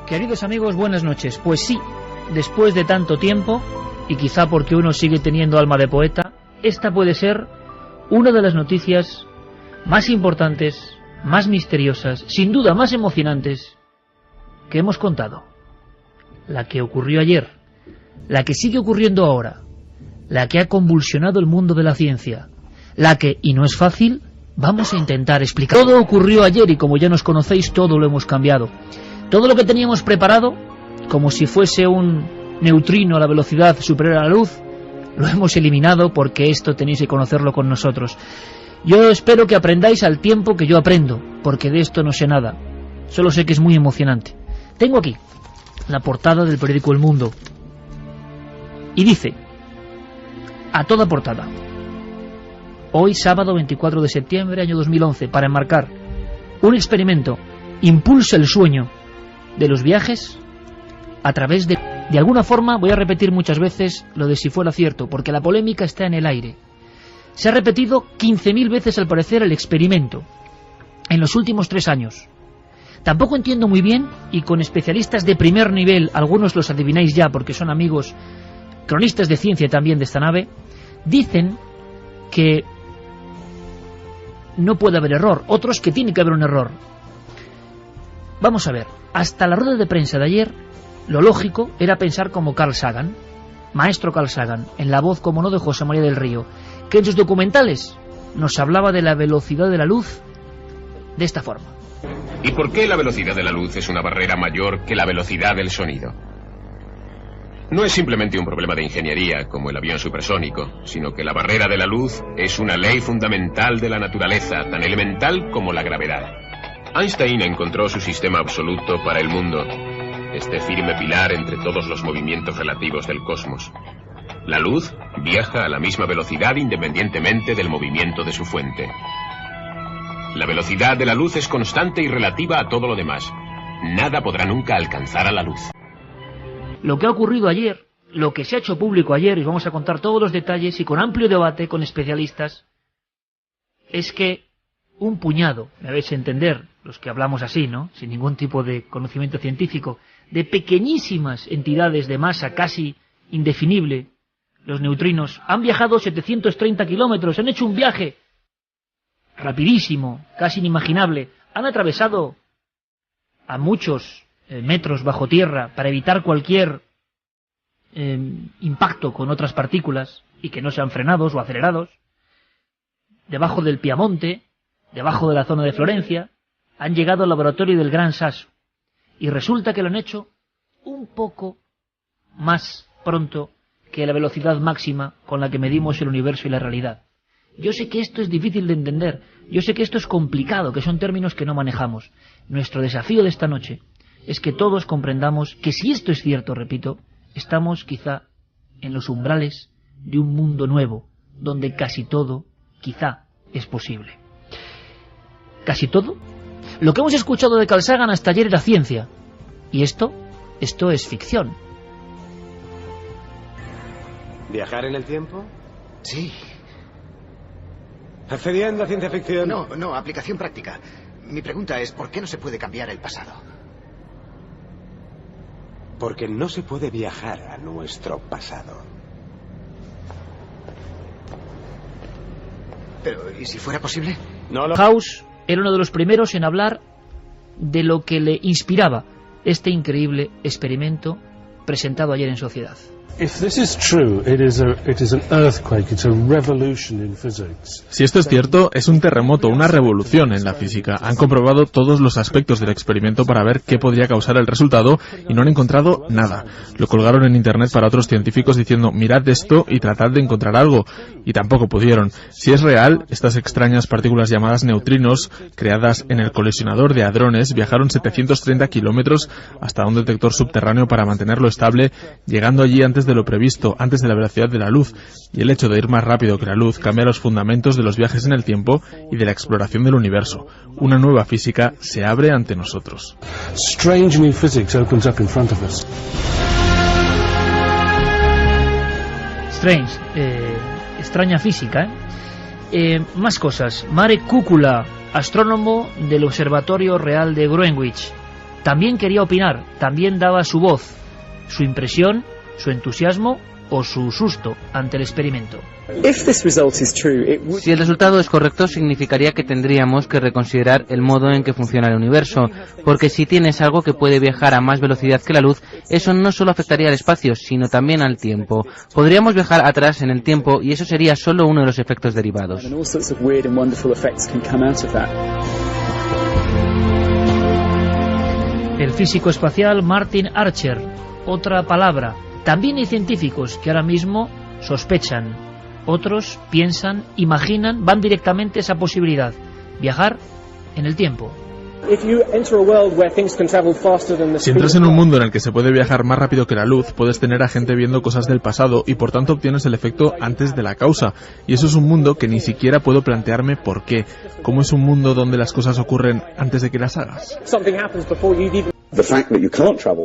Queridos amigos, buenas noches. Pues sí, después de tanto tiempo, y quizá porque uno sigue teniendo alma de poeta, esta puede ser una de las noticias más importantes, más misteriosas, sin duda más emocionantes que hemos contado. La que ocurrió ayer, la que sigue ocurriendo ahora, la que ha convulsionado el mundo de la ciencia, la que, y no es fácil, vamos a intentar explicar. Todo ocurrió ayer y como ya nos conocéis, todo lo hemos cambiado. Todo lo que teníamos preparado, como si fuese un neutrino a la velocidad superior a la luz, lo hemos eliminado porque esto tenéis que conocerlo con nosotros. Yo espero que aprendáis al tiempo que yo aprendo, porque de esto no sé nada. Solo sé que es muy emocionante. Tengo aquí la portada del periódico El Mundo. Y dice, a toda portada, hoy sábado 24 de septiembre, año 2011, para enmarcar un experimento, impulsa el sueño de los viajes a través de alguna forma, voy a repetir muchas veces lo de si fuera cierto, porque la polémica está en el aire. Se ha repetido 15.000 veces al parecer el experimento en los últimos 3 años. Tampoco entiendo muy bien, y con especialistas de primer nivel, algunos los adivináis ya porque son amigos, cronistas de ciencia también de esta nave, dicen que no puede haber error, otros que tiene que haber un error. Vamos a ver, hasta la rueda de prensa de ayer, lo lógico era pensar como Carl Sagan, maestro Carl Sagan, en la voz, como no, de José María del Río, que en sus documentales nos hablaba de la velocidad de la luz de esta forma. ¿Y por qué la velocidad de la luz es una barrera mayor que la velocidad del sonido? No es simplemente un problema de ingeniería, como el avión supersónico, sino que la barrera de la luz es una ley fundamental de la naturaleza, tan elemental como la gravedad. Einstein encontró su sistema absoluto para el mundo, este firme pilar entre todos los movimientos relativos del cosmos. La luz viaja a la misma velocidad independientemente del movimiento de su fuente. La velocidad de la luz es constante y relativa a todo lo demás. Nada podrá nunca alcanzar a la luz. Lo que ha ocurrido ayer, lo que se ha hecho público ayer, y vamos a contar todos los detalles y con amplio debate con especialistas, es que un puñado, me vais a entender, los que hablamos así, ¿no?, sin ningún tipo de conocimiento científico, de pequeñísimas entidades de masa casi indefinible, los neutrinos, han viajado 730 kilómetros, han hecho un viaje rapidísimo, casi inimaginable, han atravesado a muchos metros bajo tierra para evitar cualquier impacto con otras partículas y que no sean frenados o acelerados, debajo del Piamonte, debajo de la zona de Florencia, han llegado al laboratorio del Gran Sasso y resulta que lo han hecho un poco más pronto que la velocidad máxima con la que medimos el universo y la realidad. Yo sé que esto es difícil de entender, yo sé que esto es complicado, que son términos que no manejamos. Nuestro desafío de esta noche es que todos comprendamos que si esto es cierto, repito, estamos quizá en los umbrales de un mundo nuevo, donde casi todo, quizá, es posible. ¿Casi todo? Lo que hemos escuchado de Carl Sagan hasta ayer era ciencia. Y esto es ficción. ¿Viajar en el tiempo? Sí. ¿Accediendo a ciencia ficción? No, aplicación práctica. Mi pregunta es, ¿por qué no se puede cambiar el pasado? Porque no se puede viajar a nuestro pasado. Pero, ¿y si fuera posible? No lo... House era uno de los primeros en hablar de lo que le inspiraba este increíble experimento presentado ayer en Sociedad. Si esto es cierto, es un terremoto, una revolución en la física. Han comprobado todos los aspectos del experimento para ver qué podría causar el resultado y no han encontrado nada. Lo colgaron en internet para otros científicos diciendo, mirad esto y tratad de encontrar algo. Y tampoco pudieron. Si es real, estas extrañas partículas llamadas neutrinos, creadas en el colisionador de hadrones, viajaron 730 kilómetros hasta un detector subterráneo para mantenerlo estable, llegando allí antes de lo previsto, antes de la velocidad de la luz, y el hecho de ir más rápido que la luz cambia los fundamentos de los viajes en el tiempo y de la exploración del universo. Una nueva física se abre ante nosotros. Strange new physics opens up in front of us. Strange, extraña física, más cosas. Marek Kukula, astrónomo del Observatorio Real de Greenwich, también quería opinar, también daba su voz, su impresión, su entusiasmo o su susto ante el experimento. Si el resultado es correcto, significaría que tendríamos que reconsiderar el modo en que funciona el universo, porque si tienes algo que puede viajar a más velocidad que la luz, eso no solo afectaría al espacio, sino también al tiempo. Podríamos viajar atrás en el tiempo y eso sería solo uno de los efectos derivados. El físico espacial Martin Archer, otra palabra. También hay científicos que ahora mismo sospechan, otros piensan, imaginan, van directamente a esa posibilidad, viajar en el tiempo. Si entras en un mundo en el que se puede viajar más rápido que la luz, puedes tener a gente viendo cosas del pasado y por tanto obtienes el efecto antes de la causa. Y eso es un mundo que ni siquiera puedo plantearme por qué. ¿Cómo es un mundo donde las cosas ocurren antes de que las hagas?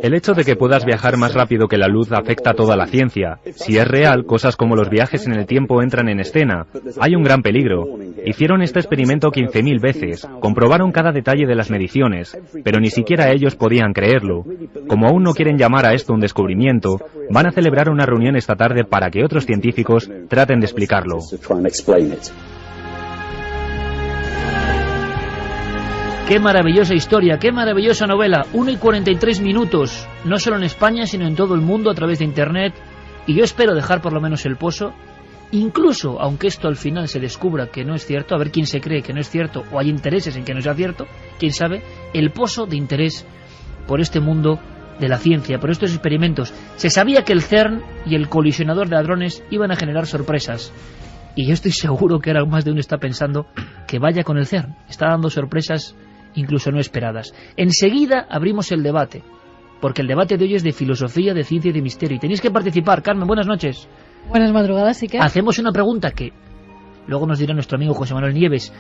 El hecho de que puedas viajar más rápido que la luz afecta a toda la ciencia. Si es real, cosas como los viajes en el tiempo entran en escena. Hay un gran peligro. Hicieron este experimento 15.000 veces, comprobaron cada detalle de las mediciones, pero ni siquiera ellos podían creerlo. Como aún no quieren llamar a esto un descubrimiento, van a celebrar una reunión esta tarde para que otros científicos traten de explicarlo. Qué maravillosa historia, qué maravillosa novela. 1:43, no solo en España, sino en todo el mundo a través de Internet. Y yo espero dejar por lo menos el pozo, incluso aunque esto al final se descubra que no es cierto, a ver quién se cree que no es cierto o hay intereses en que no sea cierto, quién sabe, el pozo de interés por este mundo de la ciencia, por estos experimentos. Se sabía que el CERN y el colisionador de hadrones iban a generar sorpresas. Y yo estoy seguro que ahora más de uno está pensando que vaya con el CERN. Está dando sorpresas incluso no esperadas. Enseguida abrimos el debate, porque el debate de hoy es de filosofía, de ciencia y de misterio. Y tenéis que participar. Carmen, buenas noches. Buenas madrugadas, Iker. Hacemos una pregunta que luego nos dirá nuestro amigo José Manuel Nieves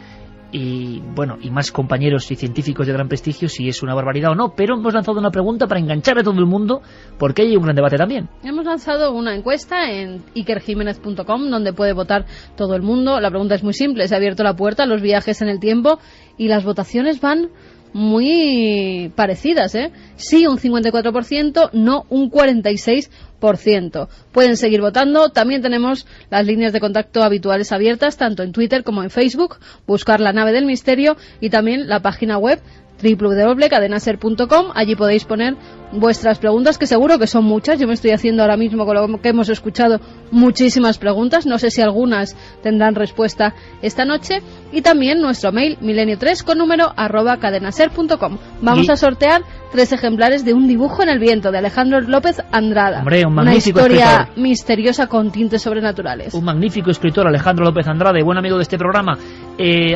y bueno, y más compañeros y científicos de gran prestigio si es una barbaridad o no, pero hemos lanzado una pregunta para enganchar a todo el mundo porque hay un gran debate también. Hemos lanzado una encuesta en ikerjimenez.com donde puede votar todo el mundo. La pregunta es muy simple, se ha abierto la puerta a los viajes en el tiempo y las votaciones van muy parecidas, ¿eh? Sí, un 54%, no un 46%. Pueden seguir votando. También tenemos las líneas de contacto habituales abiertas, tanto en Twitter como en Facebook. Buscar La Nave del Misterio y también la página web www.cadenaser.com. Allí podéis poner vuestras preguntas, que seguro que son muchas. Yo me estoy haciendo ahora mismo, con lo que hemos escuchado, muchísimas preguntas. No sé si algunas tendrán respuesta esta noche. Y también nuestro mail, milenio3 con número @cadenaser.com. Vamos a sortear 3 ejemplares de Un dibujo en el viento, de Alejandro López Andrada. Hombre, un una magnífico historia escritor, misteriosa con tintes sobrenaturales. un magnífico escritor, Alejandro López Andrada, y buen amigo de este programa.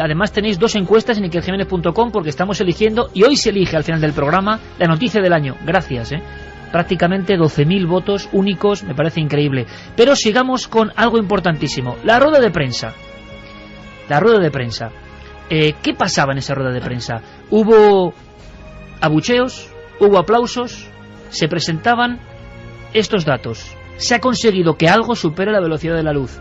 Además tenéis 2 encuestas en ikerjimenez.com porque estamos eligiendo, y hoy se elige al final del programa, la noticia del año. Gracias, prácticamente 12.000 votos únicos, me parece increíble. Pero sigamos con algo importantísimo, la rueda de prensa. La rueda de prensa. ¿Qué pasaba en esa rueda de prensa? Hubo abucheos, hubo aplausos, se presentaban estos datos. Se ha conseguido que algo supere la velocidad de la luz.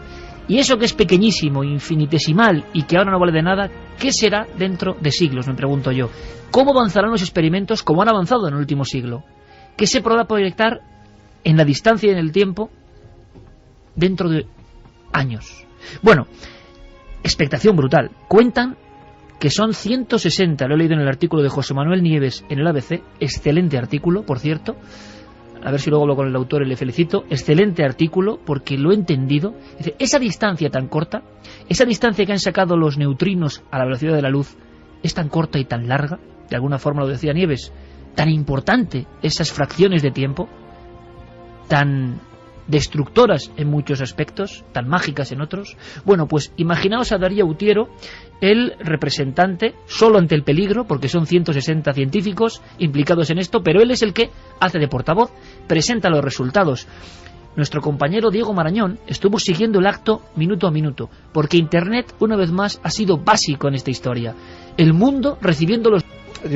Y eso que es pequeñísimo, infinitesimal y que ahora no vale de nada, ¿qué será dentro de siglos? Me pregunto yo. ¿Cómo avanzarán los experimentos como han avanzado en el último siglo? ¿Qué se podrá proyectar en la distancia y en el tiempo dentro de años? Bueno, expectación brutal. Cuentan que son 160, lo he leído en el artículo de José Manuel Nieves en el ABC, excelente artículo, por cierto, a ver si luego hablo con el autor y le felicito, excelente artículo porque lo he entendido. Dice, esa distancia tan corta, esa distancia que han sacado los neutrinos a la velocidad de la luz, es tan corta y tan larga, de alguna forma lo decía Nieves, tan importante esas fracciones de tiempo, tan destructoras en muchos aspectos, tan mágicas en otros. Bueno, pues imaginaos a Darío Utiero, el representante, solo ante el peligro, porque son 160 científicos implicados en esto, pero él es el que hace de portavoz, presenta los resultados. Nuestro compañero Diego Marañón estuvo siguiendo el acto minuto a minuto, porque Internet, una vez más, ha sido básico en esta historia. El mundo recibiendo los... El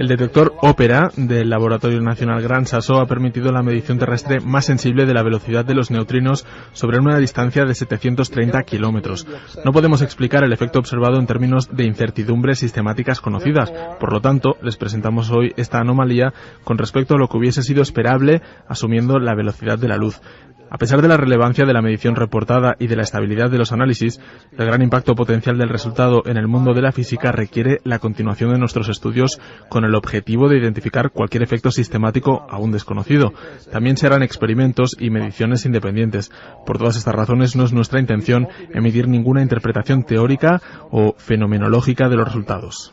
detector Opera del Laboratorio Nacional Gran Sasso ha permitido la medición terrestre más sensible de la velocidad de los neutrinos sobre una distancia de 730 kilómetros. No podemos explicar el efecto observado en términos de incertidumbres sistemáticas conocidas. Por lo tanto, les presentamos hoy esta anomalía con respecto a lo que hubiese sido esperable asumiendo la velocidad de la luz. A pesar de la relevancia de la medición reportada y de la estabilidad de los análisis, el gran impacto potencial del resultado en el mundo de la física requiere la continuación de nuestros estudios con el objetivo de identificar cualquier efecto sistemático aún desconocido. También se harán experimentos y mediciones independientes. Por todas estas razones, no es nuestra intención emitir ninguna interpretación teórica o fenomenológica de los resultados.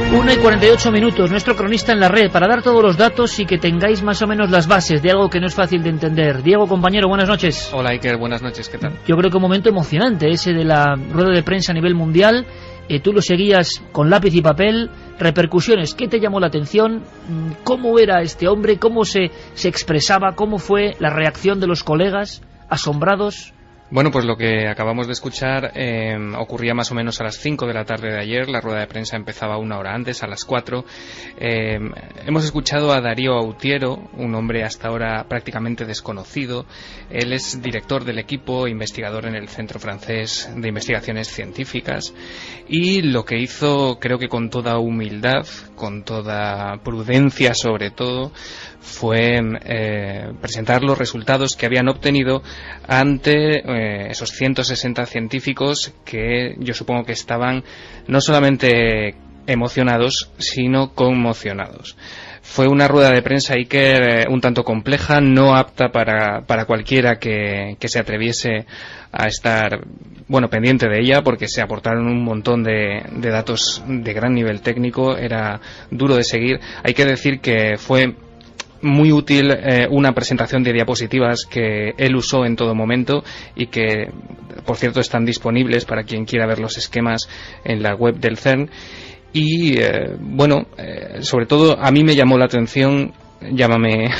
1:48, nuestro cronista en la red, para dar todos los datos y que tengáis más o menos las bases de algo que no es fácil de entender. Diego, compañero, buenas noches. Hola, Iker, buenas noches, ¿qué tal? Yo creo que un momento emocionante ese de la rueda de prensa a nivel mundial. Tú lo seguías con lápiz y papel. Repercusiones, ¿qué te llamó la atención? ¿Cómo era este hombre? ¿Cómo se expresaba? ¿Cómo fue la reacción de los colegas asombrados? Bueno, pues lo que acabamos de escuchar ocurría más o menos a las 5 de la tarde de ayer. La rueda de prensa empezaba una hora antes, a las 4. Hemos escuchado a Darío Autiero, un hombre hasta ahora prácticamente desconocido. Él es director del equipo, investigador en el Centro Francés de Investigaciones Científicas, y lo que hizo, creo que con toda humildad, con toda prudencia sobre todo, fue presentar los resultados que habían obtenido ante esos 160 científicos que yo supongo que estaban no solamente emocionados, sino conmocionados. Fue una rueda de prensa, Iker, un tanto compleja, no apta para cualquiera que se atreviese a estar pendiente de ella, porque se aportaron un montón de datos de gran nivel técnico, era duro de seguir. Hay que decir que fue muy útil una presentación de diapositivas que él usó en todo momento y que, por cierto, están disponibles para quien quiera ver los esquemas en la web del CERN. Y sobre todo a mí me llamó la atención, llámame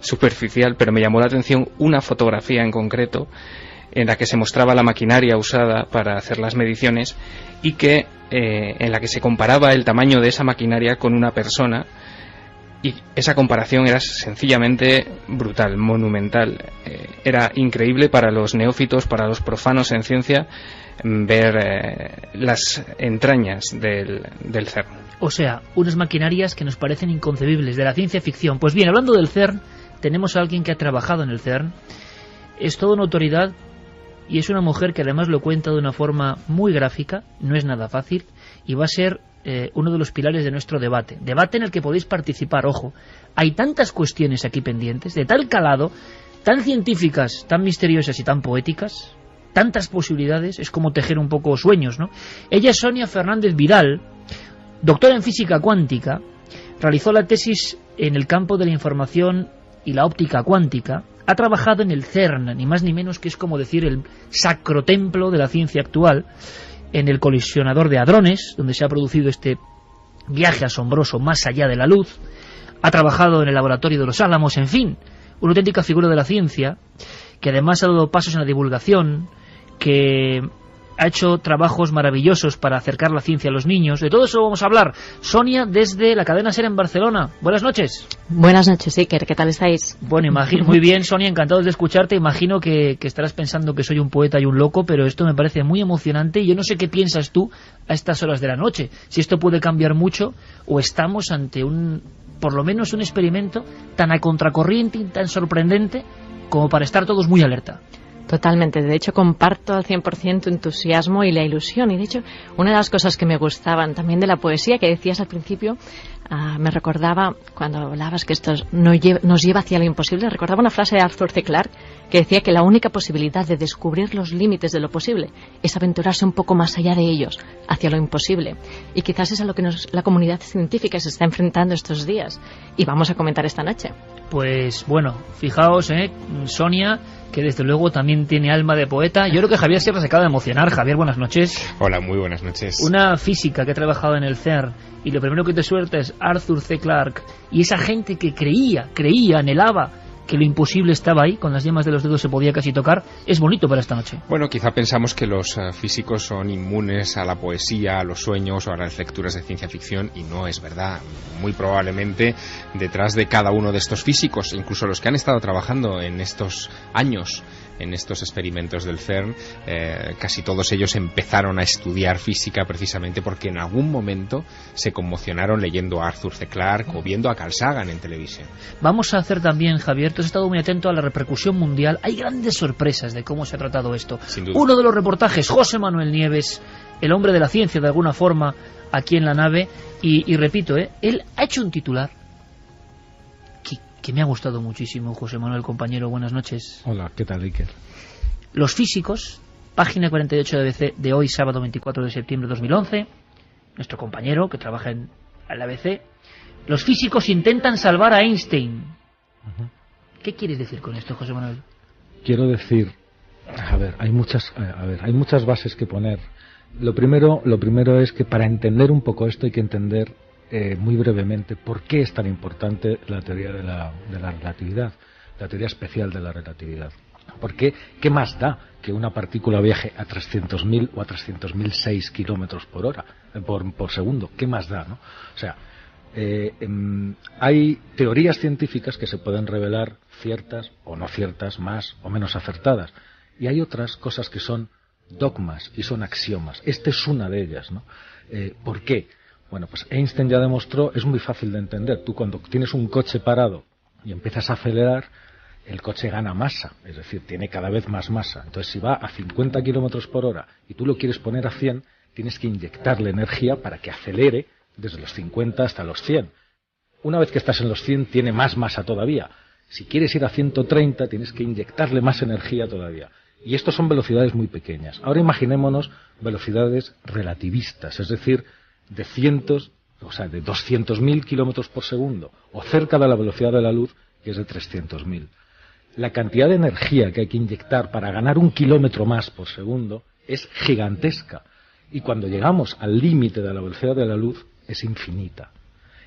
superficial, pero me llamó la atención una fotografía en concreto en la que se mostraba la maquinaria usada para hacer las mediciones y que en la que se comparaba el tamaño de esa maquinaria con una persona. Y esa comparación era sencillamente brutal, monumental. Era increíble para los neófitos, para los profanos en ciencia, ver las entrañas del CERN. O sea, unas maquinarias que nos parecen inconcebibles, de la ciencia ficción. Pues bien, hablando del CERN, tenemos a alguien que ha trabajado en el CERN. Es toda una autoridad y es una mujer que además lo cuenta de una forma muy gráfica, no es nada fácil, y va a ser uno de los pilares de nuestro debate en el que podéis participar. Ojo, hay tantas cuestiones aquí pendientes, de tal calado, tan científicas, tan misteriosas y tan poéticas, tantas posibilidades, es como tejer un poco sueños, ¿no? Ella es Sonia Fernández Vidal, doctora en física cuántica, realizó la tesis en el campo de la información y la óptica cuántica, ha trabajado en el CERN, ni más ni menos, que es como decir el sacrotemplo de la ciencia actual, en el colisionador de hadrones, donde se ha producido este viaje asombroso más allá de la luz. Ha trabajado en el laboratorio de los Álamos, en fin, una auténtica figura de la ciencia, que además ha dado pasos en la divulgación, que ha hecho trabajos maravillosos para acercar la ciencia a los niños. De todo eso vamos a hablar. Sonia, desde la cadena SER en Barcelona. Buenas noches. Buenas noches, Iker. ¿Qué tal estáis? Bueno, imagino, muy bien, Sonia, encantados de escucharte. Imagino que estarás pensando que soy un poeta y un loco, pero esto me parece muy emocionante y yo no sé qué piensas tú a estas horas de la noche. Si esto puede cambiar mucho o estamos ante por lo menos un experimento tan a contracorriente y tan sorprendente como para estar todos muy alerta. Totalmente. De hecho, comparto al 100% tu entusiasmo y la ilusión. Y de hecho, una de las cosas que me gustaban también de la poesía que decías al principio, me recordaba, cuando hablabas que esto nos lleva hacia lo imposible, recordaba una frase de Arthur C. Clarke que decía que la única posibilidad de descubrir los límites de lo posible es aventurarse un poco más allá de ellos, hacia lo imposible. Y quizás es a lo que la comunidad científica se está enfrentando estos días. Y vamos a comentar esta noche. Pues bueno, fijaos, Sonia, que desde luego también tiene alma de poeta. Yo creo que Javier Sierra se acaba de emocionar. Javier, buenas noches. Hola, muy buenas noches. Una física que ha trabajado en el CERN y lo primero que te suelta es Arthur C. Clarke y esa gente que creía, anhelaba que lo imposible estaba ahí, con las yemas de los dedos se podía casi tocar, es bonito para esta noche. Bueno, quizá pensamos que los físicos son inmunes a la poesía, a los sueños o a las lecturas de ciencia ficción, y no es verdad. Muy probablemente detrás de cada uno de estos físicos, incluso los que han estado trabajando en estos años en estos experimentos del CERN, casi todos ellos empezaron a estudiar física precisamente porque en algún momento se conmocionaron leyendo a Arthur C. Clarke o viendo a Carl Sagan en televisión. Vamos a hacer también, Javier, tú has estado muy atento a la repercusión mundial. Hay grandes sorpresas de cómo se ha tratado esto. Sin duda. Uno de los reportajes, José Manuel Nieves, el hombre de la ciencia de alguna forma, aquí en la nave, y repito, él ha hecho un titular que me ha gustado muchísimo. José Manuel, compañero, buenas noches. Hola, ¿qué tal, Iker? Los físicos, página 48 de ABC de hoy, sábado 24 de septiembre de 2011, nuestro compañero que trabaja en la ABC, los físicos intentan salvar a Einstein. ¿Qué quieres decir con esto, José Manuel? Quiero decir, hay muchas bases que poner. Lo primero es que para entender un poco esto hay que entender muy brevemente por qué es tan importante la teoría de la relatividad, la teoría especial de la relatividad. Porque, ¿qué más da que una partícula viaje a 300.000 o a 300.006 kilómetros por hora, por segundo? ¿Qué más da, no? O sea, hay teorías científicas que se pueden revelar ciertas o no ciertas, más o menos acertadas. Y hay otras cosas que son dogmas y son axiomas. Esta es una de ellas, ¿no? ¿Por qué? Bueno, pues Einstein ya demostró, es muy fácil de entender. Tú cuando tienes un coche parado y empiezas a acelerar, el coche gana masa, es decir, tiene cada vez más masa. Entonces, si va a 50 kilómetros por hora y tú lo quieres poner a 100, tienes que inyectarle energía para que acelere desde los 50 hasta los 100. Una vez que estás en los 100, tiene más masa todavía. Si quieres ir a 130, tienes que inyectarle más energía todavía. Y esto son velocidades muy pequeñas. Ahora imaginémonos velocidades relativistas, es decir, de 200.000 kilómetros por segundo, o cerca de la velocidad de la luz, que es de 300.000. La cantidad de energía que hay que inyectar para ganar 1 kilómetro más por segundo es gigantesca. Y cuando llegamos al límite de la velocidad de la luz, es infinita.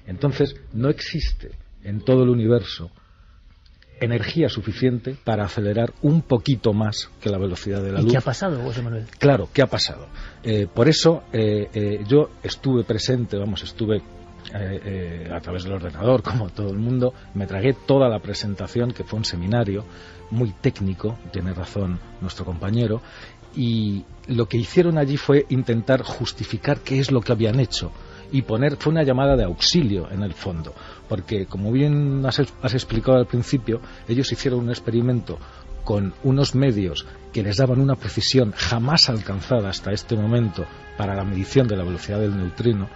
Entonces, no existe en todo el universo energía suficiente para acelerar un poquito más que la velocidad de la luz. ¿Y qué ha pasado, José Manuel? Claro, ¿qué ha pasado? Por eso yo estuve presente, estuve a través del ordenador, como todo el mundo, me tragué toda la presentación, que fue un seminario muy técnico, tiene razón nuestro compañero, y lo que hicieron allí fue intentar justificar qué es lo que habían hecho. Y fue una llamada de auxilio en el fondo, porque como bien has explicado al principio, ellos hicieron un experimento con unos medios que les daban una precisión jamás alcanzada hasta este momento para la medición de la velocidad del neutrino,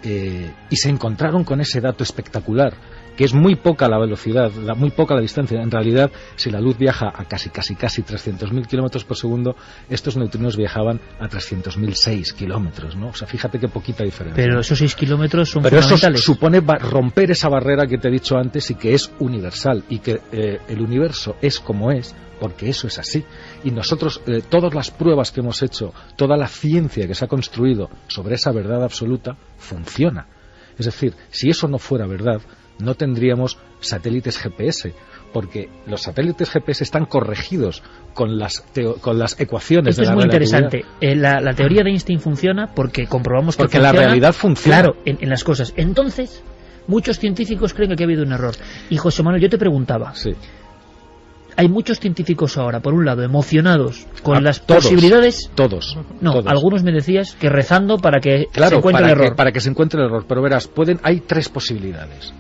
y se encontraron con ese dato espectacular, que es muy poca la velocidad, muy poca la distancia. En realidad, si la luz viaja a casi 300.000 kilómetros por segundo, estos neutrinos viajaban a 300.006 kilómetros, ¿no? O sea, fíjate qué poquita diferencia. Pero esos 6 kilómetros son fundamentales. Pero eso supone romper esa barrera que te he dicho antes y que es universal, y que el universo es como es, porque eso es así. Y nosotros, todas las pruebas que hemos hecho, toda la ciencia que se ha construido sobre esa verdad absoluta, funciona. Es decir, si eso no fuera verdad, no tendríamos satélites GPS, porque los satélites GPS están corregidos con las ecuaciones de la relatividad. Esto es muy interesante. La teoría de Einstein funciona porque comprobamos que funciona. Porque la realidad funciona. Claro, en las cosas. Entonces, muchos científicos creen que ha habido un error. Y José Manuel, yo te preguntaba. Sí. Hay muchos científicos ahora, por un lado, emocionados con las posibilidades. Todos. Algunos me decías que rezando para que se encuentre el error. Para que se encuentre el error. Pero verás, hay tres posibilidades.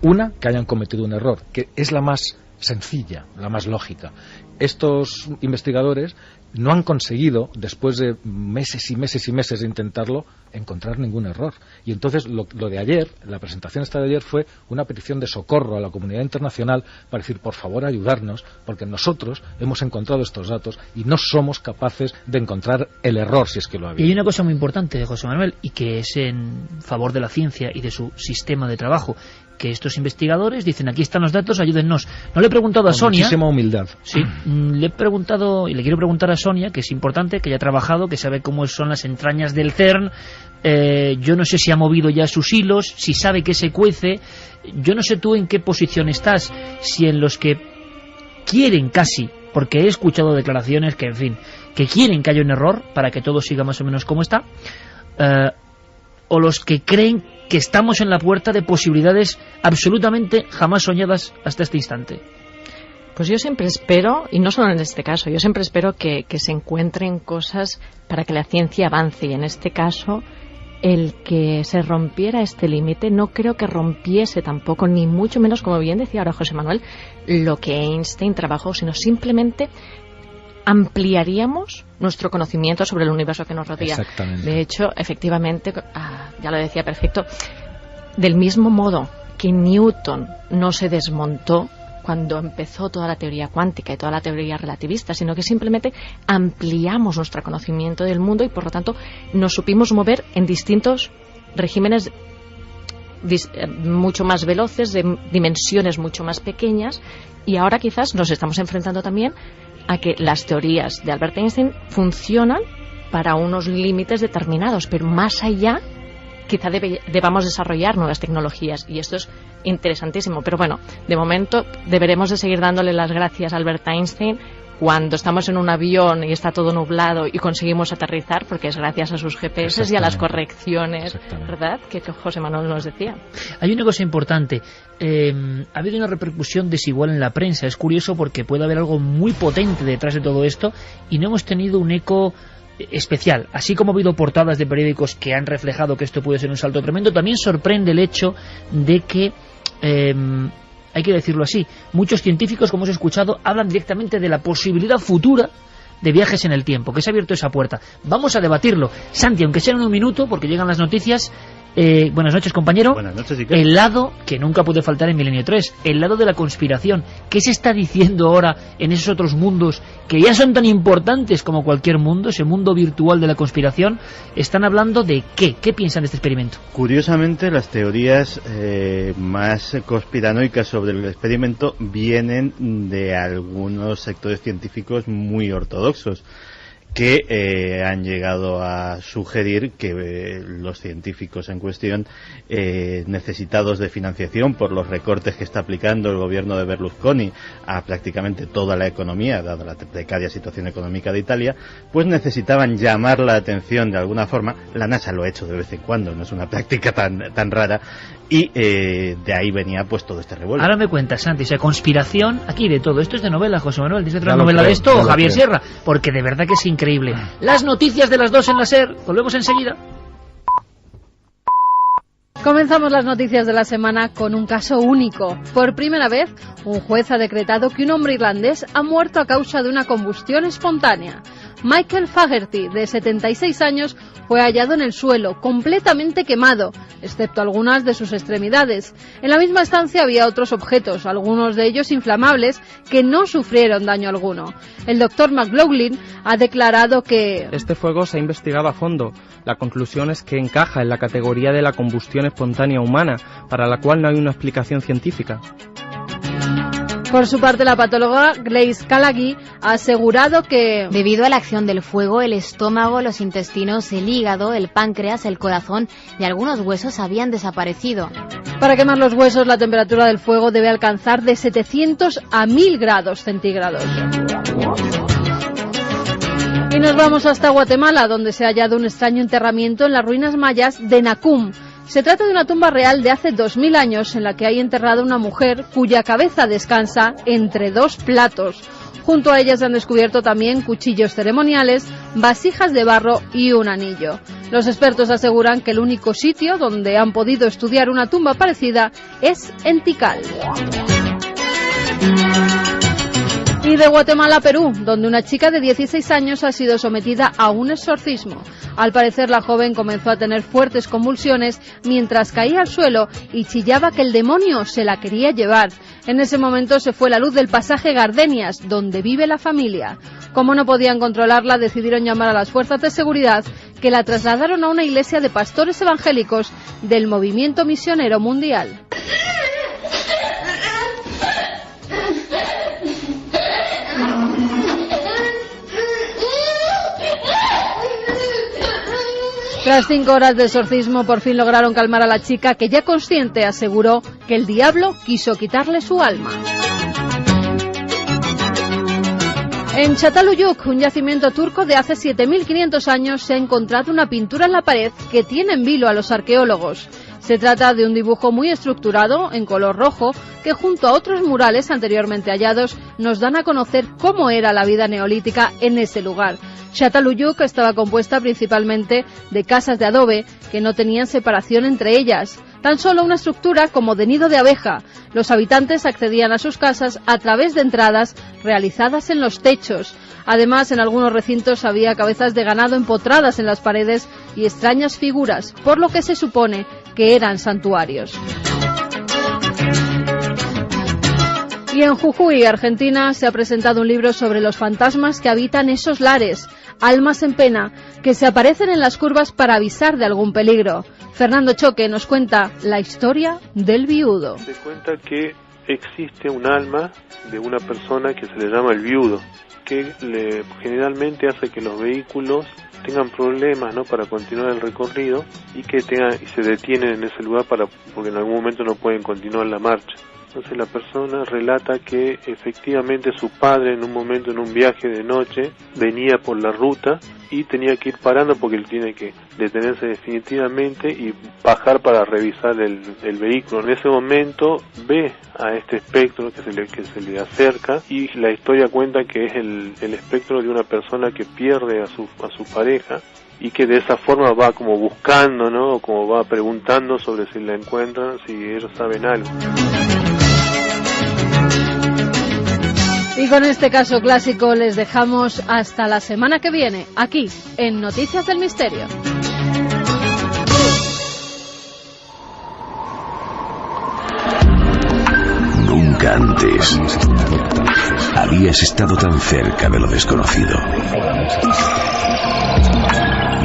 Una, que hayan cometido un error, que es la más sencilla, la más lógica. Estos investigadores no han conseguido, después de meses y meses y meses de intentarlo, encontrar ningún error. Y entonces lo de ayer, la presentación esta de ayer, fue una petición de socorro a la comunidad internacional para decir, por favor, ayudarnos, porque nosotros hemos encontrado estos datos y no somos capaces de encontrar el error, si es que lo había. Y hay una cosa muy importante de José Manuel, y que es en favor de la ciencia y de su sistema de trabajo, que estos investigadores dicen, aquí están los datos, ayúdennos. No le he preguntado a Sonia. Muchísima humildad. Sí, le he preguntado, y le quiero preguntar a Sonia, que es importante, que ya ha trabajado, que sabe cómo son las entrañas del CERN, yo no sé si ha movido ya sus hilos, si sabe que se cuece. Yo no sé tú en qué posición estás, si en los que quieren casi, porque he escuchado declaraciones que, en fin, que quieren que haya un error para que todo siga más o menos como está, o los que creen que estamos en la puerta de posibilidades absolutamente jamás soñadas hasta este instante. Pues yo siempre espero, y no solo en este caso, yo siempre espero que se encuentren cosas para que la ciencia avance, y en este caso el que se rompiera este límite no creo que rompiese tampoco, ni mucho menos, como bien decía ahora José Manuel, lo que Einstein trabajó, sino simplemente ampliaríamos nuestro conocimiento sobre el universo que nos rodea. De hecho, efectivamente, ya lo decía perfecto, del mismo modo que Newton no se desmontó cuando empezó toda la teoría cuántica y toda la teoría relativista, sino que simplemente ampliamos nuestro conocimiento del mundo y, por lo tanto, nos supimos mover en distintos regímenes mucho más veloces, de dimensiones mucho más pequeñas, y ahora quizás nos estamos enfrentando también a que las teorías de Albert Einstein funcionan para unos límites determinados, pero más allá quizá debamos desarrollar nuevas tecnologías, y esto es interesantísimo. Pero bueno, de momento deberemos de seguir dándole las gracias a Albert Einstein cuando estamos en un avión y está todo nublado y conseguimos aterrizar, porque es gracias a sus GPS y a las correcciones, ¿verdad?, que José Manuel nos decía. Hay una cosa importante, ha habido una repercusión desigual en la prensa. Es curioso porque puede haber algo muy potente detrás de todo esto y no hemos tenido un eco especial. Así como ha habido portadas de periódicos que han reflejado que esto puede ser un salto tremendo, también sorprende el hecho de que hay que decirlo así, muchos científicos, como hemos escuchado, hablan directamente de la posibilidad futura de viajes en el tiempo, que se ha abierto esa puerta. Vamos a debatirlo. Santi, aunque sea en un minuto, porque llegan las noticias. Buenas noches, compañero. Buenas noches, Iker. El lado que nunca puede faltar en Milenio 3, el lado de la conspiración. ¿Qué se está diciendo ahora en esos otros mundos que ya son tan importantes como cualquier mundo, ese mundo virtual de la conspiración? ¿Están hablando de qué? ¿Qué piensan de este experimento? Curiosamente, las teorías más conspiranoicas sobre el experimento vienen de algunos sectores científicos muy ortodoxos, que han llegado a sugerir que los científicos en cuestión, necesitados de financiación por los recortes que está aplicando el gobierno de Berlusconi a prácticamente toda la economía, dada la precaria situación económica de Italia, pues necesitaban llamar la atención de alguna forma. La NASA lo ha hecho de vez en cuando, no es una práctica tan rara, y de ahí venía pues todo este revuelo. Ahora me cuentas, Santi, o sea, conspiración, aquí de todo. Esto es de novela, José Manuel. ¿Dice otra novela de esto o Javier Sierra? Porque de verdad que es increíble. Las noticias de las 2 en la SER. Volvemos enseguida. Comenzamos las noticias de la semana con un caso único. Por primera vez, un juez ha decretado que un hombre irlandés ha muerto a causa de una combustión espontánea. Michael Fagerty, de 76 años, fue hallado en el suelo, completamente quemado, excepto algunas de sus extremidades. En la misma estancia había otros objetos, algunos de ellos inflamables, que no sufrieron daño alguno. El doctor McLaughlin ha declarado que este fuego se ha investigado a fondo. La conclusión es que encaja en la categoría de la combustión espontánea humana, para la cual no hay una explicación científica. Por su parte, la patóloga Grace Callaghy ha asegurado que debido a la acción del fuego, el estómago, los intestinos, el hígado, el páncreas, el corazón y algunos huesos habían desaparecido. Para quemar los huesos, la temperatura del fuego debe alcanzar de 700 a 1000 grados centígrados. Y nos vamos hasta Guatemala, donde se ha hallado un extraño enterramiento en las ruinas mayas de Nacum. Se trata de una tumba real de hace 2000 años en la que hay enterrada una mujer cuya cabeza descansa entre 2 platos. Junto a ella se han descubierto también cuchillos ceremoniales, vasijas de barro y un anillo. Los expertos aseguran que el único sitio donde han podido estudiar una tumba parecida es en Tikal. Y de Guatemala a Perú, donde una chica de 16 años ha sido sometida a un exorcismo. Al parecer, la joven comenzó a tener fuertes convulsiones mientras caía al suelo y chillaba que el demonio se la quería llevar. En ese momento se fue la luz del pasaje Gardenias, donde vive la familia. Como no podían controlarla, decidieron llamar a las fuerzas de seguridad, que la trasladaron a una iglesia de pastores evangélicos del Movimiento Misionero Mundial. Tras 5 horas de exorcismo, por fin lograron calmar a la chica, que ya consciente aseguró que el diablo quiso quitarle su alma. En Çatalhöyük, un yacimiento turco de hace 7.500 años, se ha encontrado una pintura en la pared que tiene en vilo a los arqueólogos. Se trata de un dibujo muy estructurado, en color rojo, que junto a otros murales anteriormente hallados nos dan a conocer cómo era la vida neolítica en ese lugar. Çatalhöyük estaba compuesta principalmente de casas de adobe que no tenían separación entre ellas, tan solo una estructura como de nido de abeja. Los habitantes accedían a sus casas a través de entradas realizadas en los techos. Además, en algunos recintos había cabezas de ganado empotradas en las paredes y extrañas figuras, por lo que se supone que eran santuarios. Y en Jujuy, Argentina, se ha presentado un libro sobre los fantasmas que habitan esos lares, almas en pena, que se aparecen en las curvas para avisar de algún peligro. Fernando Choque nos cuenta la historia del viudo. Se cuenta que existe un alma de una persona que se le llama el viudo, que generalmente hace que los vehículos tengan problemas, ¿no?, para continuar el recorrido y que se detienen en ese lugar porque en algún momento no pueden continuar la marcha. Entonces la persona relata que efectivamente su padre en un momento, en un viaje de noche, venía por la ruta y tenía que ir parando porque él tiene que detenerse definitivamente y bajar para revisar el vehículo. En ese momento ve a este espectro que se le acerca, y la historia cuenta que es el espectro de una persona que pierde a su pareja, y que de esa forma va como buscando, ¿no?, como va preguntando sobre si la encuentran, si ellos saben algo. Y con este caso clásico les dejamos hasta la semana que viene, aquí, en Noticias del Misterio. Nunca antes habías estado tan cerca de lo desconocido.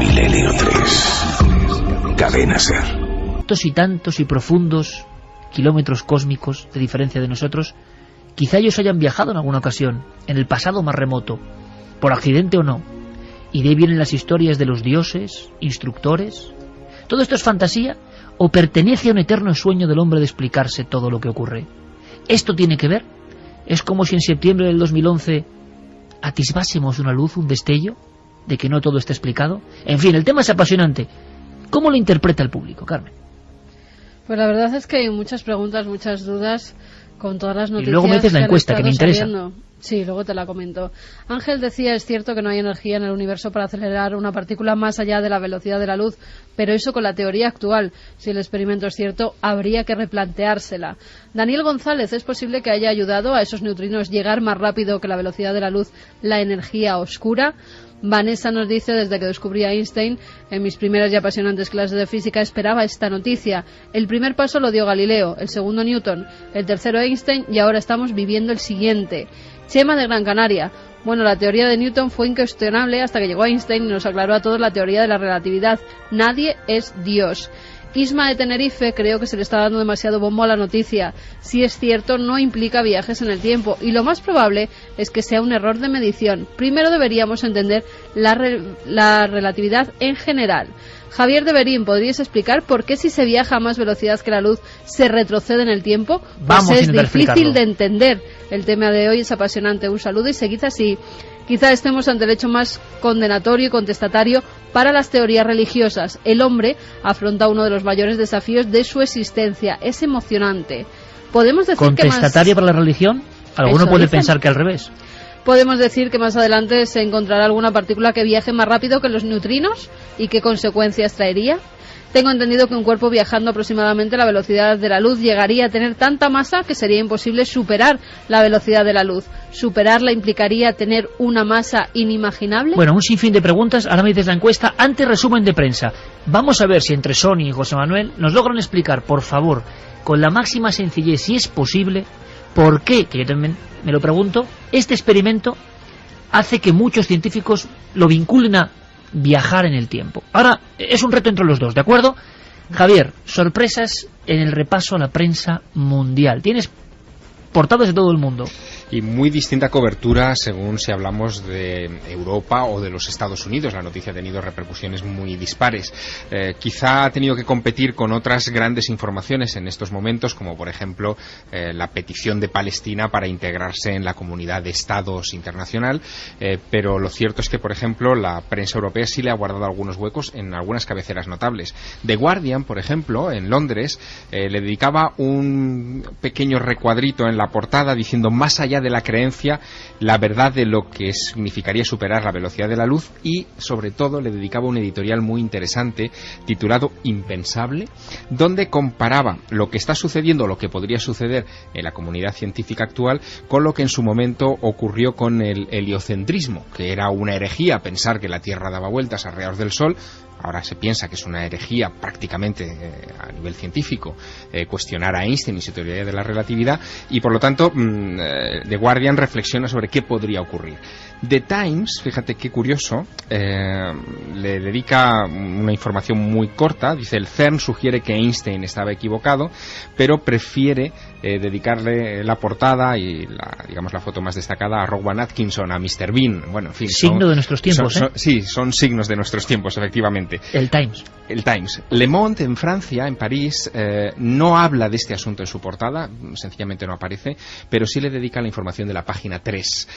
Milenio 3. Cadena Ser. Tantos y tantos y profundos kilómetros cósmicos de diferencia de nosotros. Quizá ellos hayan viajado en alguna ocasión, en el pasado más remoto, por accidente o no, y de ahí vienen las historias de los dioses, instructores. ¿Todo esto es fantasía o pertenece a un eterno sueño del hombre de explicarse todo lo que ocurre? ¿Esto tiene que ver? ¿Es como si en septiembre del 2011 atisbásemos una luz, un destello, de que no todo está explicado? En fin, el tema es apasionante. ¿Cómo lo interpreta el público, Carmen? Pues la verdad es que hay muchas preguntas, muchas dudas con todas las noticias. Y luego me dices la encuesta, que me interesa. Sí, luego te la comento. Ángel decía, es cierto que no hay energía en el universo para acelerar una partícula más allá de la velocidad de la luz, pero eso con la teoría actual. Si el experimento es cierto, habría que replanteársela. Daniel González, ¿es posible que haya ayudado a esos neutrinos llegar más rápido que la velocidad de la luz la energía oscura? Vanessa nos dice, desde que descubrí a Einstein, en mis primeras y apasionantes clases de física esperaba esta noticia. El primer paso lo dio Galileo, el segundo Newton, el tercero Einstein y ahora estamos viviendo el siguiente. Chema de Gran Canaria. Bueno, la teoría de Newton fue incuestionable hasta que llegó Einstein y nos aclaró a todos la teoría de la relatividad. Nadie es Dios. Isma de Tenerife, creo que se le está dando demasiado bombo a la noticia. Si es cierto, no implica viajes en el tiempo y lo más probable es que sea un error de medición. Primero deberíamos entender la relatividad en general. Javier de Berín, ¿podrías explicar por qué si se viaja a más velocidad que la luz se retrocede en el tiempo? Pues es difícil de entender. El tema de hoy es apasionante. Un saludo y seguid así. Quizá estemos ante el hecho más condenatorio y contestatario para las teorías religiosas. El hombre afronta uno de los mayores desafíos de su existencia. Es emocionante. ¿Podemos decir ¿contestatario para la religión? Alguno puede pensar que al revés. Podemos decir que más adelante se encontrará alguna partícula que viaje más rápido que los neutrinos y qué consecuencias traería. Tengo entendido que un cuerpo viajando aproximadamente a la velocidad de la luz llegaría a tener tanta masa que sería imposible superar la velocidad de la luz. ¿Superarla implicaría tener una masa inimaginable? Bueno, un sinfín de preguntas. Ahora me dices la encuesta. Antes, resumen de prensa. Vamos a ver si entre Sony y José Manuel nos logran explicar, por favor, con la máxima sencillez, si es posible, por qué, que yo también me lo pregunto, este experimento hace que muchos científicos lo vinculen a viajar en el tiempo. Ahora, es un reto entre los dos, ¿de acuerdo? Javier, sorpresas en el repaso a la prensa mundial. Tienes portadas de todo el mundo. y muy distinta cobertura según si hablamos de Europa o de los Estados Unidos. La noticia ha tenido repercusiones muy dispares. Quizá ha tenido que competir con otras grandes informaciones en estos momentos, como por ejemplo la petición de Palestina para integrarse en la comunidad de estados internacional, pero lo cierto es que, por ejemplo, la prensa europea sí le ha guardado algunos huecos en algunas cabeceras notables. The Guardian, por ejemplo, en Londres, le dedicaba un pequeño recuadrito en la portada diciendo: más allá de la creencia, la verdad de lo que significaría superar la velocidad de la luz, y sobre todo le dedicaba un editorial muy interesante titulado Impensable, donde comparaba lo que está sucediendo, lo que podría suceder en la comunidad científica actual, con lo que en su momento ocurrió con el heliocentrismo, que era una herejía pensar que la Tierra daba vueltas alrededor del Sol. Ahora se piensa que es una herejía prácticamente a nivel científico cuestionar a Einstein y su teoría de la relatividad, y por lo tanto The Guardian reflexiona sobre qué podría ocurrir. The Times, fíjate qué curioso, le dedica una información muy corta. Dice: el CERN sugiere que Einstein estaba equivocado, pero prefiere dedicarle la portada y la foto más destacada a Rowan Atkinson, a Mr. Bean. Bueno, en fin, signo de nuestros tiempos, sí, son signos de nuestros tiempos, efectivamente. El Times. Le Monde, en Francia, en París, no habla de este asunto en su portada, sencillamente no aparece, pero sí le dedica la información de la página 3.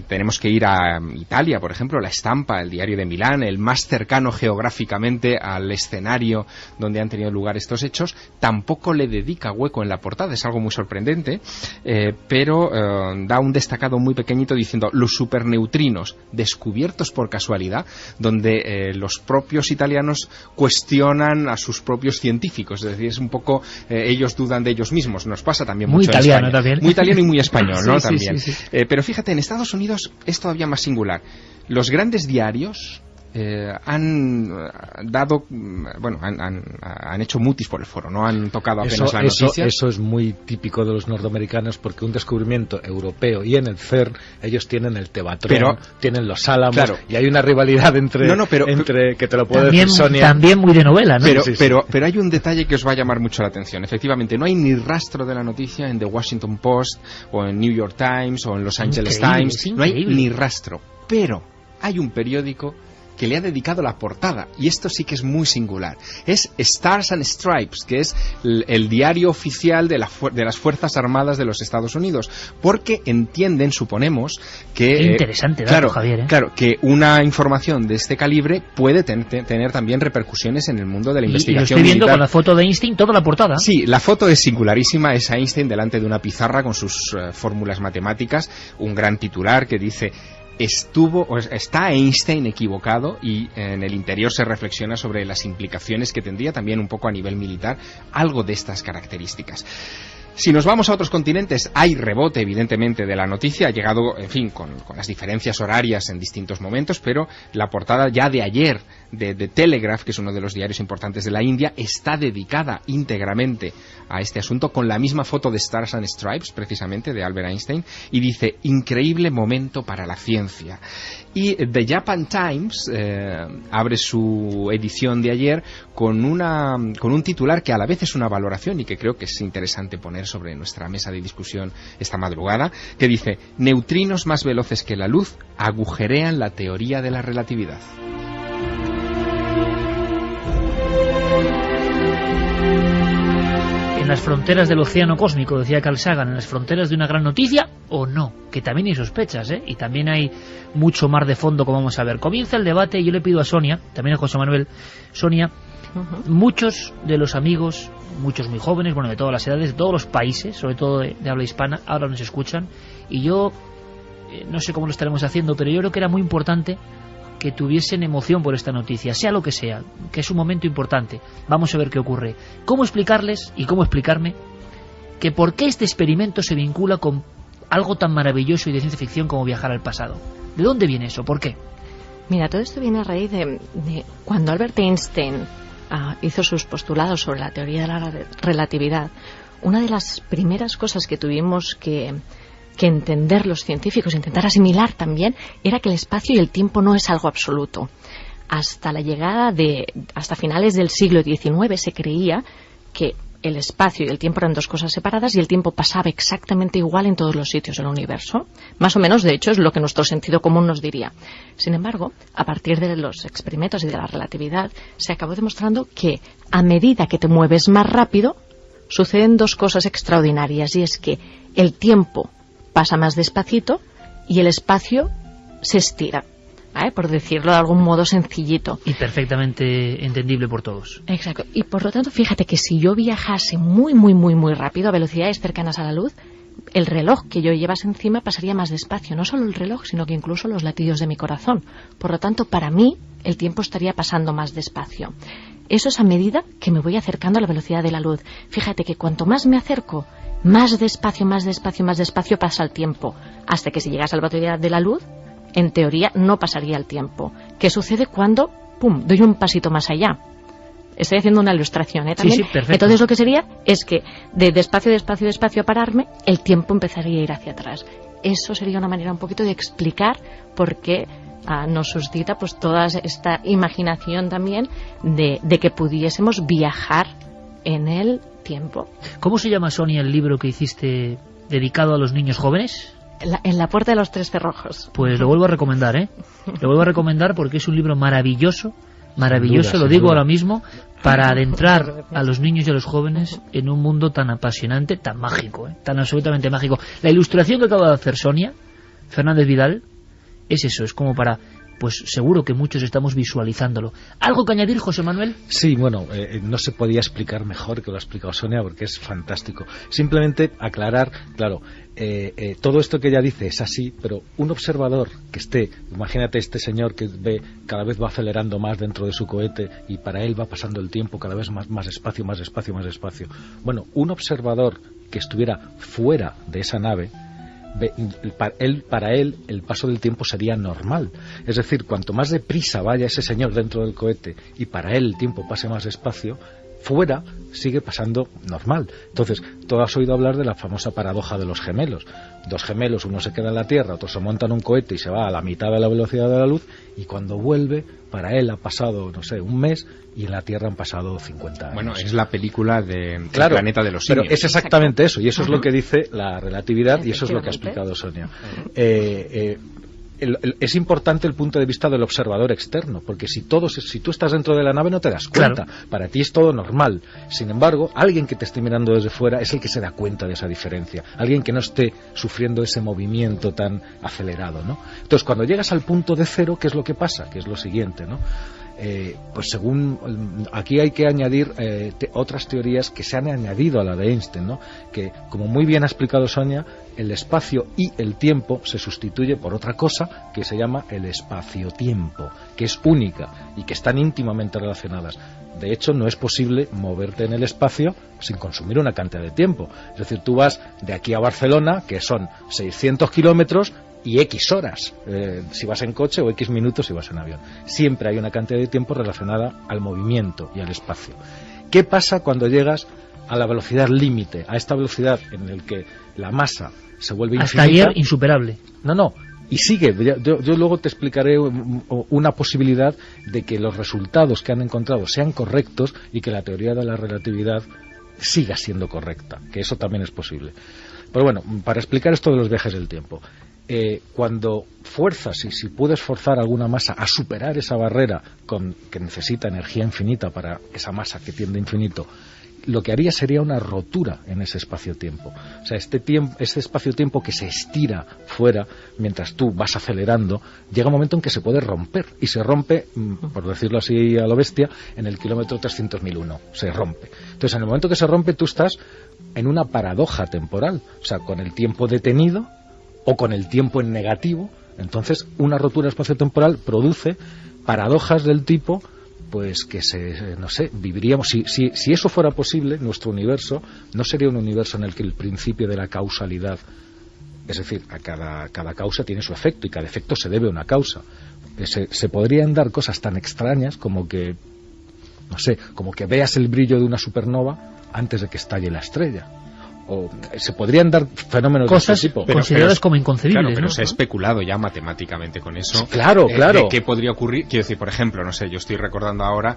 Tenemos que ir a Italia, por ejemplo. La Stampa, el diario de Milán, el más cercano geográficamente al escenario donde han tenido lugar estos hechos, tampoco le dedica hueco en la portada. Es algo muy sorprendente, pero da un destacado muy pequeñito diciendo: los superneutrinos descubiertos por casualidad, donde los propios italianos cuestionan a sus propios científicos. Es decir, es un poco ellos dudan de ellos mismos. Nos pasa también muy mucho italiano en España. También. Muy italiano y muy español, ¿no? Sí, también. Sí. Pero fíjate, en Estados Unidos es todavía más singular. Los grandes diarios han hecho mutis por el foro, no han tocado apenas la noticia. Eso es muy típico de los norteamericanos, porque un descubrimiento europeo, y en el CERN ellos tienen el Tevatron, tienen los Álamos, claro, y hay una rivalidad entre que te lo puede también, decir Sonia. También muy de novela, ¿no? Pero hay un detalle que os va a llamar mucho la atención. Efectivamente, no hay ni rastro de la noticia en The Washington Post o en New York Times o en Los Angeles Times. No hay ni rastro. Pero hay un periódico que le ha dedicado la portada, y esto sí que es muy singular. Es Stars and Stripes, que es el diario oficial de las Fuerzas Armadas de los Estados Unidos, porque entienden, suponemos, que... Qué interesante dato, Javier, Claro, que una información de este calibre puede tener también repercusiones en el mundo de la investigación. Y lo estoy viendo militar. Con la foto de Einstein, toda la portada. Sí, la foto es singularísima, es Einstein delante de una pizarra con sus fórmulas matemáticas, un gran titular que dice: está Einstein equivocado, y en el interior se reflexiona sobre las implicaciones que tendría también un poco a nivel militar algo de estas características. Si nos vamos a otros continentes, hay rebote, evidentemente, de la noticia. Ha llegado, en fin, con las diferencias horarias en distintos momentos, pero la portada ya de ayer de Telegraph, que es uno de los diarios importantes de la India, está dedicada íntegramente a este asunto, con la misma foto de Stars and Stripes, precisamente, de Albert Einstein, y dice: increíble momento para la ciencia. Y The Japan Times abre su edición de ayer con un titular que a la vez es una valoración, y que creo que es interesante poner sobre nuestra mesa de discusión esta madrugada, que dice: neutrinos más veloces que la luz agujerean la teoría de la relatividad. En las fronteras del océano cósmico, decía Carl Sagan, en las fronteras de una gran noticia, o no, que también hay sospechas, y también hay mucho mar de fondo, como vamos a ver. Comienza el debate, y yo le pido a Sonia, también a José Manuel. Sonia, muchos de los amigos, muchos muy jóvenes, bueno, de todas las edades, de todos los países, sobre todo de habla hispana, ahora nos escuchan, y yo no sé cómo lo estaremos haciendo, pero yo creo que era muy importante que tuviesen emoción por esta noticia, sea lo que sea, que es un momento importante. Vamos a ver qué ocurre. ¿Cómo explicarles y cómo explicarme que por qué este experimento se vincula con algo tan maravilloso y de ciencia ficción como viajar al pasado? ¿De dónde viene eso? ¿Por qué? Mira, todo esto viene a raíz de cuando Albert Einstein hizo sus postulados sobre la teoría de la relatividad. Una de las primeras cosas que tuvimos que entender los científicos, intentar asimilar también, era que el espacio y el tiempo no es algo absoluto. Hasta la llegada hasta finales del siglo XIX se creía que el espacio y el tiempo eran dos cosas separadas y el tiempo pasaba exactamente igual en todos los sitios del universo. Más o menos, de hecho, es lo que nuestro sentido común nos diría. Sin embargo, a partir de los experimentos y de la relatividad, se acabó demostrando que a medida que te mueves más rápido, suceden dos cosas extraordinarias, y es que el tiempo pasa más despacito y el espacio se estira. Por decirlo de algún modo sencillito. Y perfectamente entendible por todos. Exacto. Y por lo tanto, fíjate que si yo viajase muy, muy, muy, muy rápido, a velocidades cercanas a la luz, el reloj que yo llevase encima pasaría más despacio. No solo el reloj, sino que incluso los latidos de mi corazón. Por lo tanto, para mí, el tiempo estaría pasando más despacio. Eso es a medida que me voy acercando a la velocidad de la luz. Fíjate que cuanto más me acerco, más despacio, más despacio, más despacio pasa el tiempo. Hasta que si llegas a la velocidad de la luz, en teoría no pasaría el tiempo. ¿Qué sucede cuando, pum, doy un pasito más allá? Estoy haciendo una ilustración, también. Sí, perfecto. Entonces lo que sería es que de despacio, despacio, despacio a pararme, el tiempo empezaría a ir hacia atrás. Eso sería una manera un poquito de explicar por qué nos suscita pues toda esta imaginación también de que pudiésemos viajar en el tiempo. ¿Cómo se llama, Sonia, el libro que hiciste dedicado a los niños jóvenes? En la puerta de los tres cerrojos. Pues lo vuelvo a recomendar, Lo vuelvo a recomendar porque es un libro maravilloso, lo digo ahora mismo, para adentrar a los niños y a los jóvenes en un mundo tan apasionante, tan mágico, tan absolutamente mágico. La ilustración que acaba de hacer Sonia Fernández Vidal es eso, es como para... Pues seguro que muchos estamos visualizándolo. ¿Algo que añadir, José Manuel? Sí, bueno, no se podía explicar mejor que lo ha explicado Sonia, porque es fantástico. Simplemente aclarar, claro, todo esto que ella dice es así, pero un observador que esté, imagínate este señor que ve cada vez va acelerando más dentro de su cohete y para él va pasando el tiempo cada vez más despacio, más despacio, más despacio. Bueno, un observador que estuviera fuera de esa nave, para él el paso del tiempo sería normal. Es decir, cuanto más deprisa vaya ese señor dentro del cohete y para él el tiempo pase más despacio, fuera sigue pasando normal. Entonces, tú has oído hablar de la famosa paradoja de los gemelos. Dos gemelos, uno se queda en la Tierra, otro se monta en un cohete y se va a la mitad de la velocidad de la luz, y cuando vuelve, para él ha pasado, no sé, un mes, y en la Tierra han pasado 50 años. Bueno, es la película de Claro, Planeta de los Simios. Pero es exactamente eso, y eso es lo que dice la relatividad, y eso es lo que ha explicado Sonia. Es importante el punto de vista del observador externo, porque si tú estás dentro de la nave no te das cuenta, claro. Para ti es todo normal. Sin embargo, alguien que te esté mirando desde fuera es el que se da cuenta de esa diferencia, alguien que no esté sufriendo ese movimiento tan acelerado, ¿no? Entonces, cuando llegas al punto de cero, ¿qué es lo que pasa? Que es lo siguiente, ¿no? Pues según aquí hay que añadir otras teorías que se han añadido a la de Einstein, ¿no? Que, como muy bien ha explicado Sonia, el espacio y el tiempo se sustituye por otra cosa que se llama el espacio-tiempo, que es única y que están íntimamente relacionadas. De hecho, no es posible moverte en el espacio sin consumir una cantidad de tiempo. Es decir, tú vas de aquí a Barcelona, que son 600 kilómetros, y X horas si vas en coche, o X minutos si vas en avión. Siempre hay una cantidad de tiempo relacionada al movimiento y al espacio. ¿Qué pasa cuando llegas a la velocidad límite, a esta velocidad en la que la masa se vuelve infinita? Hasta ayer insuperable. No, y sigue. Yo luego te explicaré una posibilidad de que los resultados que han encontrado sean correctos y que la teoría de la relatividad siga siendo correcta, que eso también es posible. Pero bueno, para explicar esto de los viajes del tiempo, cuando fuerzas, y si puedes forzar alguna masa a superar esa barrera que necesita energía infinita para esa masa que tiende a infinito, lo que haría sería una rotura en ese espacio-tiempo. O sea, este espacio-tiempo que se estira fuera mientras tú vas acelerando, llega un momento en que se puede romper, y se rompe, por decirlo así a lo bestia, en el kilómetro 300.001. Se rompe. Entonces, en el momento que se rompe, tú estás en una paradoja temporal, o sea, con el tiempo detenido o con el tiempo en negativo. Entonces, una rotura espacio-temporal produce paradojas del tipo, pues que no sé, viviríamos, si eso fuera posible, nuestro universo no sería un universo en el que el principio de la causalidad, es decir, a cada causa tiene su efecto y cada efecto se debe a una causa. Se podrían dar cosas tan extrañas como que, no sé, como que veas el brillo de una supernova antes de que estalle la estrella, o se podrían dar fenómenos cosas de este tipo. consideradas como inconcebibles. Claro, pero ¿no? se ha especulado ya matemáticamente con eso. Claro, claro. ¿Qué podría ocurrir? Quiero decir, por ejemplo, no sé, yo estoy recordando ahora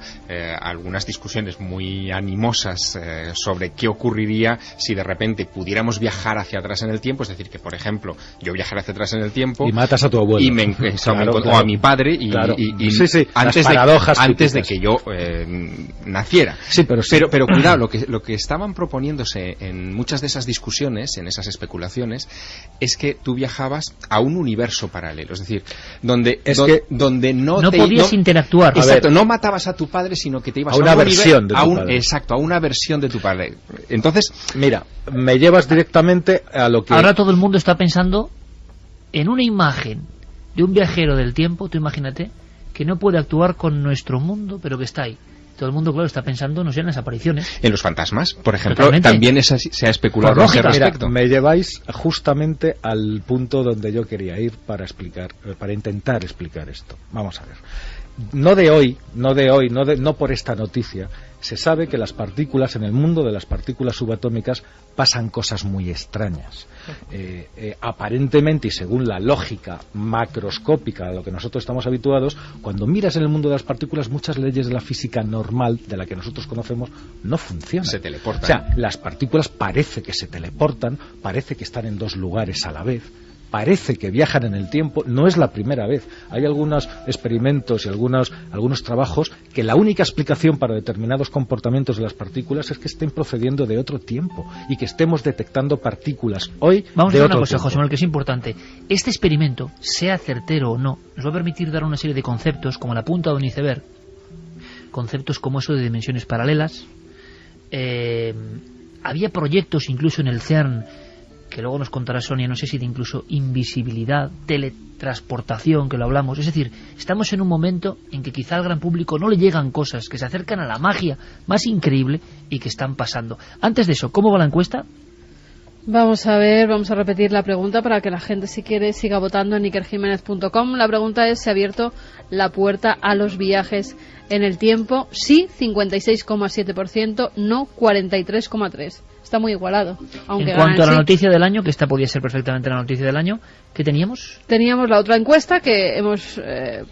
algunas discusiones muy animosas sobre qué ocurriría si de repente pudiéramos viajar hacia atrás en el tiempo, es decir, que por ejemplo yo viajara hacia atrás en el tiempo y matas a tu abuelo y o a mi padre y sí, antes de que yo naciera. Sí, pero cuidado, lo que estaban proponiéndose en muchas de esas discusiones, en esas especulaciones, es que tú viajabas a un universo paralelo, es decir, donde no podías interactuar. Exacto, no matabas a tu padre, sino que te ibas a una versión de tu padre. Exacto, a una versión de tu padre. Entonces, mira, me llevas directamente a lo que... Ahora todo el mundo está pensando en una imagen de un viajero del tiempo, tú imagínate, que no puede actuar con nuestro mundo, pero que está ahí. Todo el mundo, claro, está pensando, no sé, en las apariciones. En los fantasmas, por ejemplo, también se ha especulado al respecto. Mira, me lleváis justamente al punto donde yo quería ir para intentar explicar esto. Vamos a ver. No por esta noticia, se sabe que las partículas, en el mundo de las partículas subatómicas, pasan cosas muy extrañas. Aparentemente, y según la lógica macroscópica a lo que nosotros estamos habituados, cuando miras en el mundo de las partículas, muchas leyes de la física normal, de la que nosotros conocemos, no funcionan. Se teleportan. O sea, las partículas parece que se teleportan, parece que están en dos lugares a la vez, parece que viajan en el tiempo. No es la primera vez. Hay algunos experimentos y algunos trabajos que la única explicación para determinados comportamientos de las partículas es que estén procediendo de otro tiempo y que estemos detectando partículas hoy Vamos de a hacer otro una cosa, tiempo. José Manuel, que es importante. Este experimento, sea certero o no, nos va a permitir dar una serie de conceptos como la punta de un iceberg, conceptos como eso de dimensiones paralelas. Había proyectos incluso en el CERN, que luego nos contará Sonia, no sé si de incluso invisibilidad, teletransportación, que lo hablamos. Es decir, estamos en un momento en que quizá al gran público no le llegan cosas que se acercan a la magia más increíble y que están pasando. Antes de eso, ¿cómo va la encuesta? Vamos a repetir la pregunta para que la gente, si quiere, siga votando en ikerjimenez.com. La pregunta es: ¿se ha abierto la puerta a los viajes en el tiempo? Sí, 56,7%, no 43,3%. Está muy igualado. Aunque en cuanto a la noticia del año, que esta podía ser perfectamente la noticia del año, ¿qué teníamos? Teníamos la otra encuesta que hemos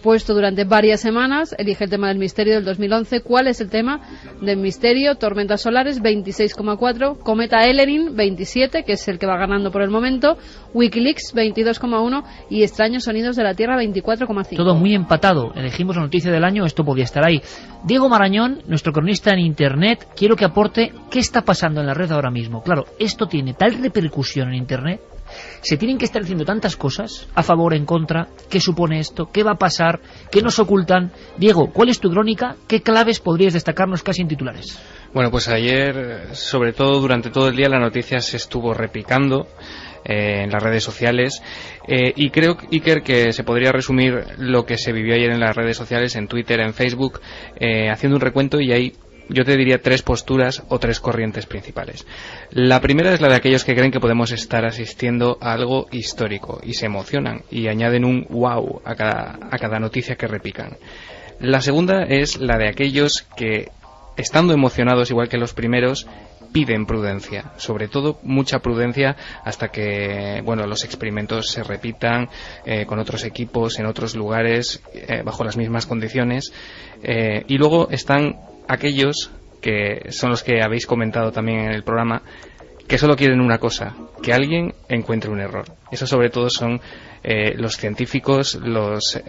puesto durante varias semanas. Elige el tema del misterio del 2011. ¿Cuál es el tema del misterio? Tormentas solares, 26,4. Cometa Elenin, 27, que es el que va ganando por el momento. Wikileaks, 22,1. Y extraños sonidos de la Tierra, 24,5. Todo muy empatado. Elegimos la noticia del año, esto podía estar ahí. Diego Marañón, nuestro cronista en Internet, quiero que aporte qué está pasando en la red ahora mismo. Claro, esto tiene tal repercusión en Internet, se tienen que estar haciendo tantas cosas, a favor, en contra, qué supone esto, qué va a pasar, qué nos ocultan. Diego, ¿cuál es tu crónica? ¿Qué claves podrías destacarnos casi en titulares? Bueno, pues ayer, sobre todo durante todo el día, la noticia se estuvo replicando en las redes sociales, y creo, Iker, que se podría resumir lo que se vivió ayer en las redes sociales, en Twitter, en Facebook, haciendo un recuento, y hay, yo te diría, tres posturas o tres corrientes principales. La primera es la de aquellos que creen que podemos estar asistiendo a algo histórico y se emocionan y añaden un wow a cada noticia que repican. La segunda es la de aquellos que, estando emocionados igual que los primeros, piden prudencia, sobre todo mucha prudencia hasta que los experimentos se repitan con otros equipos, en otros lugares, bajo las mismas condiciones. Y luego están aquellos que son los que habéis comentado también en el programa, que solo quieren una cosa: que alguien encuentre un error. Eso sobre todo son los científicos, los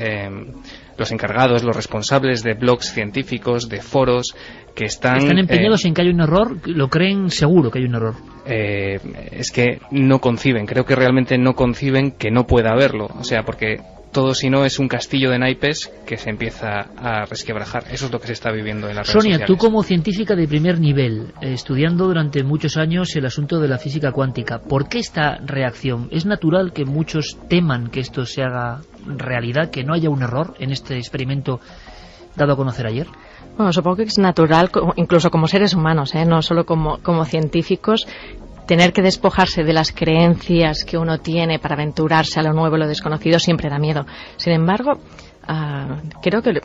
encargados, los responsables de blogs científicos, de foros, que están empeñados en que hay un error, lo creen seguro que hay un error. Es que no conciben, creo que realmente no conciben que no pueda haberlo, o sea, porque todo, si no, es un castillo de naipes que se empieza a resquebrajar. Eso es lo que se está viviendo en las redes sociales. Sonia, tú como científica de primer nivel, estudiando durante muchos años el asunto de la física cuántica, ¿por qué esta reacción? ¿Es natural que muchos teman que esto se haga realidad, que no haya un error en este experimento dado a conocer ayer? Bueno, supongo que es natural, incluso como seres humanos, no solo como científicos, tener que despojarse de las creencias que uno tiene para aventurarse a lo nuevo, lo desconocido, siempre da miedo. Sin embargo, creo que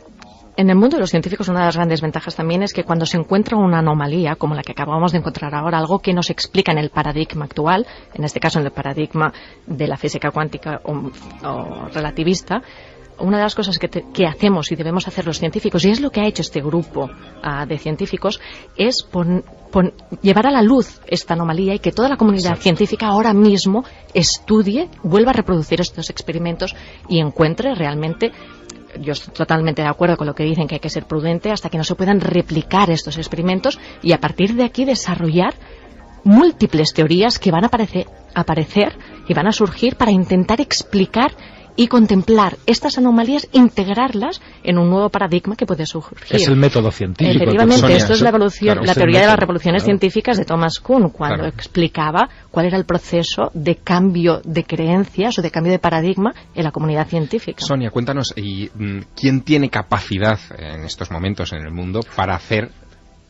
En el mundo de los científicos, una de las grandes ventajas también es que cuando se encuentra una anomalía, como la que acabamos de encontrar ahora, algo que no se explica en el paradigma actual, en este caso en el paradigma de la física cuántica o relativista, una de las cosas que hacemos y debemos hacer los científicos, y es lo que ha hecho este grupo de científicos, es llevar a la luz esta anomalía y que toda la comunidad científica ahora mismo estudie, vuelva a reproducir estos experimentos y encuentre realmente... Yo estoy totalmente de acuerdo con lo que dicen, que hay que ser prudente hasta que no se puedan replicar estos experimentos y a partir de aquí desarrollar múltiples teorías que van a aparecer y van a surgir para intentar explicar y contemplar estas anomalías, integrarlas en un nuevo paradigma que puede surgir. Es el método científico. Efectivamente, Sonia, esto es la evolución, claro, la teoría de las revoluciones científicas de Thomas Kuhn, cuando explicaba cuál era el proceso de cambio de creencias o de cambio de paradigma en la comunidad científica. Sonia, cuéntanos, ¿quién tiene capacidad en estos momentos en el mundo para hacer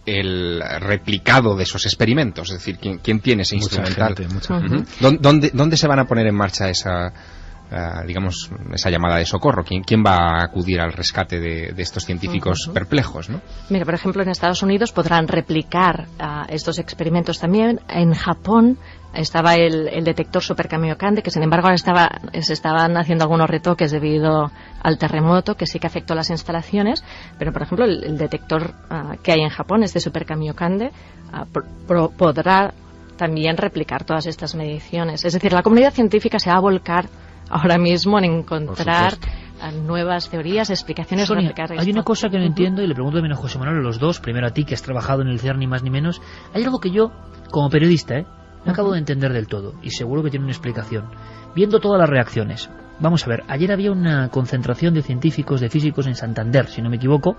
el replicado de esos experimentos? Es decir, ¿quién tiene ese instrumental? Mucha gente. ¿Dónde se van a poner en marcha esa llamada de socorro? ¿Quién va a acudir al rescate de estos científicos perplejos, ¿no? Mira, por ejemplo, en Estados Unidos podrán replicar estos experimentos también. En Japón estaba el detector Super Kamiokande, que sin embargo ahora se estaban haciendo algunos retoques debido al terremoto que sí que afectó las instalaciones, pero por ejemplo el detector que hay en Japón, este Super Kamiokande, podrá también replicar todas estas mediciones. Es decir, la comunidad científica se va a volcar ahora mismo en encontrar nuevas teorías, explicaciones. Sonia, hay una cosa que no entiendo y le pregunto también a José Manuel, a los dos, primero a ti que has trabajado en el CERN ni más ni menos. Hay algo que yo, como periodista, no acabo de entender del todo y seguro que tiene una explicación. Viendo todas las reacciones, vamos a ver, ayer había una concentración de científicos, de físicos en Santander, si no me equivoco,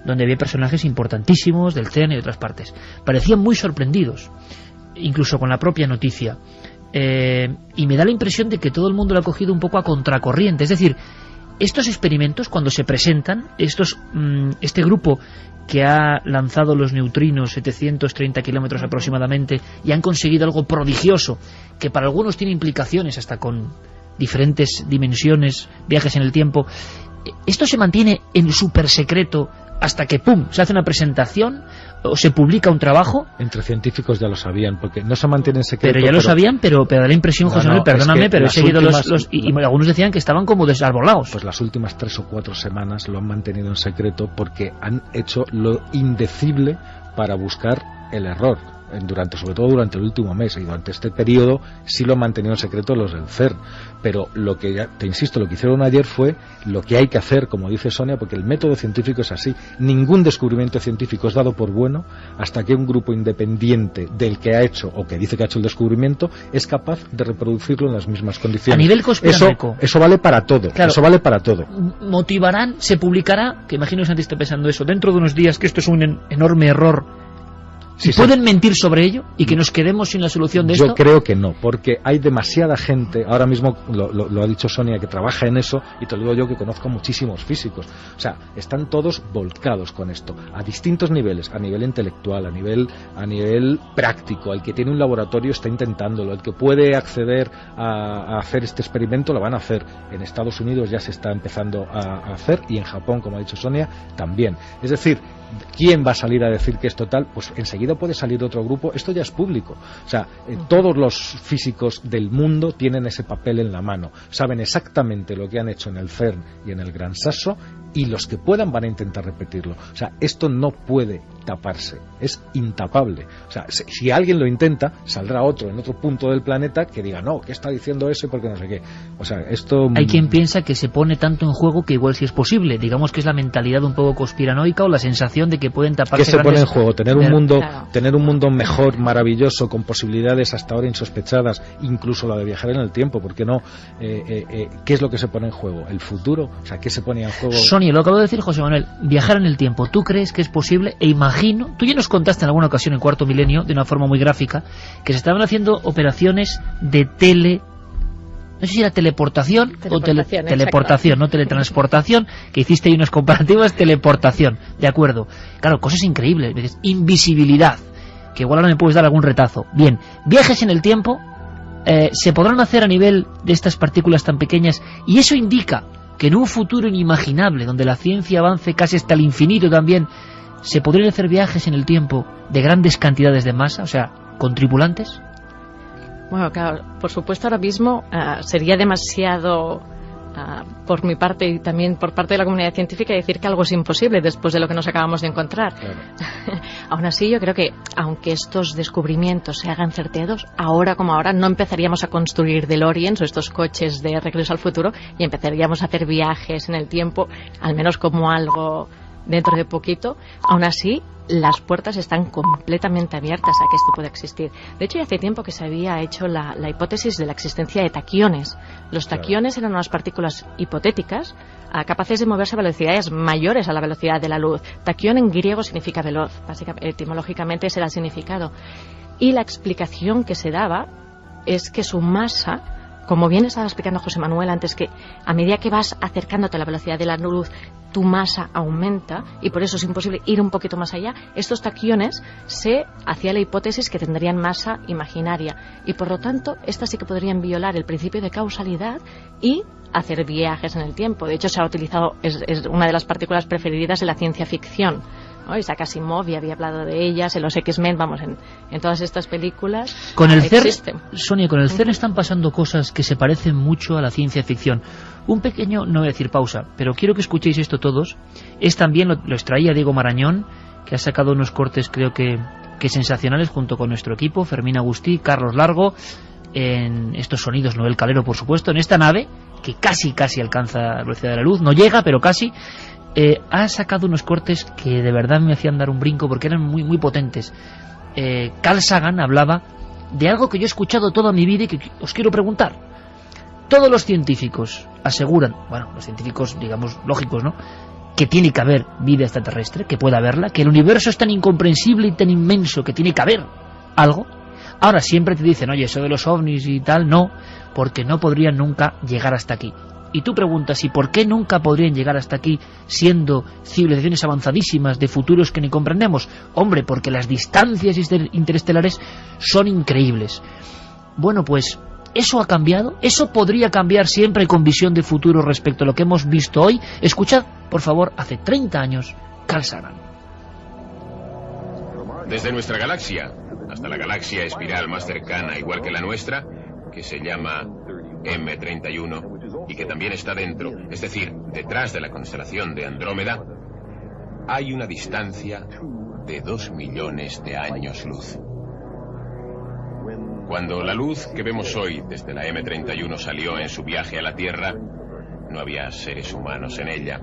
donde había personajes importantísimos del CERN y de otras partes. Parecían muy sorprendidos, incluso con la propia noticia. Y me da la impresión de que todo el mundo lo ha cogido un poco a contracorriente. Es decir, estos experimentos cuando se presentan, este grupo que ha lanzado los neutrinos 730 kilómetros aproximadamente y han conseguido algo prodigioso que para algunos tiene implicaciones hasta con diferentes dimensiones, viajes en el tiempo, esto se mantiene en súper secreto hasta que ¡pum!, se hace una presentación o se publica un trabajo. Entre científicos ya lo sabían, porque no se mantiene en secreto. Pero ya lo sabían, pero da la impresión, José Manuel, perdóname, pero he seguido y algunos decían que estaban como desarbolados. Pues las últimas 3 o 4 semanas lo han mantenido en secreto porque han hecho lo indecible para buscar el error. Sobre todo durante el último mes y durante este periodo sí lo han mantenido en secreto los del CERN, pero lo que te insisto, lo que hicieron ayer fue lo que hay que hacer, como dice Sonia, porque el método científico es así. Ningún descubrimiento científico es dado por bueno hasta que un grupo independiente del que ha hecho o que dice que ha hecho el descubrimiento es capaz de reproducirlo en las mismas condiciones. A nivel conspiranoico, eso vale para todo, claro, eso vale para todo. Motivarán, se publicará, que imagino que Santi está pensando eso, dentro de unos días, que esto es un enorme error. ¿Y pueden mentir sobre ello y que nos quedemos sin la solución de esto? Yo creo que no, porque hay demasiada gente, ahora mismo lo ha dicho Sonia, que trabaja en eso, y te lo digo yo que conozco muchísimos físicos. O sea, están todos volcados con esto, a distintos niveles, a nivel intelectual, a nivel práctico. El que tiene un laboratorio está intentándolo, el que puede acceder a hacer este experimento lo van a hacer. En Estados Unidos ya se está empezando a hacer, y en Japón, como ha dicho Sonia, también. Es decir, ¿quién va a salir a decir que es total? Pues enseguida puede salir otro grupo, esto ya es público. O sea, todos los físicos del mundo tienen ese papel en la mano, saben exactamente lo que han hecho en el CERN y en el Gran Sasso, y los que puedan van a intentar repetirlo. O sea, esto no puede taparse, es intapable. O sea, si alguien lo intenta, saldrá otro en otro punto del planeta que diga, no, ¿qué está diciendo ese? Porque no sé qué. O sea, esto... Hay quien piensa que se pone tanto en juego que igual sí es posible. Digamos que es la mentalidad un poco conspiranoica o la sensación de que pueden taparse. ¿Qué se pone en juego? Tener un mundo mejor, maravilloso, con posibilidades hasta ahora insospechadas, incluso la de viajar en el tiempo, ¿por qué no? ¿Qué es lo que se pone en juego? ¿El futuro? O sea, ¿qué se pone en juego? Sonia, lo acabo de decir José Manuel, viajar en el tiempo, ¿tú crees que es posible? E imagino, tú ya nos contaste en alguna ocasión en Cuarto Milenio, de una forma muy gráfica, que se estaban haciendo operaciones de no sé si era teleportación o teleportación, no teletransportación, que hiciste ahí unas comparativas, teleportación, de acuerdo. Claro, cosas increíbles, invisibilidad, que igual ahora me puedes dar algún retazo. Bien, viajes en el tiempo se podrán hacer a nivel de estas partículas tan pequeñas, y eso indica que en un futuro inimaginable, donde la ciencia avance casi hasta el infinito también, se podrían hacer viajes en el tiempo de grandes cantidades de masa, o sea, con tripulantes? Bueno, claro, por supuesto ahora mismo sería demasiado por mi parte y también por parte de la comunidad científica decir que algo es imposible después de lo que nos acabamos de encontrar. Claro. Aún así, yo creo que aunque estos descubrimientos se hagan certeros, ahora como ahora no empezaríamos a construir DeLoreans o estos coches de regreso al futuro y empezaríamos a hacer viajes en el tiempo, al menos como algo dentro de poquito. Aún así, las puertas están completamente abiertas a que esto pueda existir. De hecho, ya hace tiempo que se había hecho la hipótesis de la existencia de taquiones. Los taquiones eran unas partículas hipotéticas capaces de moverse a velocidades mayores a la velocidad de la luz. Taquión en griego significa veloz, básicamente, etimológicamente ese era el significado. Y la explicación que se daba es que su masa, como bien estaba explicando José Manuel antes, que a medida que vas acercándote a la velocidad de la luz, tu masa aumenta y por eso es imposible ir un poquito más allá. Estos taquiones se hacía la hipótesis que tendrían masa imaginaria y por lo tanto estas sí que podrían violar el principio de causalidad y hacer viajes en el tiempo. De hecho, se ha utilizado, es una de las partículas preferidas de la ciencia ficción, ¿no? Isaac Asimov ya había hablado de ellas en los X-Men, vamos, en todas estas películas. Con el CERN, Sonia, con el CERN están pasando cosas que se parecen mucho a la ciencia ficción. Un pequeño, no voy a decir pausa, pero quiero que escuchéis esto todos. Es también, lo extraía Diego Marañón, que ha sacado unos cortes creo que sensacionales junto con nuestro equipo, Fermín Agustí, Carlos Largo, en estos sonidos, Noel Calero por supuesto, en esta nave que casi alcanza la velocidad de la luz, no llega pero casi. Ha sacado unos cortes que de verdad me hacían dar un brinco porque eran muy potentes. Carl Sagan hablaba de algo que yo he escuchado toda mi vida y que os quiero preguntar. Todos los científicos aseguran, bueno, los científicos digamos lógicos, ¿no?, que tiene que haber vida extraterrestre, que pueda haberla, que el universo es tan incomprensible y tan inmenso que tiene que haber algo. Ahora siempre te dicen, oye, eso de los ovnis y tal, no, porque no podrían nunca llegar hasta aquí. Y tú preguntas, ¿y por qué nunca podrían llegar hasta aquí siendo civilizaciones avanzadísimas de futuros que ni comprendemos? Hombre, porque las distancias interestelares son increíbles. Bueno, pues ¿eso ha cambiado? ¿Eso podría cambiar siempre con visión de futuro respecto a lo que hemos visto hoy? Escuchad, por favor, hace 30 años, Carl Sagan. Desde nuestra galaxia hasta la galaxia espiral más cercana, igual que la nuestra, que se llama M31 y que también está dentro, es decir, detrás de la constelación de Andrómeda, hay una distancia de 2 millones de años luz. Cuando la luz que vemos hoy desde la M31 salió en su viaje a la Tierra, no había seres humanos en ella.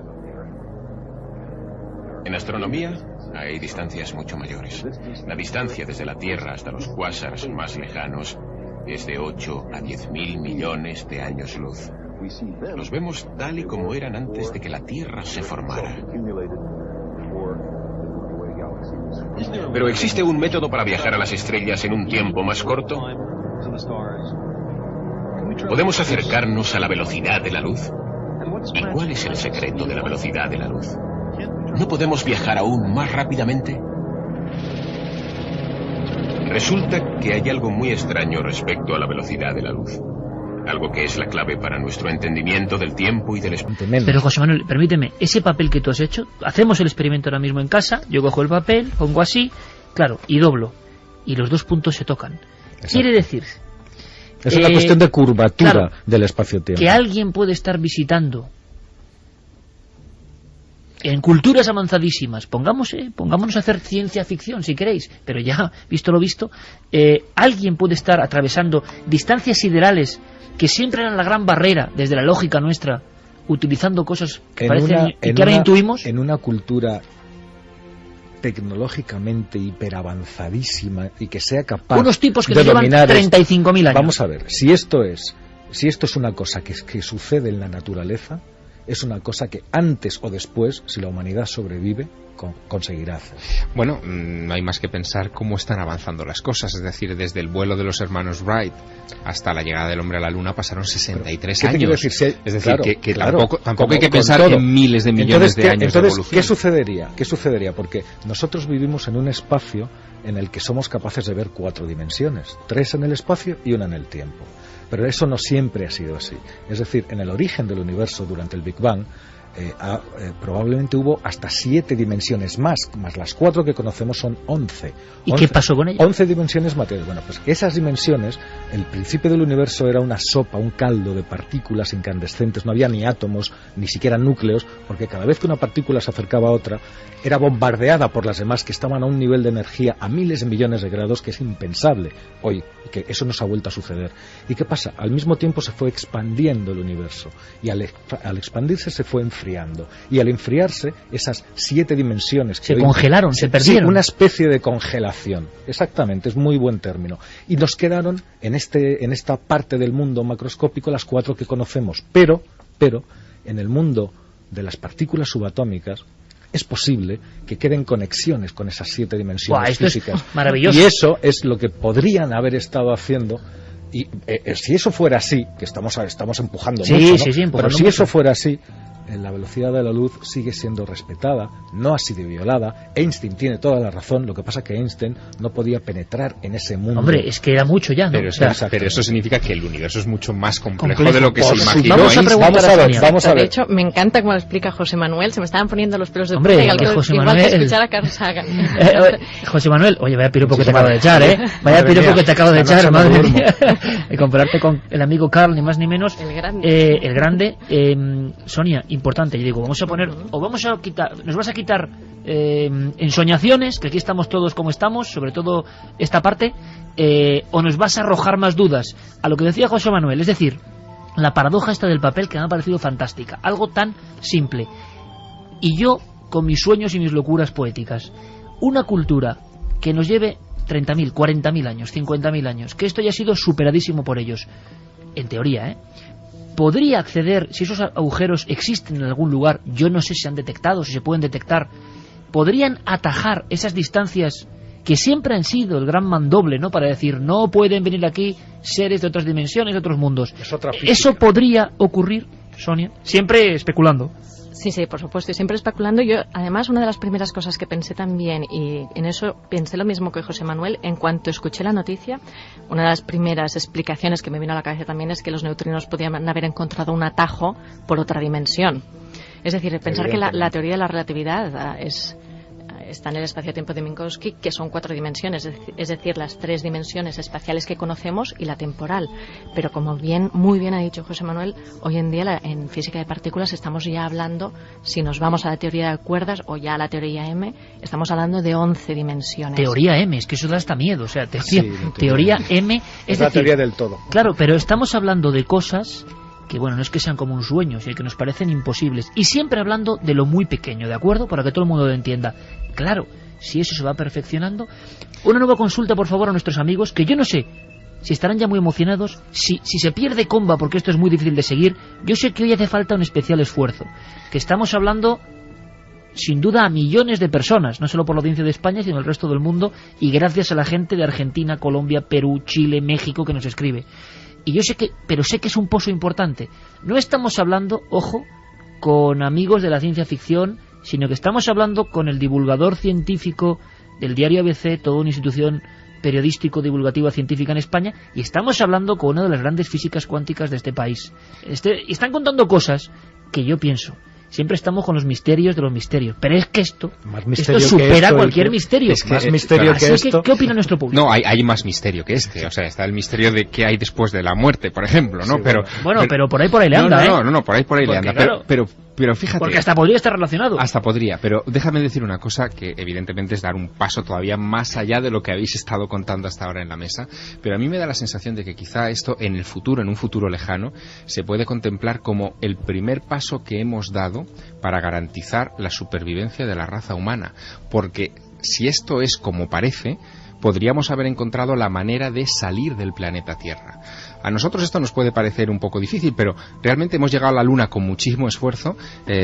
En astronomía hay distancias mucho mayores. La distancia desde la Tierra hasta los cuásares más lejanos es de 8 a 10.000 millones de años luz. Los vemos tal y como eran antes de que la Tierra se formara. ¿Pero existe un método para viajar a las estrellas en un tiempo más corto? ¿Podemos acercarnos a la velocidad de la luz? ¿Y cuál es el secreto de la velocidad de la luz? ¿No podemos viajar aún más rápidamente? Resulta que hay algo muy extraño respecto a la velocidad de la luz. Algo que es la clave para nuestro entendimiento del tiempo y del espacio. Pero José Manuel, permíteme, ese papel que tú has hecho, hacemos el experimento ahora mismo en casa, yo cojo el papel, pongo así, claro, y doblo, y los dos puntos se tocan. Exacto. Quiere decir... Es una cuestión de curvatura, claro, del espacio-tiempo. Que alguien puede estar visitando en culturas avanzadísimas, pongámonos a hacer ciencia ficción si queréis, pero ya, visto lo visto, alguien puede estar atravesando distancias siderales que siempre eran la gran barrera desde la lógica nuestra, utilizando cosas que parecen y que ahora intuimos. En una cultura tecnológicamente hiperavanzadísima y que sea capaz unos tipos que nos llevan 35.000 años. Vamos a ver, si esto es una cosa que sucede en la naturaleza, es una cosa que antes o después, si la humanidad sobrevive, conseguirá hacer. Bueno, no hay más que pensar cómo están avanzando las cosas. Es decir, desde el vuelo de los hermanos Wright hasta la llegada del hombre a la luna pasaron 63 años. Quiero decir? Es decir, claro, tampoco hay que pensar en miles de millones de años de evolución. ¿Qué sucedería? Porque nosotros vivimos en un espacio en el que somos capaces de ver 4 dimensiones, 3 en el espacio y 1 en el tiempo. Pero eso no siempre ha sido así. Es decir, en el origen del universo, durante el Big Bang, probablemente hubo hasta 7 dimensiones más las 4 que conocemos son 11. ¿Y qué pasó con ellas? 11 dimensiones materiales. Bueno, pues esas dimensiones, el principio del universo era una sopa, un caldo de partículas incandescentes, no había ni átomos, ni siquiera núcleos, porque cada vez que una partícula se acercaba a otra, era bombardeada por las demás que estaban a un nivel de energía a miles de millones de grados que es impensable hoy, y que eso nos ha vuelto a suceder. ¿Y qué pasa? Al mismo tiempo se fue expandiendo el universo, y al expandirse se fue enfriando. Y al enfriarse, esas 7 dimensiones que se congelaron, se perdieron. Sí, una especie de congelación. Exactamente, es muy buen término. Y nos quedaron en esta parte del mundo macroscópico las 4 que conocemos. Pero en el mundo de las partículas subatómicas es posible que queden conexiones con esas 7 dimensiones físicas. Es maravilloso. Y eso es lo que podrían haber estado haciendo. Y si eso fuera así, que estamos empujando mucho, ¿no? Sí, empujando pero si mucho. eso fuera así, la velocidad de la luz sigue siendo respetada, no ha sido violada. Einstein tiene toda la razón, lo que pasa es que Einstein no podía penetrar en ese mundo. Hombre, es que era mucho ya, ¿no? Pero eso significa que el universo es mucho más complejo de lo que se imaginó. Vamos a ver. De hecho, me encanta cómo lo explica José Manuel, se me estaban poniendo los pelos de punta igual que escuchar a Carl Sagan. José Manuel, oye, vaya piropo que te acabo de echar, ¿eh? Vaya piropo que te acabo de echar, madre mía. Y compararte con el amigo Carl, ni más ni menos. El grande. Sonia, importante, yo digo, vamos a poner, o vamos a quitar, nos vas a quitar ensoñaciones, que aquí estamos todos como estamos, sobre todo esta parte, o nos vas a arrojar más dudas a lo que decía José Manuel, es decir, la paradoja esta del papel que me ha parecido fantástica, algo tan simple. Y yo, con mis sueños y mis locuras poéticas, una cultura que nos lleve 30.000, 40.000 años, 50.000 años, que esto ya ha sido superadísimo por ellos, en teoría, podría acceder, si esos agujeros existen en algún lugar, yo no sé si se han detectado, si se pueden detectar, podrían atajar esas distancias que siempre han sido el gran mandoble, ¿no? Para decir, no pueden venir aquí seres de otras dimensiones, de otros mundos. ¿Eso podría ocurrir, Sonia? Siempre especulando. Sí, por supuesto, y siempre especulando. Yo, además, una de las primeras cosas que pensé también, y en eso pensé lo mismo que José Manuel, en cuanto escuché la noticia, una de las primeras explicaciones que me vino a la cabeza también es que los neutrinos podían haber encontrado un atajo por otra dimensión. Es decir, pensar que la teoría de la relatividad está en el espacio-tiempo de Minkowski, que son 4 dimensiones, es decir, las 3 dimensiones espaciales que conocemos y la temporal. Pero como muy bien ha dicho José Manuel, hoy en día en física de partículas estamos ya hablando, si nos vamos a la teoría de cuerdas o ya a la teoría M, estamos hablando de 11 dimensiones. Teoría M, es que eso da hasta miedo, o sea, teoría M es la decir, teoría del todo. Claro, pero estamos hablando de cosas que, bueno, no es que sean como un sueño, sino que nos parecen imposibles. Y siempre hablando de lo muy pequeño, ¿de acuerdo? Para que todo el mundo lo entienda. Claro, si eso se va perfeccionando. Una nueva consulta, por favor, a nuestros amigos, que yo no sé si estarán ya muy emocionados, si se pierde comba, porque esto es muy difícil de seguir. Yo sé que hoy hace falta un especial esfuerzo, que estamos hablando sin duda a millones de personas, no solo por la audiencia de España, sino el resto del mundo, y gracias a la gente de Argentina, Colombia, Perú, Chile, México, que nos escribe. Y yo sé que es un pozo importante. No estamos hablando, ojo, con amigos de la ciencia ficción, sino que estamos hablando con el divulgador científico del diario ABC, toda una institución periodístico divulgativa científica en España, y estamos hablando con una de las grandes físicas cuánticas de este país. Y están contando cosas que yo pienso, siempre estamos con los misterios de los misterios, pero es que esto supera cualquier misterio. Es más misterio que esto. ¿Qué opina nuestro público? No, hay más misterio que este. O sea, está el misterio de qué hay después de la muerte, por ejemplo, ¿no? Sí, pero por ahí le anda, No, por ahí le anda. Claro, pero fíjate... Porque hasta podría estar relacionado. Hasta podría, pero déjame decir una cosa que evidentemente es dar un paso todavía más allá de lo que habéis estado contando hasta ahora en la mesa, pero a mí me da la sensación de que quizá esto en el futuro, en un futuro lejano, se puede contemplar como el primer paso que hemos dado para garantizar la supervivencia de la raza humana, porque si esto es como parece, podríamos haber encontrado la manera de salir del planeta Tierra. A nosotros esto nos puede parecer un poco difícil, pero realmente hemos llegado a la Luna con muchísimo esfuerzo,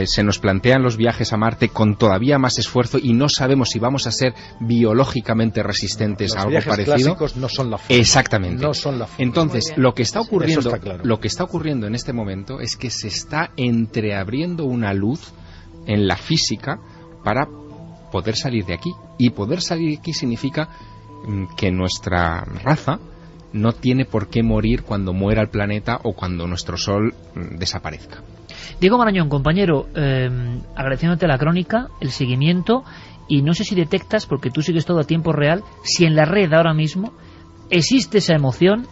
se nos plantean los viajes a Marte con todavía más esfuerzo y no sabemos si vamos a ser biológicamente resistentes a algo parecido. Los viajes clásicos no son la forma. Exactamente. No son la forma. Entonces, lo que está ocurriendo en este momento es que se está entreabriendo una luz en la física para poder salir de aquí. Y poder salir de aquí significa que nuestra raza no tiene por qué morir cuando muera el planeta o cuando nuestro Sol desaparezca. Diego Marañón, compañero, agradeciéndote la crónica, el seguimiento, y no sé si detectas, porque tú sigues todo a tiempo real, si en la red ahora mismo existe esa emoción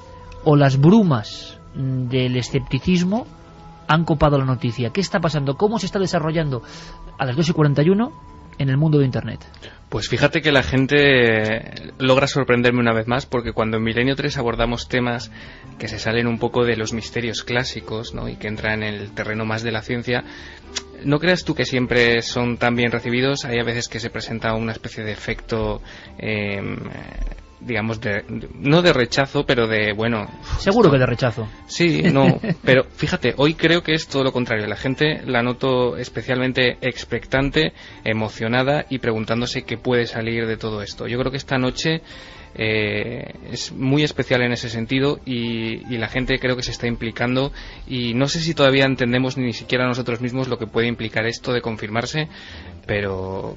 o las brumas del escepticismo han copado la noticia. ¿Qué está pasando? ¿Cómo se está desarrollando a las 2:41 en el mundo de Internet? Pues fíjate que la gente logra sorprenderme una vez más, porque cuando en Milenio 3 abordamos temas que se salen un poco de los misterios clásicos, ¿no?, y que entran en el terreno más de la ciencia, no creas tú que siempre son tan bien recibidos. Hay a veces que se presenta una especie de efecto, digamos, no de rechazo, pero de, bueno... Seguro que de rechazo. Sí, no, pero fíjate, hoy creo que es todo lo contrario. La gente la noto especialmente expectante, emocionada y preguntándose qué puede salir de todo esto. Yo creo que esta noche es muy especial en ese sentido y la gente creo que se está implicando, y no sé si todavía entendemos ni siquiera nosotros mismos lo que puede implicar esto de confirmarse, pero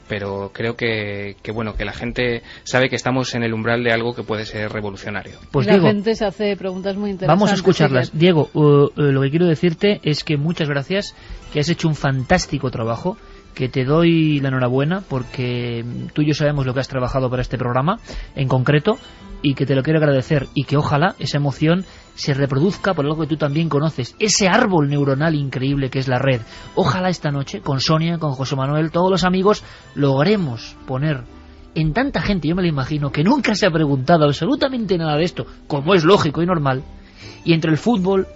creo que bueno, que la gente sabe que estamos en el umbral de algo que puede ser revolucionario. Pues la gente se hace preguntas muy interesantes. Vamos a escucharlas. Sí, Diego, lo que quiero decirte es que muchas gracias, que has hecho un fantástico trabajo, que te doy la enhorabuena, porque tú y yo sabemos lo que has trabajado para este programa en concreto, y que te lo quiero agradecer, y que ojalá esa emoción se reproduzca por algo que tú también conoces, ese árbol neuronal increíble que es la red. Ojalá esta noche, con Sonia, con José Manuel, todos los amigos, logremos poner en tanta gente, yo me lo imagino, que nunca se ha preguntado absolutamente nada de esto, como es lógico y normal, y entre el fútbol,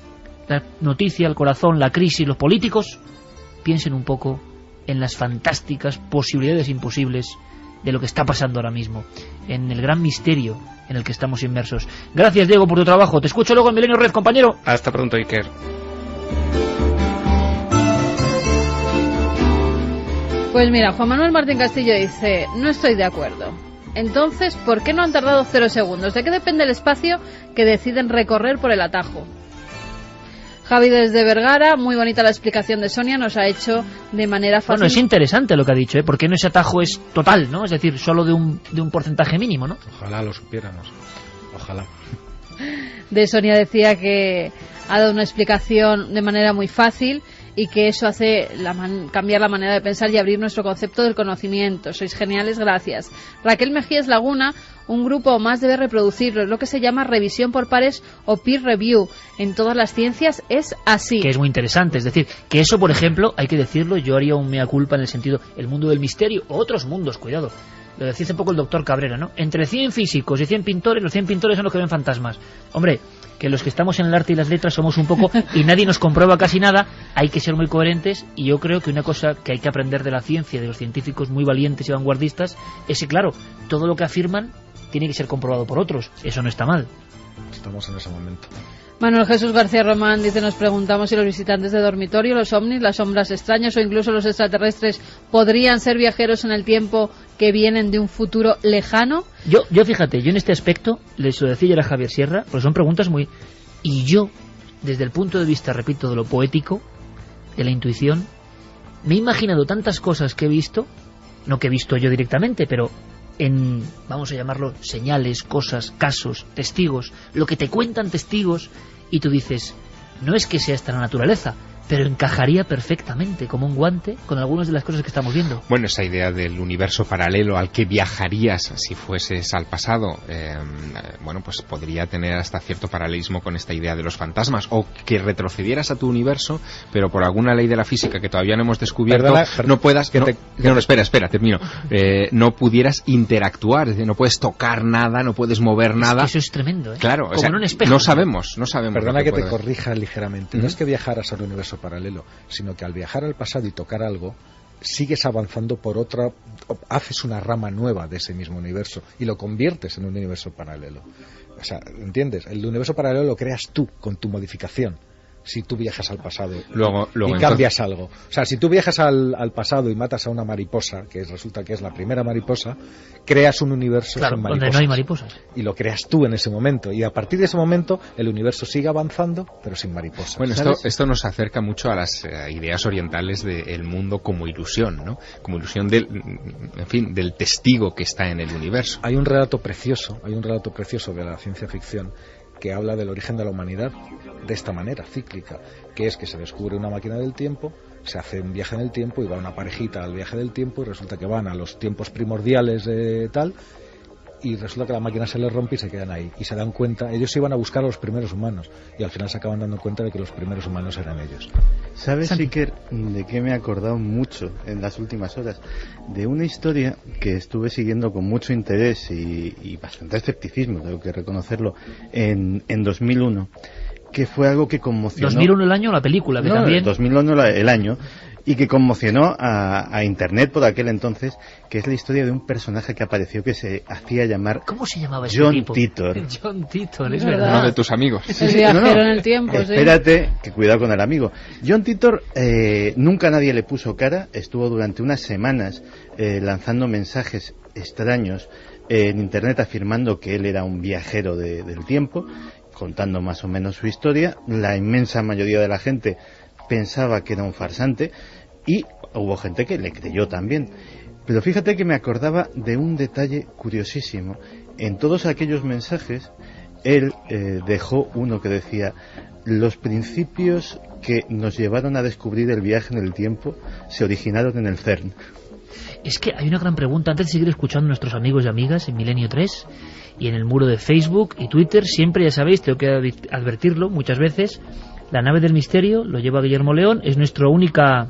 la noticia, el corazón, la crisis, los políticos, piensen un poco en las fantásticas posibilidades imposibles de lo que está pasando ahora mismo, en el gran misterio en el que estamos inmersos. Gracias, Diego, por tu trabajo. Te escucho luego en Milenio Red, compañero. Hasta pronto, Iker. Pues mira, Juan Manuel Martín Castillo dice: no estoy de acuerdo. Entonces, ¿por qué no han tardado 0 segundos? ¿De qué depende el espacio que deciden recorrer por el atajo? Javi desde Vergara, muy bonita la explicación de Sonia, nos ha hecho de manera fácil. Bueno, es interesante lo que ha dicho, porque no ese atajo es total, ¿no? Es decir, solo de un porcentaje mínimo, ¿no? Ojalá lo supiéramos, ojalá. De Sonia decía que ha dado una explicación de manera muy fácil y que eso hace cambiar la manera de pensar y abrir nuestro concepto del conocimiento. Sois geniales, gracias. Raquel Mejías Laguna: un grupo o más debe reproducirlo, es lo que se llama revisión por pares o peer review. En todas las ciencias es así. Que es muy interesante, es decir, que eso, por ejemplo, hay que decirlo, yo haría un mea culpa en el sentido, el mundo del misterio, o otros mundos, cuidado. Lo decía hace poco el doctor Cabrera, ¿no? Entre 100 físicos y 100 pintores, los 100 pintores son los que ven fantasmas. Hombre, que los que estamos en el arte y las letras somos un poco, y nadie nos comprueba casi nada, hay que ser muy coherentes, y yo creo que una cosa que hay que aprender de la ciencia, de los científicos muy valientes y vanguardistas, es que, claro, todo lo que afirman tiene que ser comprobado por otros. Eso no está mal. Estamos en ese momento. Manuel Jesús García Román dice: nos preguntamos si los visitantes de dormitorio, los ovnis, las sombras extrañas o incluso los extraterrestres podrían ser viajeros en el tiempo que vienen de un futuro lejano. Yo fíjate, yo en este aspecto, les lo decía ayer a Javier Sierra, porque son preguntas muy... Y yo, desde el punto de vista, repito, de lo poético, de la intuición, me he imaginado tantas cosas que he visto, no que he visto yo directamente, pero en, vamos a llamarlo, señales, cosas, casos, testigos, lo que te cuentan testigos, y tú dices, no es que sea esta la naturaleza, pero encajaría perfectamente como un guante con algunas de las cosas que estamos viendo. Bueno, esa idea del universo paralelo al que viajarías si fueses al pasado, bueno, pues podría tener hasta cierto paralelismo con esta idea de los fantasmas, o que retrocedieras a tu universo, pero por alguna ley de la física que todavía no hemos descubierto, no puedas... Espera, termino. No pudieras interactuar, es decir, no puedes tocar nada, no puedes mover nada. Es que eso es tremendo, ¿eh? Claro, como en un espejo. No sabemos. Perdona que te corrija ligeramente. No es que viajaras al universo paralelo, sino que al viajar al pasado y tocar algo, sigues avanzando por otra, haces una rama nueva de ese mismo universo y lo conviertes en un universo paralelo. O sea, ¿entiendes? El universo paralelo lo creas tú con tu modificación. Si tú viajas al pasado y cambias algo. O sea, si tú viajas al pasado y matas a una mariposa, que resulta que es la primera mariposa, creas un universo sin mariposas. Donde no hay mariposas. Y lo creas tú en ese momento. Y a partir de ese momento, el universo sigue avanzando, pero sin mariposas. Bueno, esto nos acerca mucho a las ideas orientales del mundo como ilusión, ¿no? Como ilusión del testigo que está en el universo. Hay un relato precioso de la ciencia ficción que habla del origen de la humanidad de esta manera, cíclica, que es que se descubre una máquina del tiempo, se hace un viaje en el tiempo y va una parejita al viaje del tiempo y resulta que van a los tiempos primordiales de tal, y resulta que la máquina se les rompe y se quedan ahí y se dan cuenta, ellos iban a buscar a los primeros humanos y al final se acaban dando cuenta de que los primeros humanos eran ellos. ¿Sabes, Iker, de qué me he acordado mucho en las últimas horas? De una historia que estuve siguiendo con mucho interés y bastante escepticismo, tengo que reconocerlo, en 2001, que fue algo que conmocionó... 2001 el año, la película, que también... 2001 el año, y que conmocionó a Internet por aquel entonces, que es la historia de un personaje que apareció que se hacía llamar... ¿Cómo se llamaba ese John tipo? Titor. John Titor, es verdad. verdad. Uno de tus amigos. El viajero en el tiempo, sí. Espérate, que cuidado con el amigo. John Titor, nunca nadie le puso cara, estuvo durante unas semanas lanzando mensajes extraños en Internet afirmando que él era un viajero del tiempo, contando más o menos su historia. La inmensa mayoría de la gente pensaba que era un farsante y hubo gente que le creyó también. Pero fíjate que me acordaba de un detalle curiosísimo. En todos aquellos mensajes él dejó uno que decía: los principios que nos llevaron a descubrir el viaje en el tiempo se originaron en el CERN. Es que hay una gran pregunta, antes de seguir escuchando a nuestros amigos y amigas en Milenio 3 y en el muro de Facebook y Twitter, siempre, ya sabéis, tengo que advertirlo muchas veces, la nave del misterio lo lleva Guillermo León, es nuestra única...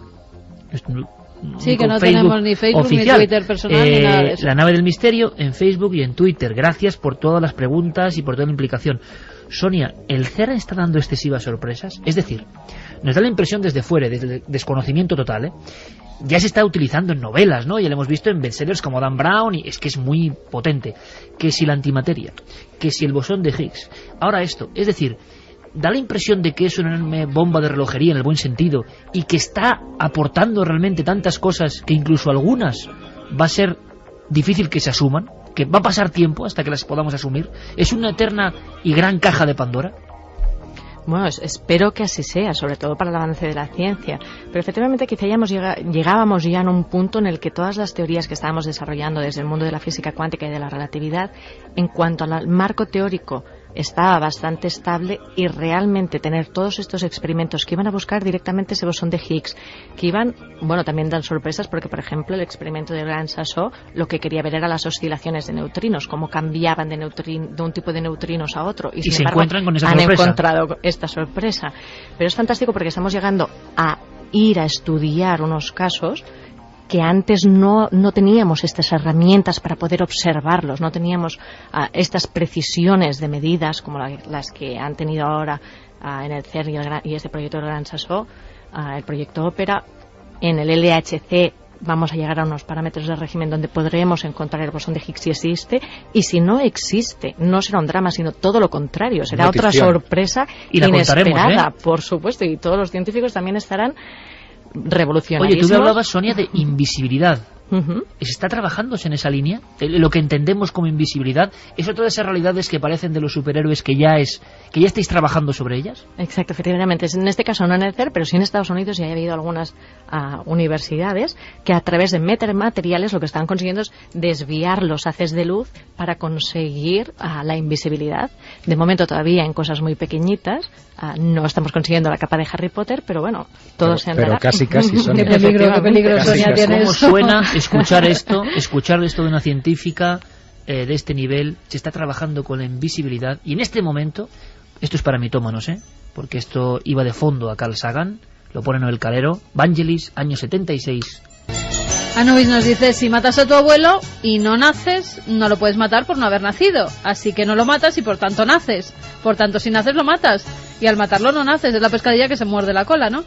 Sí, que no tenemos ni Facebook oficial, ni Twitter personal ni nada de eso. La nave del misterio en Facebook y en Twitter. Gracias por todas las preguntas y por toda la implicación. Sonia, ¿el CERN está dando excesivas sorpresas? Es decir, nos da la impresión desde fuera, desde el desconocimiento total, ya se está utilizando en novelas, ¿no? Ya lo hemos visto en bestsellers como Dan Brown, y es que es muy potente. Que si la antimateria, que si el bosón de Higgs, ahora esto, es decir, da la impresión de que es una enorme bomba de relojería en el buen sentido y que está aportando realmente tantas cosas que incluso algunas va a ser difícil que se asuman, que va a pasar tiempo hasta que las podamos asumir. ¿Es una eterna y gran caja de Pandora? Bueno, espero que así sea, sobre todo para el avance de la ciencia. Pero efectivamente quizá llegábamos ya en un punto en el que todas las teorías que estábamos desarrollando desde el mundo de la física cuántica y de la relatividad, en cuanto al marco teórico, estaba bastante estable, y realmente tener todos estos experimentos que iban a buscar directamente ese bosón de Higgs, que iban, bueno, también dan sorpresas porque, por ejemplo, el experimento de Gran Sasso lo que quería ver era las oscilaciones de neutrinos, cómo cambiaban de un tipo de neutrinos a otro, y sin se embargo, encuentran con esa han sorpresa. Encontrado esta sorpresa. Pero es fantástico porque estamos llegando a ir a estudiar unos casos que antes no teníamos estas herramientas para poder observarlos, no teníamos estas precisiones de medidas como las que han tenido ahora en el CERN y este proyecto del Gran Sasso, el proyecto Ópera. En el LHC vamos a llegar a unos parámetros de régimen donde podremos encontrar el bosón de Higgs si existe, y si no existe, no será un drama, sino todo lo contrario, será otra sorpresa inesperada, por supuesto, y todos los científicos también estarán revolucionarios. Oye, tú me hablabas, Sonia, de invisibilidad. ¿Se está trabajándose en esa línea? Lo que entendemos como invisibilidad, ¿es otra de esas realidades que parecen de los superhéroes que ya estáis trabajando sobre ellas? Exacto, efectivamente. En este caso no en el CERN, pero sí en Estados Unidos ya ha habido algunas universidades que a través de metamateriales lo que están consiguiendo es desviar los haces de luz para conseguir la invisibilidad. De momento todavía en cosas muy pequeñitas, no estamos consiguiendo la capa de Harry Potter, pero bueno, todo se andará. Pero casi, Sonia. Qué peligro, Sonia, tienes. ¿Cómo suena escuchar esto de una científica de este nivel? Se está trabajando con la invisibilidad, y en este momento, esto es para mitómanos, porque esto iba de fondo a Carl Sagan, lo pone Noel Calero, Vangelis, año 76. Anubis nos dice: si matas a tu abuelo y no naces, no lo puedes matar por no haber nacido, así que no lo matas y por tanto naces. Por tanto, si naces lo matas, y al matarlo no naces. Es la pescadilla que se muerde la cola, ¿no?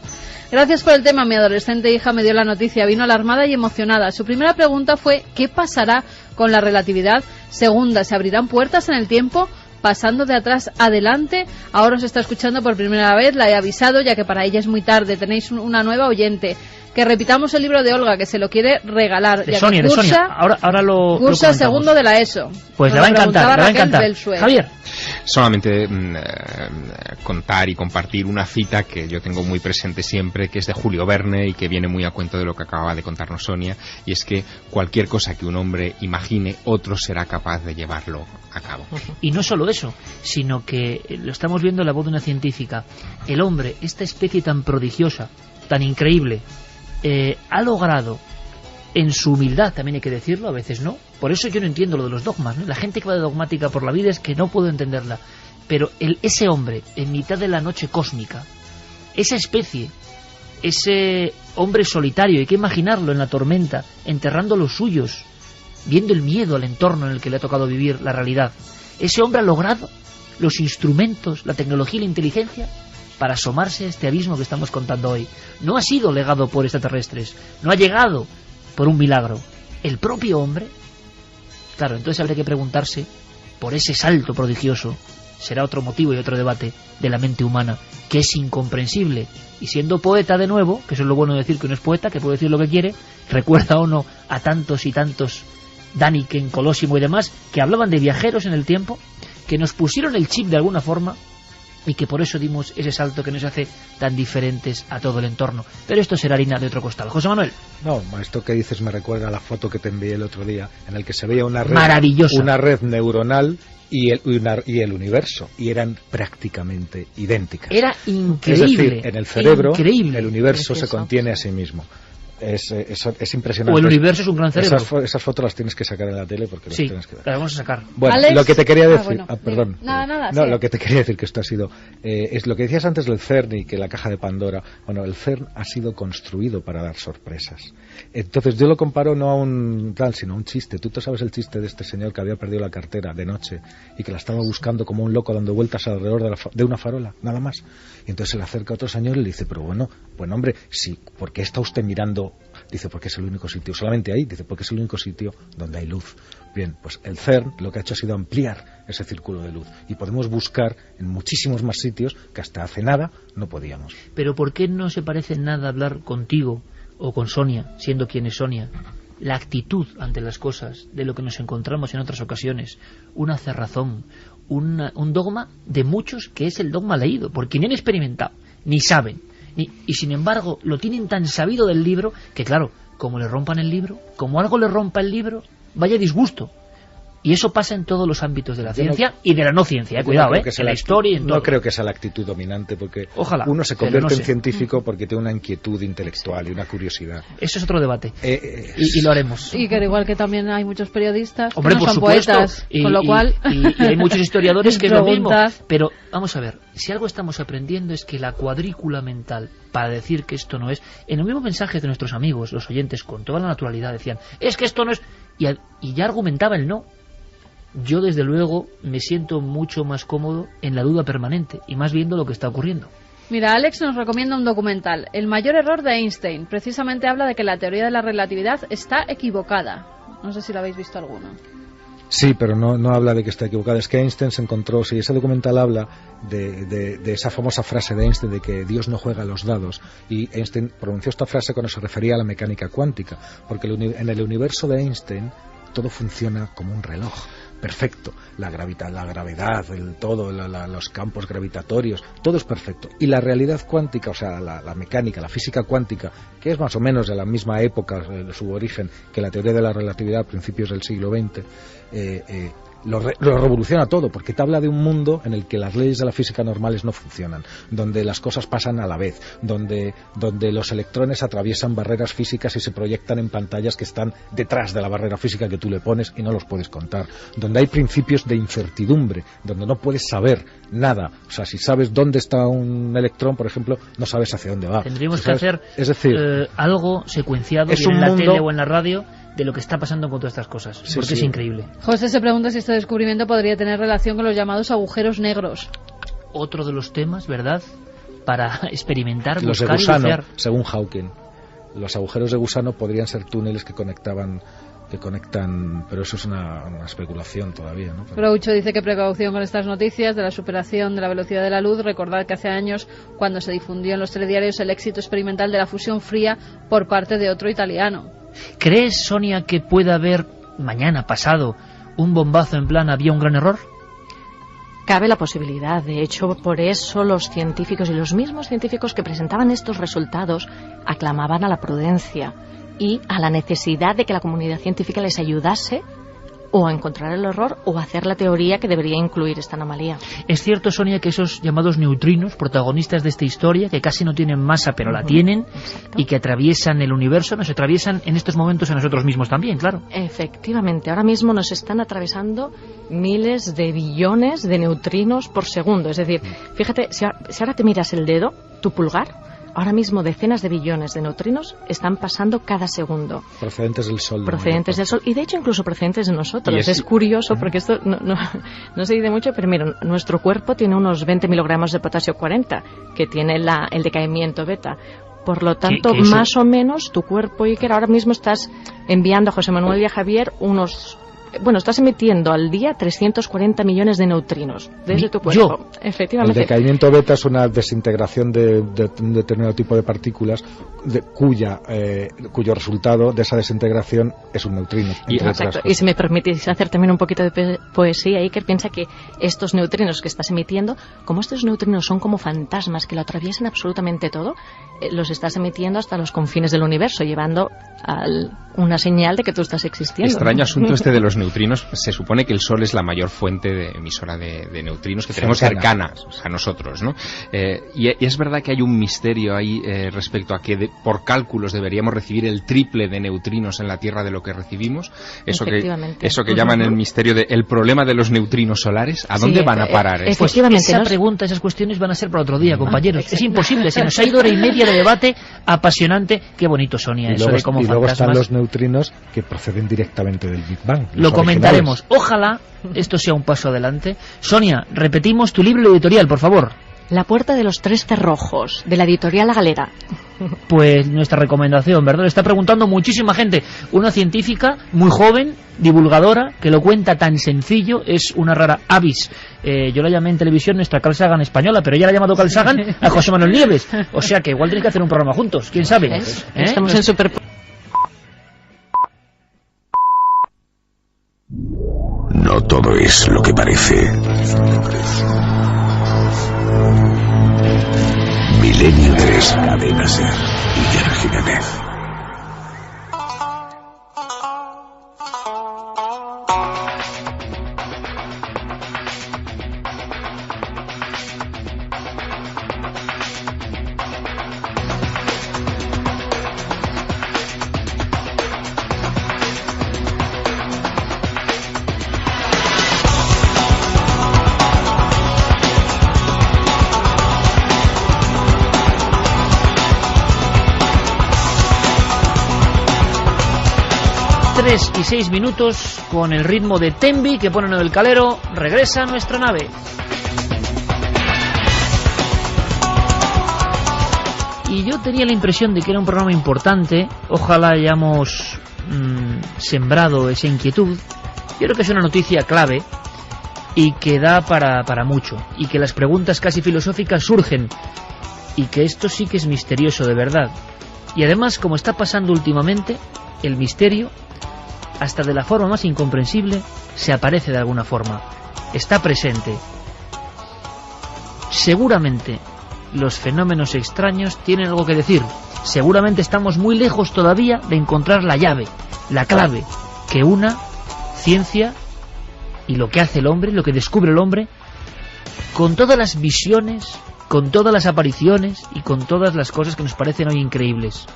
Gracias por el tema. Mi adolescente hija me dio la noticia, vino alarmada y emocionada. Su primera pregunta fue: ¿qué pasará con la relatividad? Segunda: ¿se abrirán puertas en el tiempo pasando de atrás adelante? Ahora os está escuchando por primera vez, la he avisado ya que para ella es muy tarde. Tenéis una nueva oyente. Que repitamos el libro de Olga, que se lo quiere regalar. De Sonia, cursa ahora lo cursa segundo de la ESO. Pues le va a encantar, Javier. solamente contar y compartir una cita que yo tengo muy presente siempre, que es de Julio Verne y que viene muy a cuento de lo que acababa de contarnos Sonia, y es que cualquier cosa que un hombre imagine, otro será capaz de llevarlo a cabo. Y no solo eso, sino que lo estamos viendo en la voz de una científica. El hombre, esta especie tan prodigiosa, tan increíble, ha logrado, en su humildad, también hay que decirlo, a veces no. Por eso yo no entiendo lo de los dogmas, ¿no? La gente que va de dogmática por la vida es que no puedo entenderla. Pero ese hombre, en mitad de la noche cósmica, esa especie, ese hombre solitario, hay que imaginarlo en la tormenta, enterrando los suyos, viendo el miedo al entorno en el que le ha tocado vivir la realidad. Ese hombre ha logrado los instrumentos, la tecnología y la inteligencia para asomarse a este abismo que estamos contando hoy. No ha sido legado por extraterrestres, no ha llegado por un milagro. El propio hombre. Claro, entonces habría que preguntarse por ese salto prodigioso. Será otro motivo y otro debate de la mente humana, que es incomprensible. Y siendo poeta de nuevo, que eso es lo bueno de decir que uno es poeta, que puede decir lo que quiere, recuerda o no a tantos y tantos Daniken, Colosimo y demás, que hablaban de viajeros en el tiempo, que nos pusieron el chip de alguna forma, y que por eso dimos ese salto que nos hace tan diferentes a todo el entorno. Pero esto será harina de otro costal. José Manuel. No, esto que dices me recuerda a la foto que te envié el otro día, en el que se veía una red, maravillosa, una red neuronal y el universo, y eran prácticamente idénticas. Era increíble. Es decir, en el cerebro, increíble, el universo se contiene a sí mismo. Es impresionante. O el universo es un gran cerebro. Esas fotos las tienes que sacar en la tele porque las tienes que ver. Las vamos a sacar. Bueno, Alex, lo que te quería decir, perdón. Nada, no, lo que te quería decir, que esto ha sido, es lo que decías antes del CERN y que la caja de Pandora. Bueno, el CERN ha sido construido para dar sorpresas. Entonces yo lo comparo no a un tal, sino a un chiste. Tú sabes el chiste de este señor que había perdido la cartera de noche y que la estaba buscando como un loco dando vueltas alrededor de una farola, nada más. Y entonces se le acerca a otro señor y le dice, pero bueno, hombre, sí, ¿por qué está usted mirando? Dice, porque es el único sitio, solamente ahí, dice, porque es el único sitio donde hay luz. Bien, pues el CERN lo que ha hecho ha sido ampliar ese círculo de luz y podemos buscar en muchísimos más sitios que hasta hace nada no podíamos. Pero ¿por qué no se parece en nada hablar contigo o con Sonia, siendo quien es Sonia? La actitud ante las cosas, de lo que nos encontramos en otras ocasiones, una cerrazón, un dogma de muchos que es el dogma leído, porque ni han experimentado, ni saben. Y sin embargo lo tienen tan sabido del libro que claro, como le rompan el libro, como algo le rompa el libro, vaya disgusto. Y eso pasa en todos los ámbitos de la ciencia y de la no ciencia, cuidado, en la historia y en todo. No creo que sea la actitud dominante, porque ojalá, uno se convierte en científico porque tiene una inquietud intelectual y una curiosidad. Eso es otro debate, y lo haremos. Y que igual que también hay muchos periodistas, hombre, que no por son supuesto, poetas, con lo cual... Y hay muchos historiadores que es lo mismo. Pero vamos a ver, si algo estamos aprendiendo es que la cuadrícula mental, para decir que esto no es... En el mismo mensaje de nuestros amigos, los oyentes, con toda la naturalidad, decían, es que esto no es... Y ya argumentaba el no. Yo desde luego me siento mucho más cómodo en la duda permanente y más viendo lo que está ocurriendo. Mira, Alex nos recomienda un documental, El mayor error de Einstein. Precisamente habla de que la teoría de la relatividad está equivocada. No sé si lo habéis visto alguno. Sí, pero no habla de que está equivocada. Es que Einstein se encontró, si ese documental habla de esa famosa frase de Einstein de que Dios no juega a los dados, y Einstein pronunció esta frase cuando se refería a la mecánica cuántica, porque en el universo de Einstein todo funciona como un reloj. Perfecto, la gravedad, los campos gravitatorios, todo es perfecto. Y la realidad cuántica, o sea, la mecánica, la física cuántica, que es más o menos de la misma época de su origen que la teoría de la relatividad a principios del siglo XX, lo revoluciona todo, porque te habla de un mundo en el que las leyes de la física normales no funcionan, donde las cosas pasan a la vez, donde los electrones atraviesan barreras físicas y se proyectan en pantallas que están detrás de la barrera física que tú le pones y no los puedes contar, donde hay principios de incertidumbre, donde no puedes saber nada. O sea, si sabes dónde está un electrón, por ejemplo, no sabes hacia dónde va. Tendríamos que hacer algo secuenciado en la tele o en la radio de lo que está pasando con todas estas cosas, porque es increíble. José se pregunta si este descubrimiento podría tener relación con los llamados agujeros negros. Otro de los temas, ¿verdad?, para experimentar, los buscar de gusano, y bucear. según Hawking. Los agujeros de gusano podrían ser túneles que conectan, pero eso es una especulación todavía, ¿no? Groucho dice que precaución con estas noticias de la superación de la velocidad de la luz. Recordad que hace años, cuando se difundió en los telediarios el éxito experimental de la fusión fría por parte de otro italiano. ¿Crees, Sonia, que puede haber mañana, pasado, un bombazo en plan había un gran error? Cabe la posibilidad. De hecho, por eso los científicos y los mismos científicos que presentaban estos resultados aclamaban a la prudencia y a la necesidad de que la comunidad científica les ayudase o a encontrar el error o a hacer la teoría que debería incluir esta anomalía. Es cierto, Sonia, que esos llamados neutrinos, protagonistas de esta historia, que casi no tienen masa pero la tienen, y que atraviesan el universo, nos atraviesan en estos momentos a nosotros mismos también, claro. Efectivamente, ahora mismo nos están atravesando miles de billones de neutrinos por segundo. Es decir, fíjate, si ahora te miras el dedo, tu pulgar, ahora mismo decenas de billones de neutrinos están pasando cada segundo. Procedentes del Sol. Procedentes del Sol y de hecho incluso procedentes de nosotros. Es curioso porque esto no se dice mucho, pero mira, nuestro cuerpo tiene unos 20 miligramos de potasio 40, que tiene el decaimiento beta. Por lo tanto, más o menos tu cuerpo, Iker, ahora mismo estás enviando a José Manuel y a Javier estás emitiendo al día 340 millones de neutrinos desde tu cuerpo. Efectivamente. El decaimiento beta es una desintegración de un determinado tipo de partículas cuyo resultado de esa desintegración es un neutrino. Exacto. Y si me permitís hacer también un poquito de poesía, Iker piensa que estos neutrinos que estás emitiendo, como estos neutrinos son como fantasmas que lo atraviesan absolutamente todo, los estás emitiendo hasta los confines del universo, llevando una señal de que tú estás existiendo. Extraño asunto este de los neutrinos. Se supone que el Sol es la mayor fuente emisora de neutrinos que tenemos cercanas a nosotros, ¿no? Y es verdad que hay un misterio ahí respecto a que por cálculos deberíamos recibir el triple de neutrinos en la Tierra de lo que recibimos. Eso que llaman el misterio del problema de los neutrinos solares. ¿A dónde van a parar? Efectivamente, esa pregunta, esas cuestiones van a ser para otro día, compañeros. Es imposible. Se nos ha ido hora y media de debate apasionante. Qué bonito, Sonia, eso de cómo luego están los neutrinos que proceden directamente del Big Bang. Lo comentaremos. Ojalá esto sea un paso adelante. Sonia, repetimos tu libro editorial, por favor. La puerta de los tres cerrojos, de la editorial La Galera. Pues nuestra recomendación, ¿verdad? Le está preguntando muchísima gente. Una científica muy joven, divulgadora, que lo cuenta tan sencillo, es una rara avis. Yo la llamé en televisión nuestra Carl Sagan española, pero ella la ha llamado Carl Sagan a José Manuel Nieves. O sea que igual tiene que hacer un programa juntos, quién sabe. Estamos en super... No todo es lo que parece. Milenio 3, Cadena Ser, Iker Jiménez. Y 6 minutos con el ritmo de Tembi que pone en el calero. Regresa a nuestra nave. Y yo tenía la impresión de que era un programa importante. Ojalá hayamos sembrado esa inquietud. Yo creo que es una noticia clave y que da para mucho, y que las preguntas casi filosóficas surgen, y que esto sí que es misterioso de verdad. Y además, como está pasando últimamente, el misterio, hasta de la forma más incomprensible, se aparece de alguna forma. Está presente. Seguramente los fenómenos extraños tienen algo que decir. Seguramente estamos muy lejos todavía de encontrar la llave, la clave, que una ciencia y lo que hace el hombre, lo que descubre el hombre, con todas las visiones, con todas las apariciones y con todas las cosas que nos parecen hoy increíbles.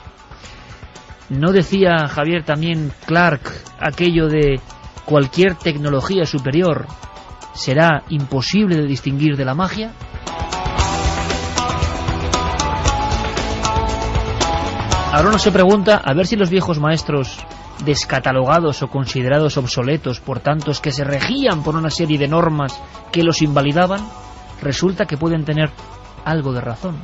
¿No decía Javier también Clark aquello de cualquier tecnología superior será imposible de distinguir de la magia? Ahora uno se pregunta a ver si los viejos maestros descatalogados o considerados obsoletos por tantos que se regían por una serie de normas que los invalidaban, resulta que pueden tener algo de razón.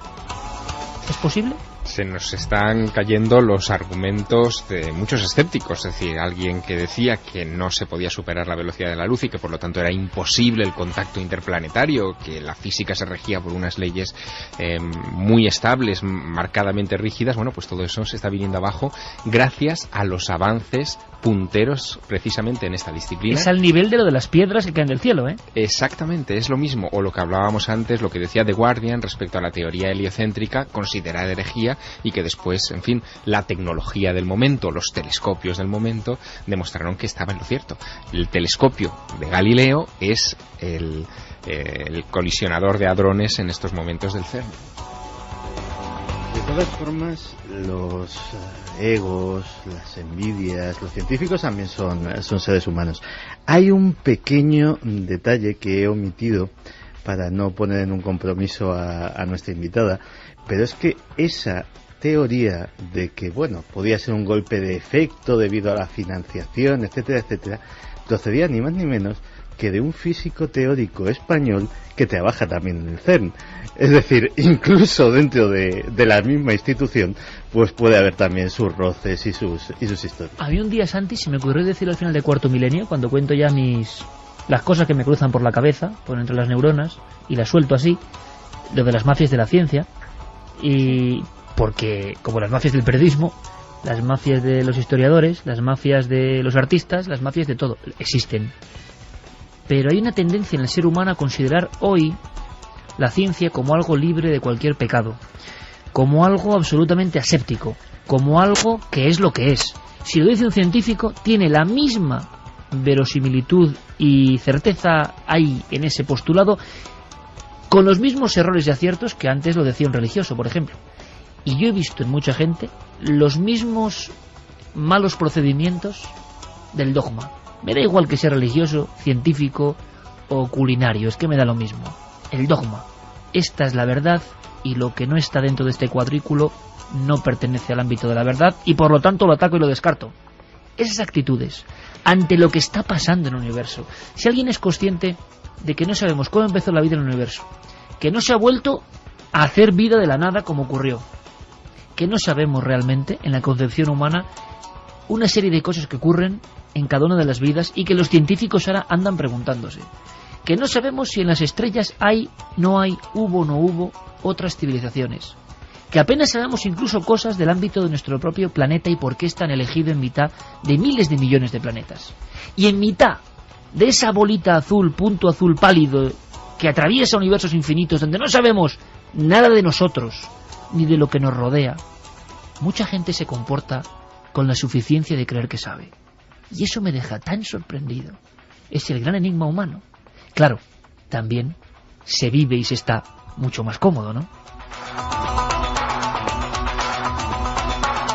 ¿Es posible? Se nos están cayendo los argumentos de muchos escépticos, es decir, alguien que decía que no se podía superar la velocidad de la luz y que por lo tanto era imposible el contacto interplanetario, que la física se regía por unas leyes muy estables, marcadamente rígidas. Bueno, pues todo eso se está viniendo abajo gracias a los avances punteros precisamente en esta disciplina. Es al nivel de lo de las piedras que caen del cielo, ¿eh? Exactamente, es lo mismo, o lo que hablábamos antes, lo que decía The Guardian respecto a la teoría heliocéntrica, considerada herejía, y que después, en fin, la tecnología del momento, los telescopios del momento, demostraron que estaba en lo cierto. El telescopio de Galileo es el colisionador de hadrones en estos momentos del CERN. De todas formas, los egos, las envidias, los científicos también son seres humanos. Hay un pequeño detalle que he omitido para no poner en un compromiso a nuestra invitada, pero es que esa teoría de que, bueno, podía ser un golpe de efecto debido a la financiación, etcétera, etcétera, procedía ni más ni menos que de un físico teórico español que trabaja también en el CERN. Es decir, incluso dentro de la misma institución, pues puede haber también sus roces y sus historias. Había un día, Santi, se me ocurrió decir al final de Cuarto Milenio, cuando cuento ya las cosas que me cruzan por la cabeza, por entre las neuronas, y las suelto así, lo de las mafias de la ciencia, y porque, como las mafias del periodismo, las mafias de los historiadores, las mafias de los artistas, las mafias de todo, existen. Pero hay una tendencia en el ser humano a considerar hoy la ciencia como algo libre de cualquier pecado, como algo absolutamente aséptico, como algo que es lo que es. Si lo dice un científico, tiene la misma verosimilitud y certeza hay en ese postulado, con los mismos errores y aciertos que antes lo decía un religioso, por ejemplo. Y yo he visto en mucha gente los mismos malos procedimientos del dogma. Me da igual que sea religioso, científico o culinario, es que me da lo mismo. El dogma. Esta es la verdad y lo que no está dentro de este cuadrículo no pertenece al ámbito de la verdad y por lo tanto lo ataco y lo descarto. Esas actitudes ante lo que está pasando en el universo. Si alguien es consciente de que no sabemos cómo empezó la vida en el universo, que no se ha vuelto a hacer vida de la nada como ocurrió, que no sabemos realmente en la concepción humana una serie de cosas que ocurren en cada una de las vidas y que los científicos ahora andan preguntándose, que no sabemos si en las estrellas hay, no hay, hubo, no hubo otras civilizaciones, que apenas sabemos incluso cosas del ámbito de nuestro propio planeta y por qué están elegidos en mitad de miles de millones de planetas. Y en mitad de esa bolita azul, punto azul pálido, que atraviesa universos infinitos donde no sabemos nada de nosotros ni de lo que nos rodea, mucha gente se comporta con la suficiencia de creer que sabe. Y eso me deja tan sorprendido. Es el gran enigma humano. Claro, también se vive y se está mucho más cómodo, ¿no?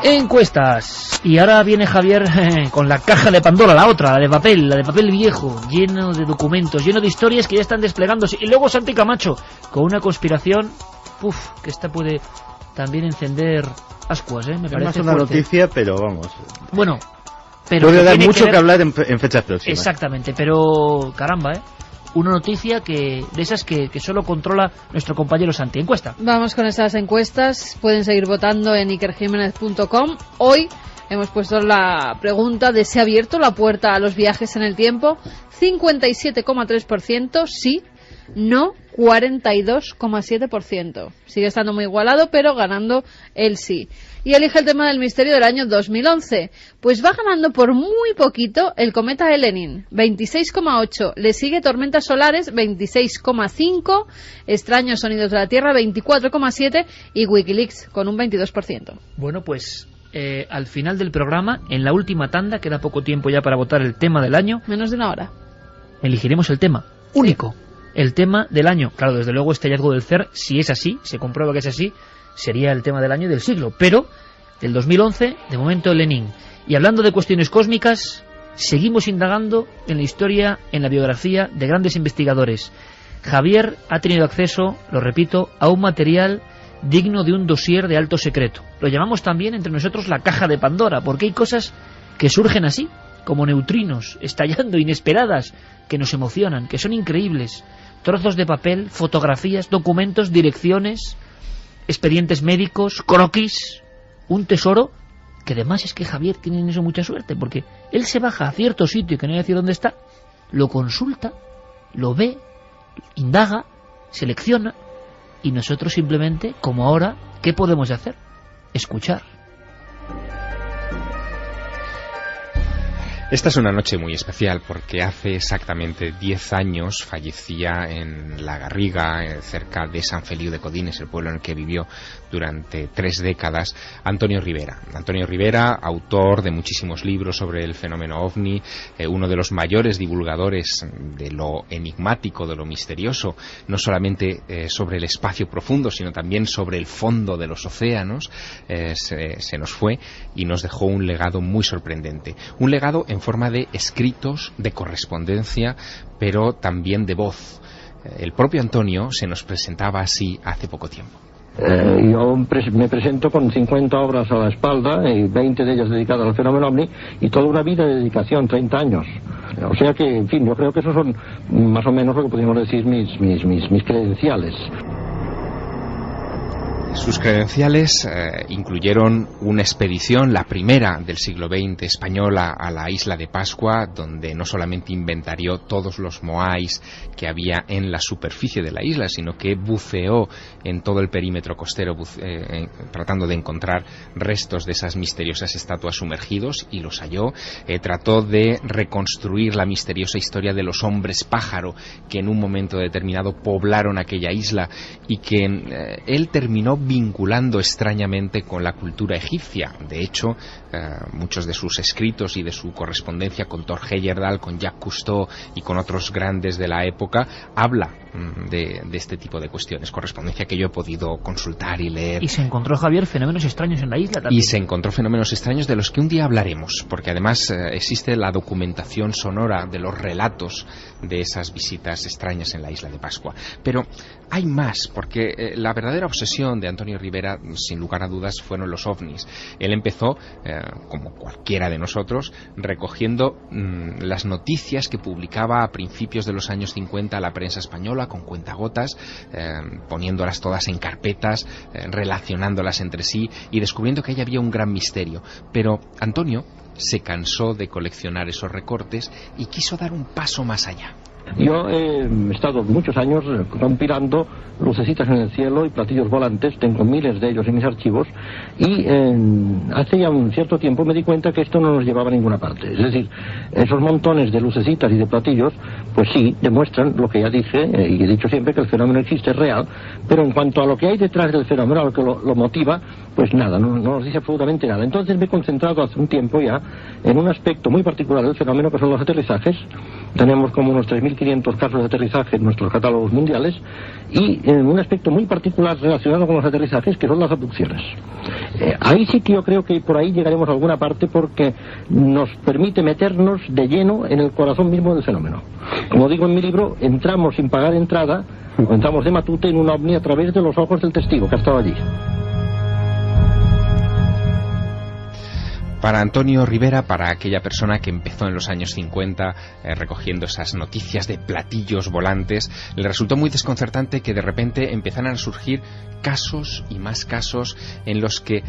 Encuestas. Y ahora viene Javier con la caja de Pandora, la otra, la de papel viejo, lleno de documentos, lleno de historias que ya están desplegándose. Y luego Santi Camacho, con una conspiración, que esta puede también encender ascuas, me parece. Es más una noticia, pero vamos. Bueno, pero puede dar mucho que hablar en fechas próximas. Exactamente, pero caramba, una noticia de esas que solo controla nuestro compañero Santi. Encuesta. Vamos con esas encuestas. Pueden seguir votando en ikerjimenez.com. Hoy hemos puesto la pregunta de ¿se ha abierto la puerta a los viajes en el tiempo? 57,3% sí, no 42,7%. Sigue estando muy igualado, pero ganando el sí. Y elige el tema del misterio del año 2011. Pues va ganando por muy poquito el cometa Elenin, 26,8. Le sigue tormentas solares, 26,5. Extraños sonidos de la Tierra, 24,7. Y Wikileaks, con un 22%. Bueno, pues al final del programa, en la última tanda, queda poco tiempo ya para votar el tema del año. Menos de una hora. Elegiremos el tema único. Sí. El tema del año. Claro, desde luego este hallazgo del CERN, si es así, se comprueba que es así, sería el tema del año y del siglo. Pero del 2011, de momento Lenin. Y hablando de cuestiones cósmicas, seguimos indagando en la historia, en la biografía de grandes investigadores. Javier ha tenido acceso, lo repito, a un material digno de un dossier de alto secreto. Lo llamamos también entre nosotros la caja de Pandora, porque hay cosas que surgen así, como neutrinos, estallando, inesperadas, que nos emocionan, que son increíbles. Trozos de papel, fotografías, documentos, direcciones, expedientes médicos, croquis, un tesoro que además es que Javier tiene en eso mucha suerte, porque él se baja a cierto sitio que no hay decir dónde está, lo consulta, lo ve, indaga, selecciona, y nosotros simplemente, como ahora, ¿qué podemos hacer? Escuchar. Esta es una noche muy especial porque hace exactamente 10 años fallecía en La Garriga, cerca de San Feliu de Codines, el pueblo en el que vivió durante 3 décadas, Antonio Rivera. Antonio Rivera, autor de muchísimos libros sobre el fenómeno OVNI, uno de los mayores divulgadores de lo enigmático, de lo misterioso, no solamente sobre el espacio profundo, sino también sobre el fondo de los océanos, se nos fue y nos dejó un legado muy sorprendente. Un legado en forma de escritos, de correspondencia, pero también de voz. El propio Antonio se nos presentaba así hace poco tiempo. Yo me presento con 50 obras a la espalda y 20 de ellas dedicadas al fenómeno OVNI y toda una vida de dedicación, 30 años. O sea que, en fin, yo creo que esos son más o menos lo que podríamos decir mis credenciales. Sus credenciales incluyeron una expedición, la primera del siglo XX española, a la isla de Pascua, donde no solamente inventarió todos los moais que había en la superficie de la isla, sino que buceó en todo el perímetro costero tratando de encontrar restos de esas misteriosas estatuas sumergidos, y los halló. Trató de reconstruir la misteriosa historia de los hombres pájaro que en un momento determinado poblaron aquella isla y que él terminó vinculando extrañamente con la cultura egipcia. De hecho, muchos de sus escritos y de su correspondencia con Thor Heyerdahl, con Jacques Cousteau y con otros grandes de la época habla de este tipo de cuestiones, correspondencia que yo he podido consultar y leer. Y se encontró, Javier, fenómenos extraños en la isla también. Y se encontró fenómenos extraños de los que un día hablaremos, porque además existe la documentación sonora de los relatos de esas visitas extrañas en la isla de Pascua. Pero hay más, porque la verdadera obsesión de Antonio Rivera, sin lugar a dudas, fueron los ovnis. Él empezó, como cualquiera de nosotros, recogiendo las noticias que publicaba a principios de los años 50 la prensa española, con cuentagotas, poniéndolas todas en carpetas, relacionándolas entre sí y descubriendo que ahí había un gran misterio. Pero Antonio se cansó de coleccionar esos recortes y quiso dar un paso más allá. Yo he estado muchos años compilando lucecitas en el cielo y platillos volantes, tengo miles de ellos en mis archivos, y hace ya un cierto tiempo me di cuenta que esto no nos llevaba a ninguna parte. Es decir, esos montones de lucecitas y de platillos, pues sí, demuestran lo que ya dije, y he dicho siempre, que el fenómeno existe, es real, pero en cuanto a lo que hay detrás del fenómeno, a lo que lo motiva, pues nada, no nos dice absolutamente nada. Entonces me he concentrado hace un tiempo ya en un aspecto muy particular del fenómeno, que son los aterrizajes. Tenemos como unos 3.500 casos de aterrizaje en nuestros catálogos mundiales, y en un aspecto muy particular relacionado con los aterrizajes, que son las abducciones. Ahí sí que yo creo que por ahí llegaremos a alguna parte, porque nos permite meternos de lleno en el corazón mismo del fenómeno. Como digo en mi libro, entramos sin pagar entrada, o entramos de matute en un ovni a través de los ojos del testigo que ha estado allí. Para Antonio Rivera, para aquella persona que empezó en los años 50 recogiendo esas noticias de platillos volantes, le resultó muy desconcertante que de repente empezaran a surgir casos y más casos en los que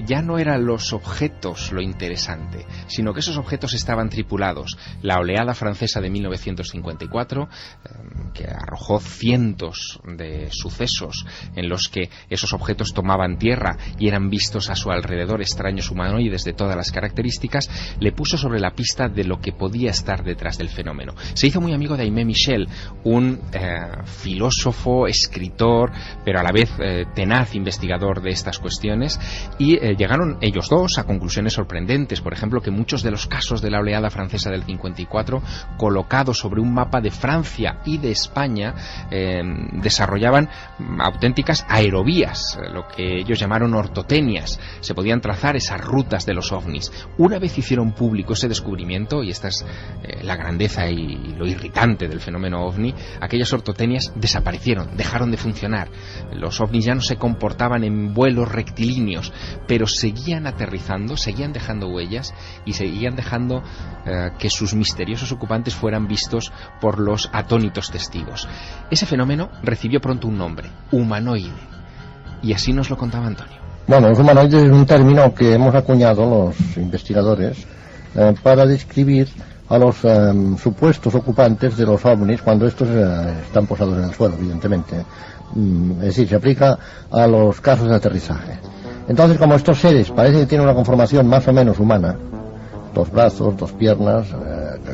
ya no eran los objetos lo interesante, sino que esos objetos estaban tripulados. La oleada francesa de 1954, que arrojó cientos de sucesos en los que esos objetos tomaban tierra y eran vistos a su alrededor extraños humanoides de todas las características, le puso sobre la pista de lo que podía estar detrás del fenómeno. Se hizo muy amigo de Aimé Michel, un filósofo, escritor, pero a la vez tenaz investigador de estas cuestiones, y llegaron ellos dos a conclusiones sorprendentes. Por ejemplo, que muchos de los casos de la oleada francesa del 54, colocados sobre un mapa de Francia y de España, desarrollaban auténticas aerovías, lo que ellos llamaron ortotenias. Se podían trazar esas rutas de los ovnis. Una vez hicieron público ese descubrimiento, y esta es la grandeza y lo irritante del fenómeno ovni, aquellas ortotenias desaparecieron, dejaron de funcionar. Los ovnis ya no se comportaban en vuelos rectilíneos, pero seguían aterrizando, seguían dejando huellas y seguían dejando que sus misteriosos ocupantes fueran vistos por los atónitos testigos. Ese fenómeno recibió pronto un nombre: humanoide, y así nos lo contaba Antonio. Bueno, los humanoides es un término que hemos acuñado los investigadores para describir a los supuestos ocupantes de los ovnis cuando estos están posados en el suelo, evidentemente. Es decir, se aplica a los casos de aterrizaje. Entonces, como estos seres parece que tienen una conformación más o menos humana, 2 brazos, 2 piernas,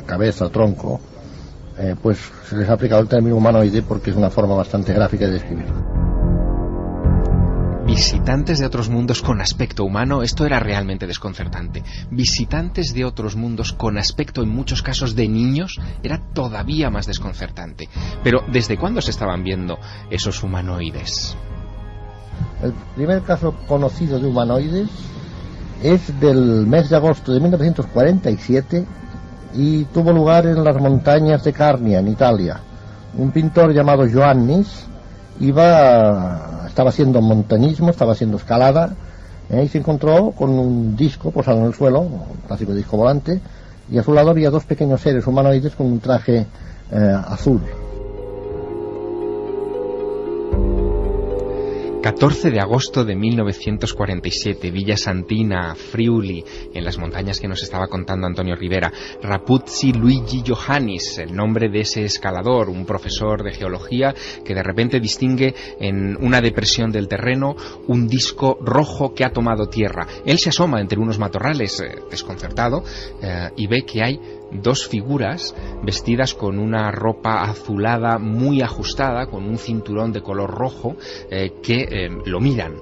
cabeza, tronco, pues se les ha aplicado el término humanoide porque es una forma bastante gráfica de describir. Visitantes de otros mundos con aspecto humano, esto era realmente desconcertante. Visitantes de otros mundos con aspecto, en muchos casos, de niños, era todavía más desconcertante. Pero, ¿desde cuándo se estaban viendo esos humanoides? El primer caso conocido de humanoides es del mes de agosto de 1947 y tuvo lugar en las montañas de Carnia, en Italia. Un pintor llamado Ioannis estaba haciendo montañismo, estaba haciendo escalada, y se encontró con un disco posado en el suelo, un clásico disco volante, y a su lado había 2 pequeños seres humanoides con un traje azul. 14 de agosto de 1947, Villa Santina, Friuli, en las montañas que nos estaba contando Antonio Rivera. Rapuzzi Luigi Ioannis, el nombre de ese escalador, un profesor de geología que de repente distingue en una depresión del terreno un disco rojo que ha tomado tierra. Él se asoma entre unos matorrales, desconcertado, y ve que hay 2 figuras vestidas con una ropa azulada muy ajustada, con un cinturón de color rojo, que lo miran.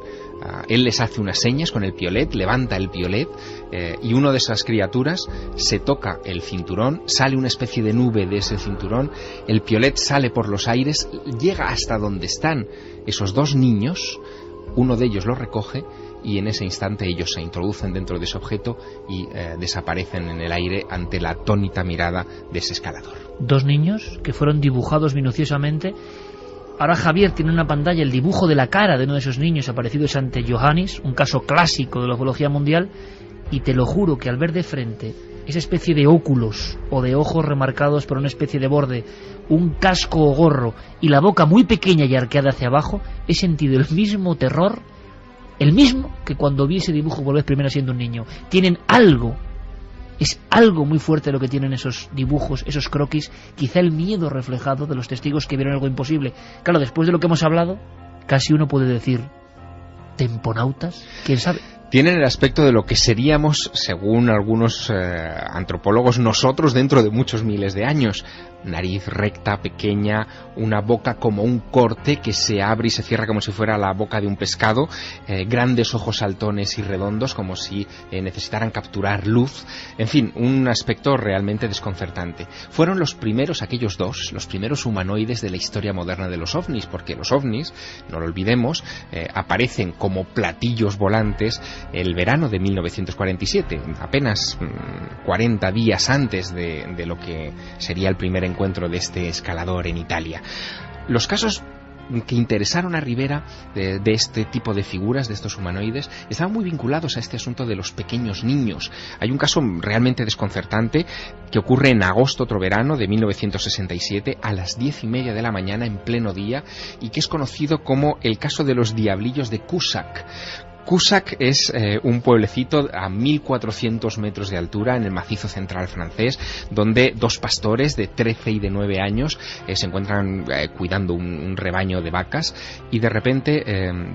Él les hace unas señas con el piolet, levanta el piolet, y una de esas criaturas se toca el cinturón, sale una especie de nube de ese cinturón, el piolet sale por los aires, llega hasta donde están esos 2 niños, uno de ellos lo recoge, y en ese instante ellos se introducen dentro de ese objeto y desaparecen en el aire ante la atónita mirada de ese escalador. 2 niños que fueron dibujados minuciosamente. Ahora Javier tiene en una pantalla el dibujo de la cara de uno de esos niños aparecidos ante Ioannis, un caso clásico de la ufología mundial, y te lo juro que al ver de frente esa especie de óculos o de ojos remarcados por una especie de borde, un casco o gorro y la boca muy pequeña y arqueada hacia abajo, he sentido el mismo terror, el mismo que cuando vi ese dibujo por vez primera siendo un niño. Tienen algo, es algo muy fuerte lo que tienen esos dibujos, esos croquis, quizá el miedo reflejado de los testigos que vieron algo imposible. Claro, después de lo que hemos hablado, casi uno puede decir, ¿temponautas? ¿Quién sabe? Tienen el aspecto de lo que seríamos, según algunos antropólogos, nosotros dentro de muchos miles de años. Nariz recta, pequeña, una boca como un corte que se abre y se cierra como si fuera la boca de un pescado, grandes ojos saltones y redondos como si necesitaran capturar luz, en fin, un aspecto realmente desconcertante. Fueron los primeros, aquellos 2, los primeros humanoides de la historia moderna de los ovnis, porque los ovnis, no lo olvidemos, aparecen como platillos volantes el verano de 1947, apenas 40 días antes de lo que sería el primer encuentro de este escalador en Italia. Los casos que interesaron a Rivera de este tipo de figuras, de estos humanoides, estaban muy vinculados a este asunto de los pequeños niños. Hay un caso realmente desconcertante que ocurre en agosto, otro verano de 1967, a las 10:30 de la mañana, en pleno día, y que es conocido como el caso de los diablillos de Cusack. Cusack es un pueblecito a 1400 metros de altura en el macizo central francés, donde 2 pastores de 13 y de 9 años se encuentran cuidando un rebaño de vacas y de repente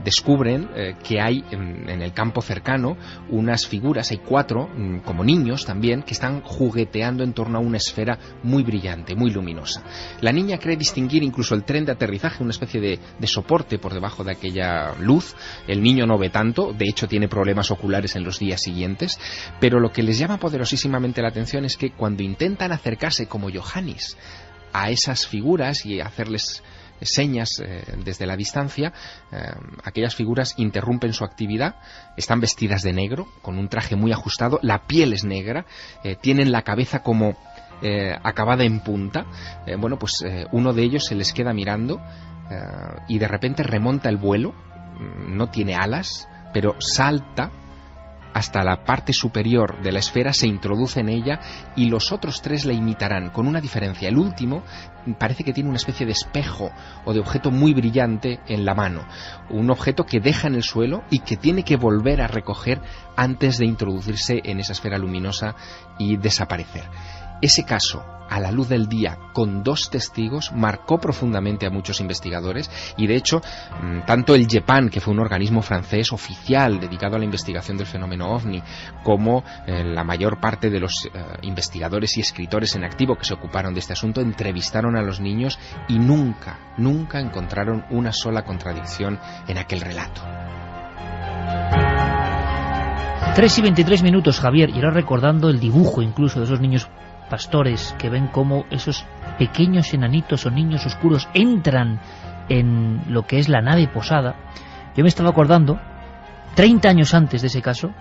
descubren que hay en el campo cercano unas figuras, hay 4 como niños también, que están jugueteando en torno a una esfera muy brillante, muy luminosa. La niña cree distinguir incluso el tren de aterrizaje, una especie de soporte por debajo de aquella luz. El niño no ve tanto, de hecho tiene problemas oculares en los días siguientes, pero lo que les llama poderosísimamente la atención es que cuando intentan acercarse como Ioannis a esas figuras y hacerles señas desde la distancia, aquellas figuras interrumpen su actividad, están vestidas de negro, con un traje muy ajustado, la piel es negra, tienen la cabeza como acabada en punta. Uno de ellos se les queda mirando y de repente remonta el vuelo, no tiene alas, pero salta hasta la parte superior de la esfera, se introduce en ella y los otros 3 le imitarán, con una diferencia. El último parece que tiene una especie de espejo o de objeto muy brillante en la mano, un objeto que deja en el suelo y que tiene que volver a recoger antes de introducirse en esa esfera luminosa y desaparecer. Ese caso, a la luz del día, con 2 testigos, marcó profundamente a muchos investigadores y, de hecho, tanto el GEPAN, que fue un organismo francés oficial dedicado a la investigación del fenómeno OVNI, como la mayor parte de los investigadores y escritores en activo que se ocuparon de este asunto, entrevistaron a los niños y nunca encontraron una sola contradicción en aquel relato. 3:23, Javier, y ahora recordando el dibujo incluso de esos niños pastores que ven cómo esos pequeños enanitos o niños oscuros entran en lo que es la nave posada. Yo me estaba acordando, 30 años antes de ese caso,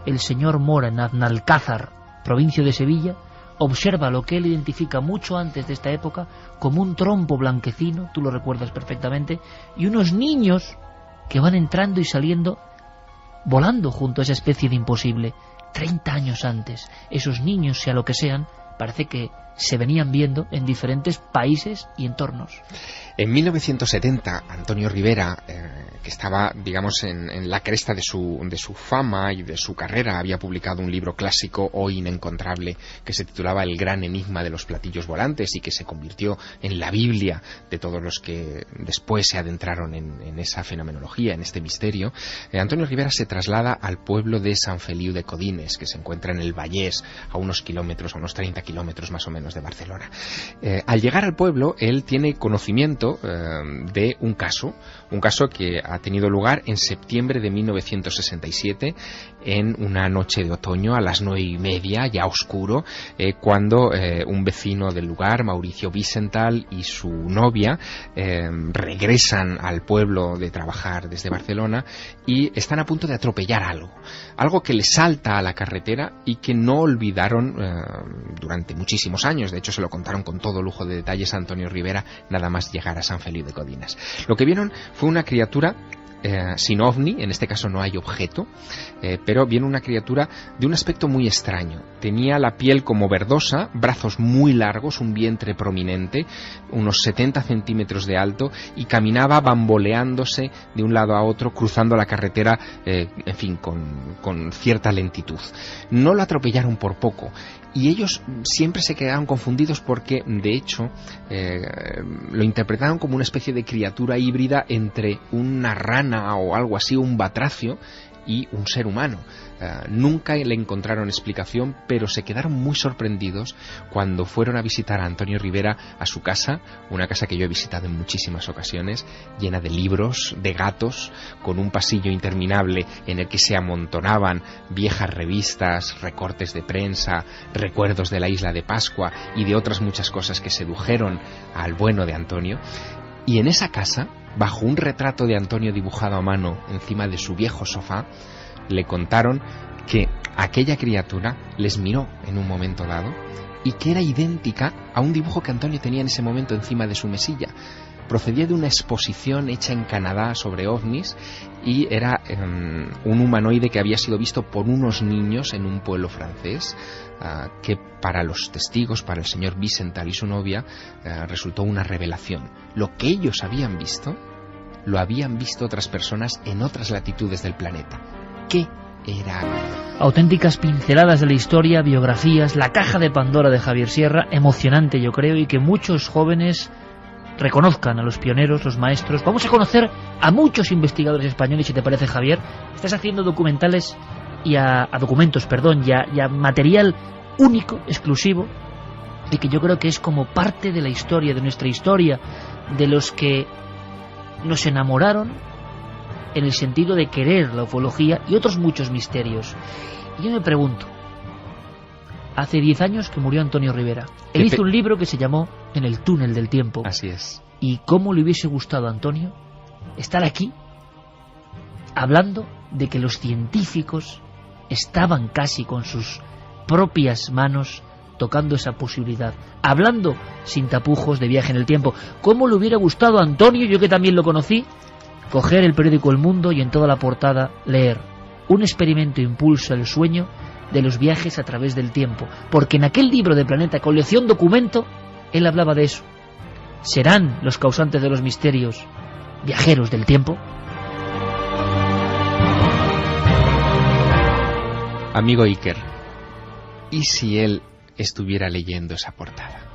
el señor Mora en Aznalcázar, provincia de Sevilla, observa lo que él identifica mucho antes de esta época como un trompo blanquecino, tú lo recuerdas perfectamente, y unos niños que van entrando y saliendo volando junto a esa especie de imposible. 30 años antes, esos niños, sea lo que sean, parece que se venían viendo en diferentes países y entornos. En 1970, Antonio Rivera, que estaba, digamos, en la cresta de su fama y de su carrera, había publicado un libro clásico, hoy inencontrable, que se titulaba El gran enigma de los platillos volantes y que se convirtió en la Biblia de todos los que después se adentraron en esa fenomenología, en este misterio. Antonio Rivera se traslada al pueblo de San Feliu de Codines, que se encuentra en el Vallés, a unos 30 kilómetros más o menos de Barcelona. Al llegar al pueblo, él tiene conocimiento de un caso que ha tenido lugar en septiembre de 1967, en una noche de otoño a las 9:30, ya oscuro, cuando un vecino del lugar, Mauricio Wiesenthal, y su novia regresan al pueblo de trabajar desde Barcelona y están a punto de atropellar algo que les salta a la carretera y que no olvidaron durante muchísimos años. De hecho, se lo contaron con todo lujo de detalles a Antonio Rivera nada más llegar a San Feliu de Codines. Lo que vieron fue una criatura sin ovni, en este caso no hay objeto, pero viene una criatura de un aspecto muy extraño. Tenía la piel como verdosa, brazos muy largos, un vientre prominente, unos 70 centímetros de alto, y caminaba bamboleándose de un lado a otro, cruzando la carretera, en fin, con cierta lentitud. No lo atropellaron por poco, y ellos siempre se quedaron confundidos porque, de hecho, lo interpretaron como una especie de criatura híbrida entre una rana o algo así, un batracio, y un ser humano. Nunca le encontraron explicación, pero se quedaron muy sorprendidos cuando fueron a visitar a Antonio Rivera a su casa, una casa que yo he visitado en muchísimas ocasiones, llena de libros, de gatos, con un pasillo interminable en el que se amontonaban viejas revistas, recortes de prensa, recuerdos de la isla de Pascua y de otras muchas cosas que sedujeron al bueno de Antonio. Y en esa casa, bajo un retrato de Antonio dibujado a mano encima de su viejo sofá, le contaron que aquella criatura les miró en un momento dado y que era idéntica a un dibujo que Antonio tenía en ese momento encima de su mesilla. Procedía de una exposición hecha en Canadá sobre ovnis y era un humanoide que había sido visto por unos niños en un pueblo francés, que para los testigos, para el señor Wiesenthal y su novia, resultó una revelación. Lo que ellos habían visto, lo habían visto otras personas en otras latitudes del planeta. ¿Qué era? Auténticas pinceladas de la historia, biografías, la caja de Pandora de Javier Sierra, emocionante yo creo, y que muchos jóvenes reconozcan a los pioneros, los maestros. Vamos a conocer a muchos investigadores españoles, si te parece, Javier. Estás haciendo documentales y a material único, exclusivo, y que yo creo que es como parte de la historia, de nuestra historia, de los que nos enamoraron en el sentido de querer la ufología y otros muchos misterios. Y yo me pregunto, hace 10 años que murió Antonio Rivera. Él hizo un libro que se llamó En el túnel del tiempo. Así es. ¿Y cómo le hubiese gustado a Antonio estar aquí hablando de que los científicos estaban casi con sus propias manos tocando esa posibilidad, hablando sin tapujos de viaje en el tiempo? ¿Cómo le hubiera gustado a Antonio, yo que también lo conocí, coger el periódico El Mundo y en toda la portada leer: un experimento impulsa el sueño de los viajes a través del tiempo? Porque en aquel libro de Planeta, colección documento, él hablaba de eso. ¿Serán los causantes de los misterios viajeros del tiempo? Amigo Iker, ¿Y si él estuviera leyendo esa portada?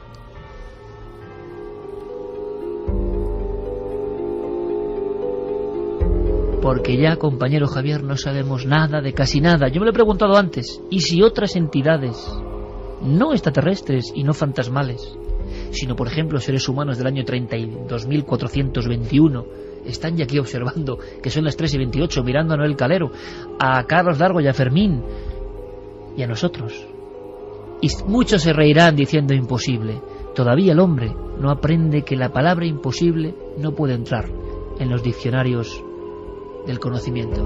Porque ya, compañero Javier, no sabemos nada de casi nada. Yo me lo he preguntado antes. ¿Y si otras entidades, no extraterrestres y no fantasmales, sino, por ejemplo, seres humanos del año 32.421, están ya aquí observando que son las 3:28, mirando a Noel Calero, a Carlos Dargo y a Fermín, y a nosotros? Y muchos se reirán diciendo imposible. Todavía el hombre no aprende que la palabra imposible no puede entrar en los diccionarios del conocimiento.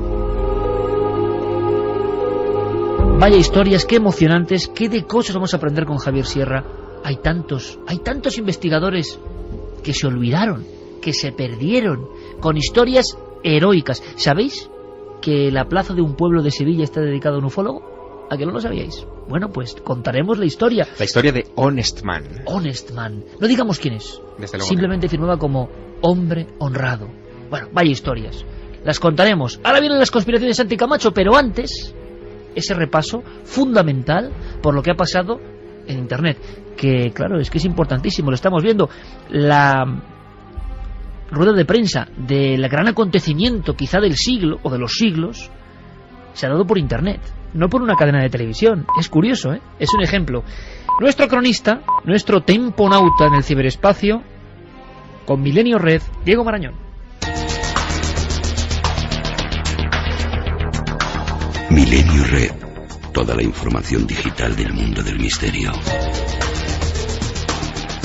Vaya historias, qué emocionantes, qué de cosas vamos a aprender con Javier Sierra. Hay tantos investigadores que se olvidaron, que se perdieron, con historias heroicas. ¿Sabéis que la plaza de un pueblo de Sevilla está dedicada a un ufólogo? ¿A que no lo sabíais? Bueno, pues contaremos la historia. La historia de Honest Man. Honest Man. No digamos quién es. Desde luego simplemente firmaba como hombre honrado. Bueno, vaya historias. Las contaremos. Ahora vienen las conspiraciones de Santi Camacho, pero antes, ese repaso fundamental por lo que ha pasado en Internet. Que, claro, es que es importantísimo, lo estamos viendo. La rueda de prensa del gran acontecimiento, quizá del siglo, o de los siglos, se ha dado por Internet, no por una cadena de televisión. Es curioso, ¿eh? Es un ejemplo. Nuestro cronista, nuestro temponauta en el ciberespacio, con Milenio Red, Diego Marañón. Milenio Red. Toda la información digital del mundo del misterio.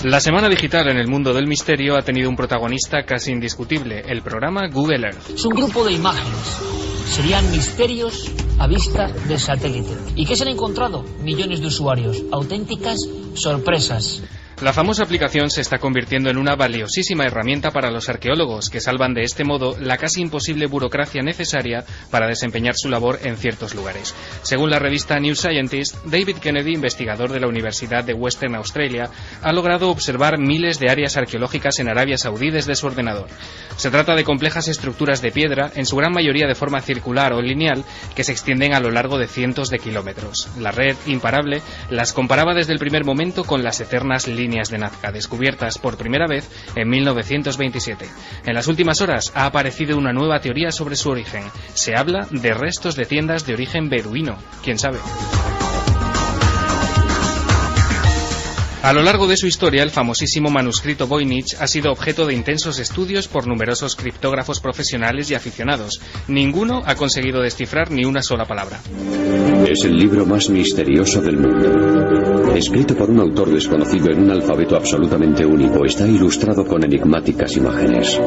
La semana digital en el mundo del misterio ha tenido un protagonista casi indiscutible, el programa Google Earth. Es un grupo de imágenes. Serían misterios a vista de satélite. ¿Y qué se han encontrado? Millones de usuarios. Auténticas sorpresas. La famosa aplicación se está convirtiendo en una valiosísima herramienta para los arqueólogos, que salvan de este modo la casi imposible burocracia necesaria para desempeñar su labor en ciertos lugares. Según la revista New Scientist, David Kennedy, investigador de la Universidad de Western Australia, ha logrado observar miles de áreas arqueológicas en Arabia Saudí desde su ordenador. Se trata de complejas estructuras de piedra, en su gran mayoría de forma circular o lineal, que se extienden a lo largo de cientos de kilómetros. La red, imparable, las comparaba desde el primer momento con las eternas líneas de Nazca, descubiertas por primera vez en 1927. En las últimas horas ha aparecido una nueva teoría sobre su origen. Se habla de restos de tiendas de origen beduino. ¿Quién sabe? A lo largo de su historia, el famosísimo manuscrito Voynich ha sido objeto de intensos estudios por numerosos criptógrafos profesionales y aficionados. Ninguno ha conseguido descifrar ni una sola palabra. Es el libro más misterioso del mundo. Escrito por un autor desconocido en un alfabeto absolutamente único, está ilustrado con enigmáticas imágenes.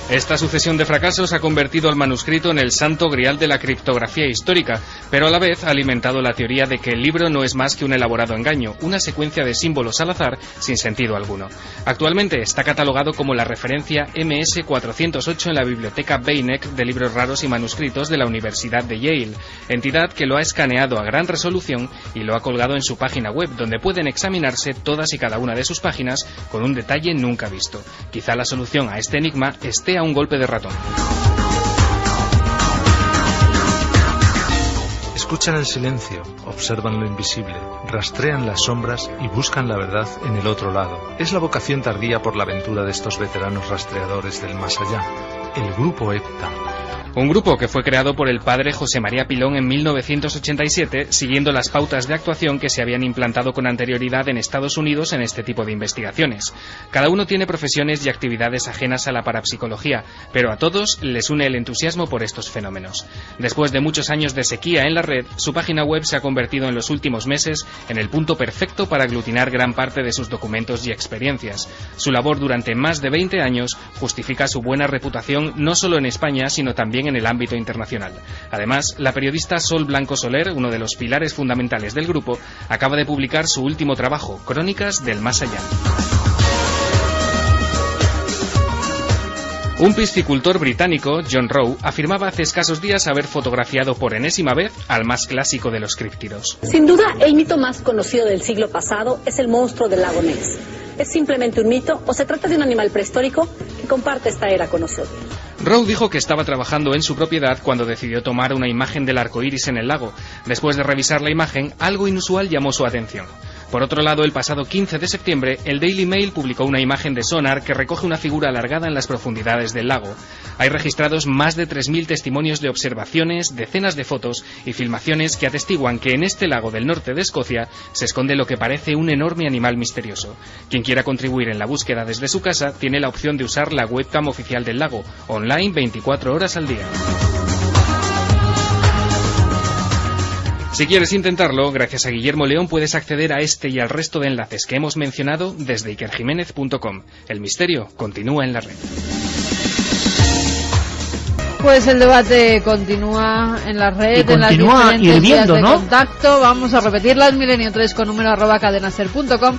Esta sucesión de fracasos ha convertido al manuscrito en el santo grial de la criptografía histórica, pero a la vez ha alimentado la teoría de que el libro no es más que un elaborado engaño, una secuencia de símbolos al azar sin sentido alguno. Actualmente está catalogado como la referencia MS-408 en la biblioteca Beinecke de libros raros y manuscritos de la Universidad de Yale, entidad que lo ha escaneado a gran resolución y lo ha colgado en su página web, donde pueden examinarse todas y cada una de sus páginas con un detalle nunca visto. Quizá la solución a este enigma esté a un golpe de ratón. Escuchan el silencio, observan lo invisible, rastrean las sombras y buscan la verdad en el otro lado. Es la vocación tardía por la aventura de estos veteranos rastreadores del más allá, el Grupo EPTA. Un grupo que fue creado por el padre José María Pilón en 1987, siguiendo las pautas de actuación que se habían implantado con anterioridad en Estados Unidos en este tipo de investigaciones. Cada uno tiene profesiones y actividades ajenas a la parapsicología, pero a todos les une el entusiasmo por estos fenómenos. Después de muchos años de sequía en la red, su página web se ha convertido en los últimos meses en el punto perfecto para aglutinar gran parte de sus documentos y experiencias. Su labor durante más de 20 años justifica su buena reputación no solo en España, sino también en el ámbito internacional. Además, la periodista Sol Blanco Soler, uno de los pilares fundamentales del grupo, acaba de publicar su último trabajo, Crónicas del Más Allá. Un piscicultor británico, John Rowe, afirmaba hace escasos días haber fotografiado por enésima vez al más clásico de los críptidos. Sin duda, el mito más conocido del siglo pasado es el monstruo del lago Ness. ¿Es simplemente un mito o se trata de un animal prehistórico que comparte esta era con nosotros? Rowe dijo que estaba trabajando en su propiedad cuando decidió tomar una imagen del arco iris en el lago. Después de revisar la imagen, algo inusual llamó su atención. Por otro lado, el pasado 15 de septiembre, el Daily Mail publicó una imagen de sonar que recoge una figura alargada en las profundidades del lago. Hay registrados más de 3.000 testimonios de observaciones, decenas de fotos y filmaciones que atestiguan que en este lago del norte de Escocia se esconde lo que parece un enorme animal misterioso. Quien quiera contribuir en la búsqueda desde su casa tiene la opción de usar la webcam oficial del lago, online 24 horas al día. Si quieres intentarlo, gracias a Guillermo León puedes acceder a este y al resto de enlaces que hemos mencionado desde ikerjiménez.com. El misterio continúa en la red. Pues el debate continúa en la red, en las diferentes vías de contacto. Vamos a repetirlas: milenio3 con número @ cadenaser.com,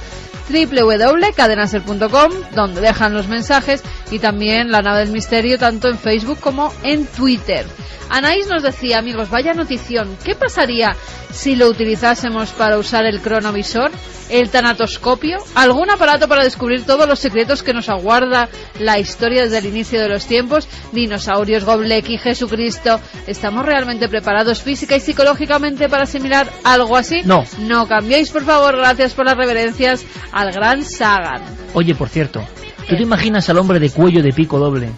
www.cadenaser.com, donde dejan los mensajes, y también La Nave del Misterio tanto en Facebook como en Twitter. Anaís nos decía, amigos, vaya notición, ¿qué pasaría si lo utilizásemos para usar el cronovisor, el tanatoscopio, algún aparato para descubrir todos los secretos que nos aguarda la historia desde el inicio de los tiempos? Dinosaurios, Göbekli, Jesucristo. ¿Estamos realmente preparados física y psicológicamente para asimilar algo así? No. No cambiéis, por favor. Gracias por las reverencias al gran Sagan. Oye, por cierto, ¿tú te imaginas al hombre de cuello de pico doble?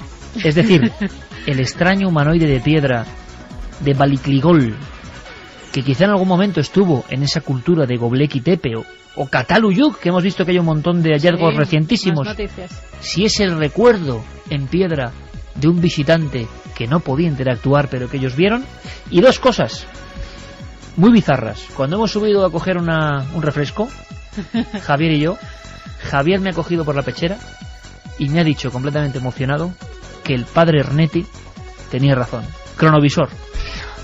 Es decir, el extraño humanoide de piedra de Balikligol, que quizá en algún momento estuvo en esa cultura de Göbekli Tepe o Cataluyuk, que hemos visto que hay un montón de hallazgos recientísimos. Si es el recuerdo en piedra de un visitante que no podía interactuar pero que ellos vieron. Y dos cosas muy bizarras. Cuando hemos subido a coger un refresco, Javier y yo, Javier me ha cogido por la pechera y me ha dicho completamente emocionado que el padre Ernetti tenía razón. Cronovisor.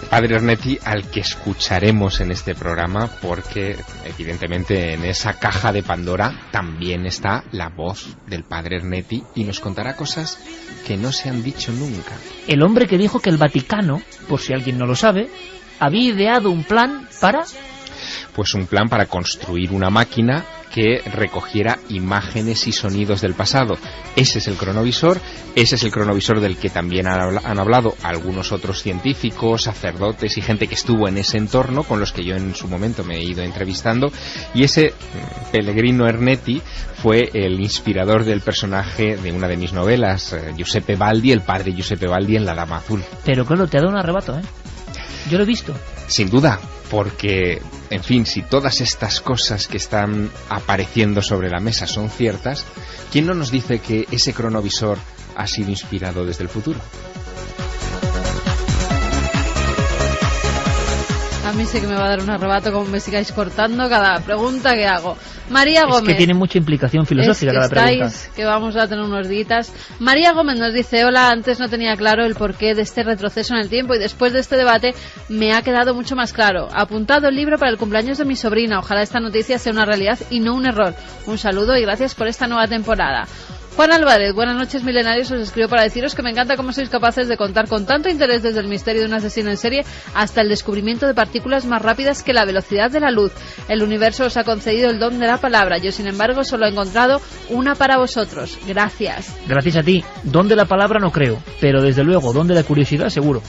Padre Ernetti, al que escucharemos en este programa, porque evidentemente en esa caja de Pandora también está la voz del padre Ernetti y nos contará cosas que no se han dicho nunca. El hombre que dijo que el Vaticano, por si alguien no lo sabe, había ideado un plan para... Pues un plan para construir una máquina que recogiera imágenes y sonidos del pasado. Ese es el cronovisor, ese es el cronovisor del que también han hablado algunos otros científicos, sacerdotes y gente que estuvo en ese entorno, con los que yo en su momento me he ido entrevistando, y ese Pellegrino Ernetti fue el inspirador del personaje de una de mis novelas, Giuseppe Baldi, el padre Giuseppe Baldi en La Dama Azul. Pero claro, te ha dado un arrebato, ¿eh? Yo lo he visto. Sin duda, porque, en fin, si todas estas cosas que están apareciendo sobre la mesa son ciertas, ¿quién no nos dice que ese cronovisor ha sido inspirado desde el futuro? A mí sí que me va a dar un arrebato como me sigáis cortando cada pregunta que hago. María Gómez. Es que tiene mucha implicación filosófica cada pregunta. Que vamos a tener unos días. María Gómez nos dice, hola, antes no tenía claro el porqué de este retroceso en el tiempo y después de este debate me ha quedado mucho más claro. Apuntado el libro para el cumpleaños de mi sobrina. Ojalá esta noticia sea una realidad y no un error. Un saludo y gracias por esta nueva temporada. Juan Álvarez, buenas noches milenarios, os escribo para deciros que me encanta cómo sois capaces de contar con tanto interés desde el misterio de un asesino en serie hasta el descubrimiento de partículas más rápidas que la velocidad de la luz. El universo os ha concedido el don de la palabra, yo sin embargo solo he encontrado una para vosotros. Gracias. Gracias a ti. Don de la palabra no creo, pero desde luego don de la curiosidad seguro.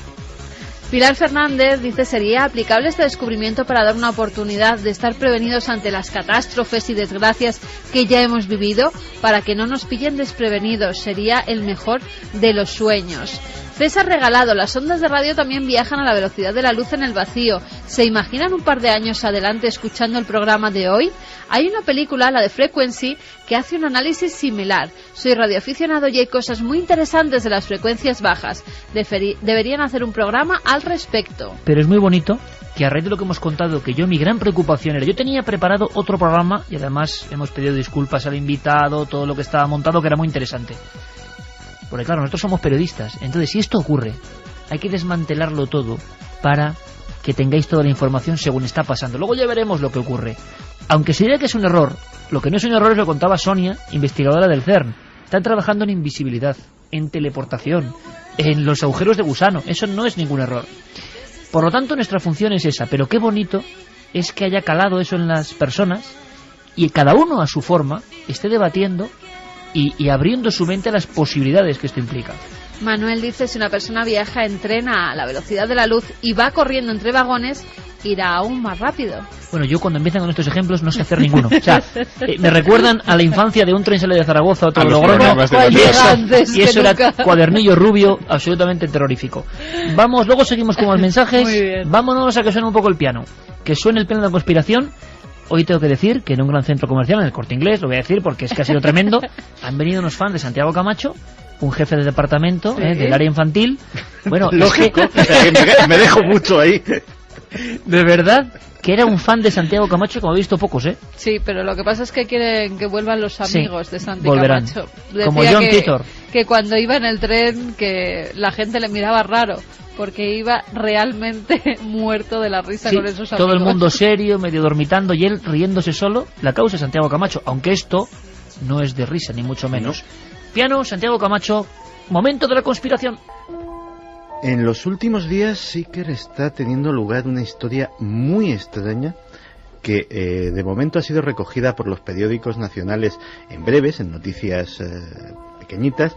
Pilar Fernández dice, ¿sería aplicable este descubrimiento para dar una oportunidad de estar prevenidos ante las catástrofes y desgracias que ya hemos vivido? Para que no nos pillen desprevenidos, sería el mejor de los sueños. César Regalado, las ondas de radio también viajan a la velocidad de la luz en el vacío. ¿Se imaginan un par de años adelante escuchando el programa de hoy? Hay una película, la de Frequency, que hace un análisis similar. Soy radioaficionado y hay cosas muy interesantes de las frecuencias bajas. Deberían hacer un programa al respecto. Pero es muy bonito que a raíz de lo que hemos contado, que yo mi gran preocupación era, yo tenía preparado otro programa y además hemos pedido disculpas al invitado, todo lo que estaba montado, que era muy interesante. Porque claro, nosotros somos periodistas, entonces si esto ocurre, hay que desmantelarlo todo para que tengáis toda la información según está pasando. Luego ya veremos lo que ocurre. Aunque se diga que es un error, lo que no es un error es lo que contaba Sonia, investigadora del CERN. Están trabajando en invisibilidad, en teleportación, en los agujeros de gusano. Eso no es ningún error. Por lo tanto, nuestra función es esa. Pero qué bonito es que haya calado eso en las personas y cada uno a su forma esté debatiendo y abriendo su mente a las posibilidades que esto implica. Manuel dice, si una persona viaja en tren a la velocidad de la luz y va corriendo entre vagones, irá aún más rápido. Bueno, yo cuando empiezan con estos ejemplos no sé hacer ninguno. O sea, me recuerdan a la infancia de un tren sale de Zaragoza a otro de Logroño, y eso era cuadernillo rubio, absolutamente terrorífico. Vamos, luego seguimos con los mensajes. Vámonos a que suene un poco el piano. Que suene el piano de la conspiración. Hoy tengo que decir que en un gran centro comercial, en el Corte Inglés, lo voy a decir porque es que ha sido tremendo, han venido unos fans de Santiago Camacho, un jefe de departamento del área infantil. Bueno, lógico, me dejo mucho ahí. De verdad que era un fan de Santiago Camacho, como he visto pocos, ¿eh? Sí, pero lo que pasa es que quieren que vuelvan los amigos de Santiago volverán. Camacho. Como John Titor. Que cuando iba en el tren, que la gente le miraba raro, porque iba realmente muerto de la risa con esos amigos. Todo el mundo serio, medio dormitando, y él riéndose solo. La causa es Santiago Camacho, aunque esto no es de risa, ni mucho menos. Piano, Santiago Camacho, momento de la conspiración. En los últimos días Iker está teniendo lugar una historia muy extraña que de momento ha sido recogida por los periódicos nacionales en breves, en noticias pequeñitas,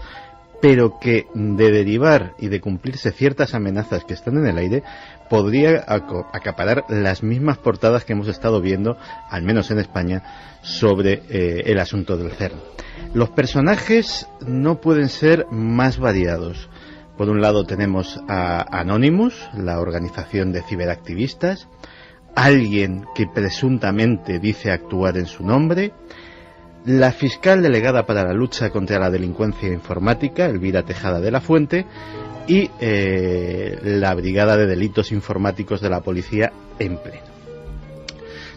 pero que de derivar y de cumplirse ciertas amenazas que están en el aire, podría acaparar las mismas portadas que hemos estado viendo, al menos en España, sobre el asunto del CERN. Los personajes no pueden ser más variados. Por un lado tenemos a Anonymous, la organización de ciberactivistas, alguien que presuntamente dice actuar en su nombre, la fiscal delegada para la lucha contra la delincuencia informática, Elvira Tejada de la Fuente, y la Brigada de Delitos Informáticos de la Policía en pleno.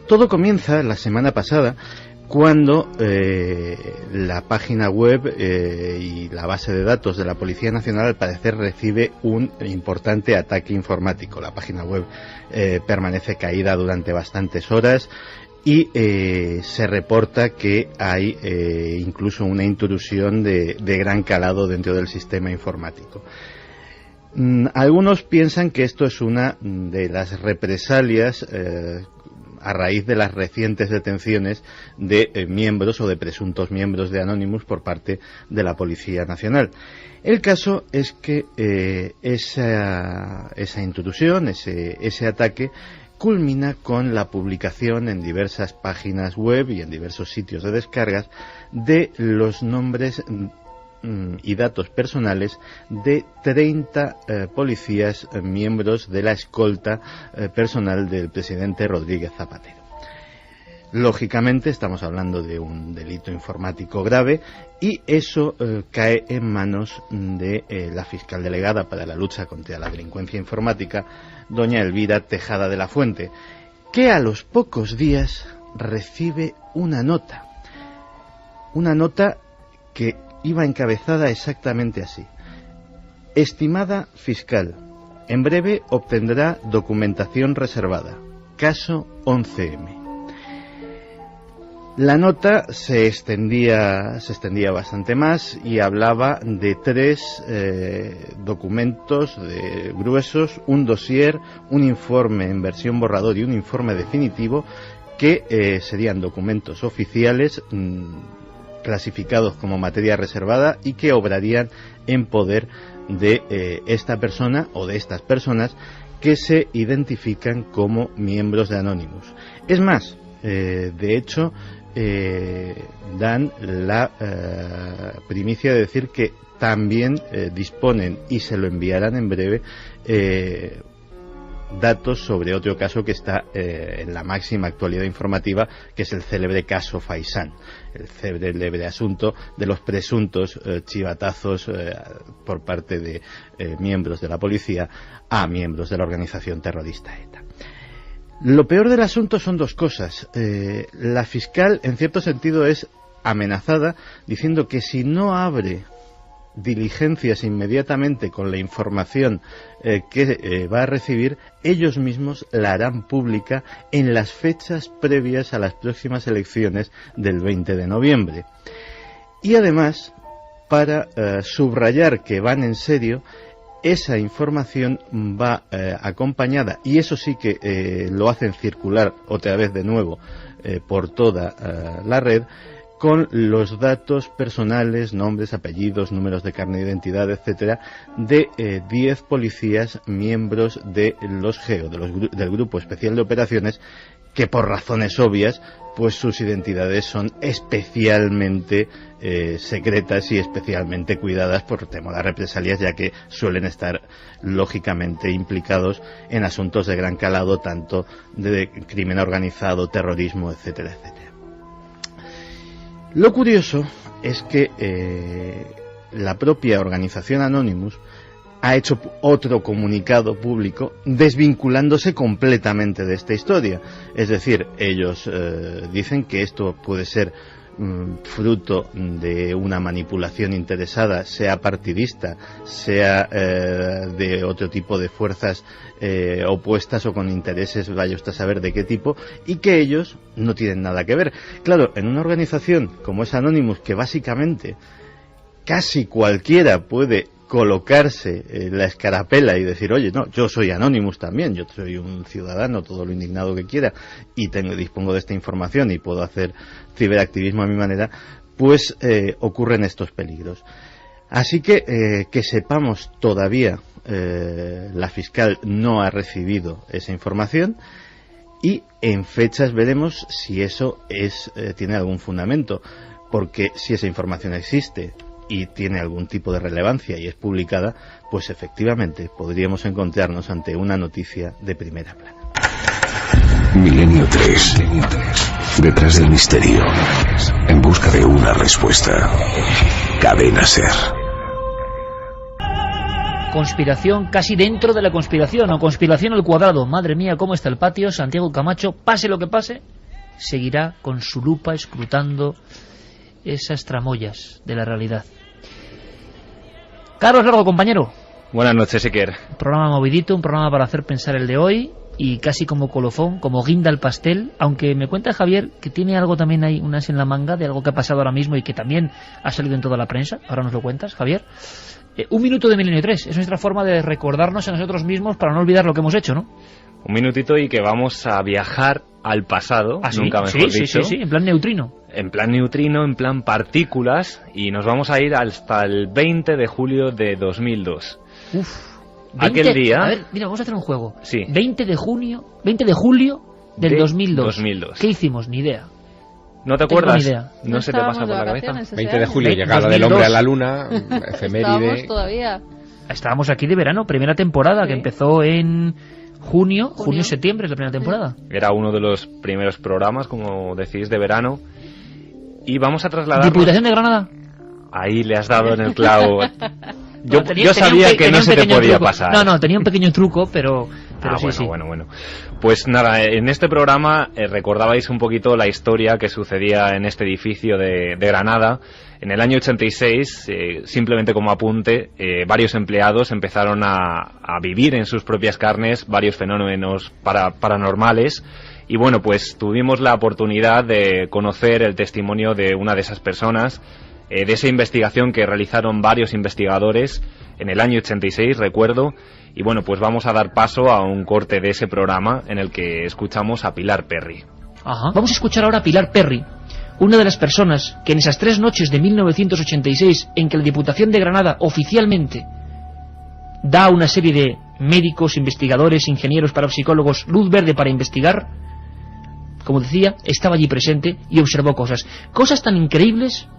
Todo comienza la semana pasada cuando la página web y la base de datos de la Policía Nacional al parecer recibe un importante ataque informático. La página web permanece caída durante bastantes horas y se reporta que hay incluso una intrusión de gran calado dentro del sistema informático. Algunos piensan que esto es una de las represalias a raíz de las recientes detenciones de miembros o de presuntos miembros de Anonymous por parte de la Policía Nacional. El caso es que esa intrusión, ese ataque, culmina con la publicación en diversas páginas web y en diversos sitios de descargas de los nombres y datos personales de 30 policías miembros de la escolta personal del presidente Rodríguez Zapatero. Lógicamente estamos hablando de un delito informático grave y eso cae en manos de la fiscal delegada para la lucha contra la delincuencia informática, doña Elvira Tejada de la Fuente, que a los pocos días recibe una nota que iba encabezada exactamente así: estimada fiscal, en breve obtendrá documentación reservada, caso 11M. La nota se extendía bastante más y hablaba de 3 documentos gruesos, un dossier, un informe en versión borrador y un informe definitivo, que serían documentos oficiales clasificados como materia reservada y que obrarían en poder de esta persona o de estas personas que se identifican como miembros de Anonymous. Es más, de hecho, dan la primicia de decir que también disponen y se lo enviarán en breve datos sobre otro caso que está en la máxima actualidad informativa, que es el célebre caso Faisán, el célebre asunto de los presuntos chivatazos por parte de miembros de la policía a miembros de la organización terrorista ETA. Lo peor del asunto son 2 cosas. La fiscal, en cierto sentido, es amenazada diciendo que si no abre diligencias inmediatamente con la información que va a recibir, ellos mismos la harán pública en las fechas previas a las próximas elecciones del 20 de noviembre. Y además, para subrayar que van en serio, esa información va acompañada, y eso sí que lo hacen circular otra vez de nuevo por toda la red, con los datos personales, nombres, apellidos, números de carnet de identidad, etcétera, de 10 policías miembros de los GEO, del Grupo Especial de Operaciones, que por razones obvias, pues sus identidades son especialmente secretas y especialmente cuidadas por temor a represalias, ya que suelen estar lógicamente implicados en asuntos de gran calado, tanto de crimen organizado, terrorismo, etcétera, etcétera. Lo curioso es que la propia organización Anonymous ha hecho otro comunicado público desvinculándose completamente de esta historia. Es decir, ellos dicen que esto puede ser fruto de una manipulación interesada, sea partidista, sea de otro tipo de fuerzas opuestas o con intereses, vaya usted a saber de qué tipo, y que ellos no tienen nada que ver. Claro, en una organización como es Anonymous, que básicamente casi cualquiera puede colocarse la escarapela y decir, oye, no, yo soy Anonymous también, yo soy un ciudadano, todo lo indignado que quiera, y dispongo de esta información y puedo hacer ciberactivismo a mi manera, pues ocurren estos peligros. Así que sepamos todavía, la fiscal no ha recibido esa información, y en fechas veremos si eso tiene algún fundamento, porque si esa información existe y tiene algún tipo de relevancia y es publicada, pues efectivamente podríamos encontrarnos ante una noticia de primera plana. Milenio 3. Detrás del misterio. En busca de una respuesta. Cadena SER. Conspiración casi dentro de la conspiración, o conspiración al cuadrado. Madre mía, cómo está el patio. Santiago Camacho, pase lo que pase, seguirá con su lupa escrutando esas tramoyas de la realidad. Carlos Largo, compañero. Buenas noches, Iker. Un programa movidito, un programa para hacer pensar el de hoy, y casi como colofón, como guinda al pastel, aunque me cuenta Javier que tiene algo también ahí, unas en la manga, de algo que ha pasado ahora mismo y que también ha salido en toda la prensa. Ahora nos lo cuentas, Javier. Un minuto de Milenio 3, es nuestra forma de recordarnos a nosotros mismos para no olvidar lo que hemos hecho, ¿no? Un minutito y que vamos a viajar al pasado, nunca mejor dicho. Sí, en plan neutrino. En plan neutrino, en plan partículas, y nos vamos a ir hasta el 20 de julio de 2002. Aquel día... A ver, mira, vamos a hacer un juego. Sí. 20 de julio del 2002. ¿Qué hicimos? Ni idea. ¿No te acuerdas? Ni idea. ¿No se te pasa por la cabeza? 20 de julio, llegada del hombre a la luna, efeméride. Estábamos todavía. Estábamos aquí de verano, primera temporada, que empezó en junio-septiembre, es la primera temporada. Era uno de los primeros programas, como decís, de verano. Y vamos a trasladar... ¿Diputación de Granada? Ahí le has dado en el clavo. Yo sabía que no se te podía pasar. No, tenía un pequeño truco, pero sí. Bueno. Pues nada, en este programa recordabais un poquito la historia que sucedía en este edificio de Granada. En el año 86, simplemente como apunte, varios empleados empezaron a vivir en sus propias carnes varios fenómenos paranormales. Y bueno, pues tuvimos la oportunidad de conocer el testimonio de una de esas personas, de esa investigación que realizaron varios investigadores en el año 86, recuerdo. Y bueno, pues vamos a dar paso a un corte de ese programa en el que escuchamos a Pilar Perry. Ajá. Vamos a escuchar ahora a Pilar Perry, una de las personas que en esas 3 noches de 1986, en que la Diputación de Granada oficialmente da a una serie de médicos, investigadores, ingenieros, parapsicólogos luz verde para investigar, como decía, estaba allí presente y observó cosas tan increíbles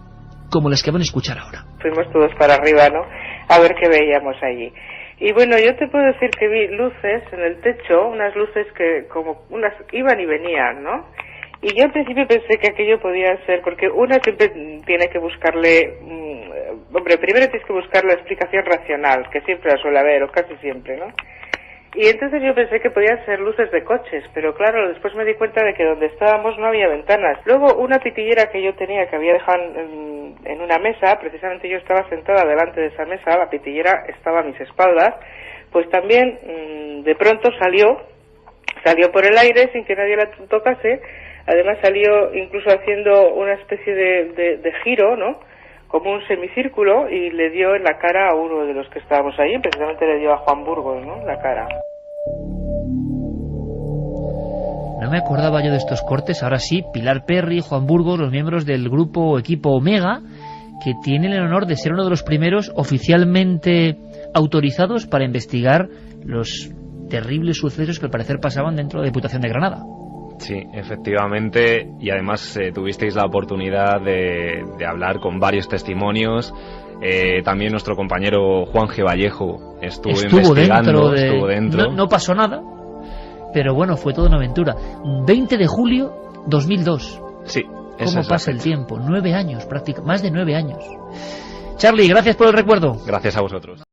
como las que van a escuchar ahora. Fuimos todos para arriba, ¿no?, a ver qué veíamos allí. Y bueno, yo te puedo decir que vi luces en el techo, unas luces que como unas iban y venían, ¿no? Y yo al principio pensé que aquello podía ser, porque una siempre tiene que buscarle, primero tienes que buscar la explicación racional, que siempre la suele haber, o casi siempre, ¿no? Y entonces yo pensé que podían ser luces de coches, pero claro, después me di cuenta de que donde estábamos no había ventanas. Luego una pitillera que yo tenía, que había dejado en una mesa, precisamente yo estaba sentada delante de esa mesa, la pitillera estaba a mis espaldas, pues también de pronto salió por el aire sin que nadie la tocase. Además salió incluso haciendo una especie de giro, ¿no?, como un semicírculo, y le dio en la cara a uno de los que estábamos ahí, precisamente le dio a Juan Burgos, ¿no?, la cara. No me acordaba yo de estos cortes. Ahora sí, Pilar Perry, Juan Burgos, los miembros del grupo o equipo Omega, que tienen el honor de ser uno de los primeros oficialmente autorizados para investigar los terribles sucesos que al parecer pasaban dentro de la Diputación de Granada. Sí, efectivamente, y además tuvisteis la oportunidad de hablar con varios testimonios. También nuestro compañero Juan G. Vallejo estuvo investigando, estuvo dentro. No pasó nada, pero bueno, fue toda una aventura. 20 de julio 2002. Sí. ¿Cómo pasa el tiempo? 9 años, prácticamente, más de 9 años. Charlie, gracias por el recuerdo. Gracias a vosotros.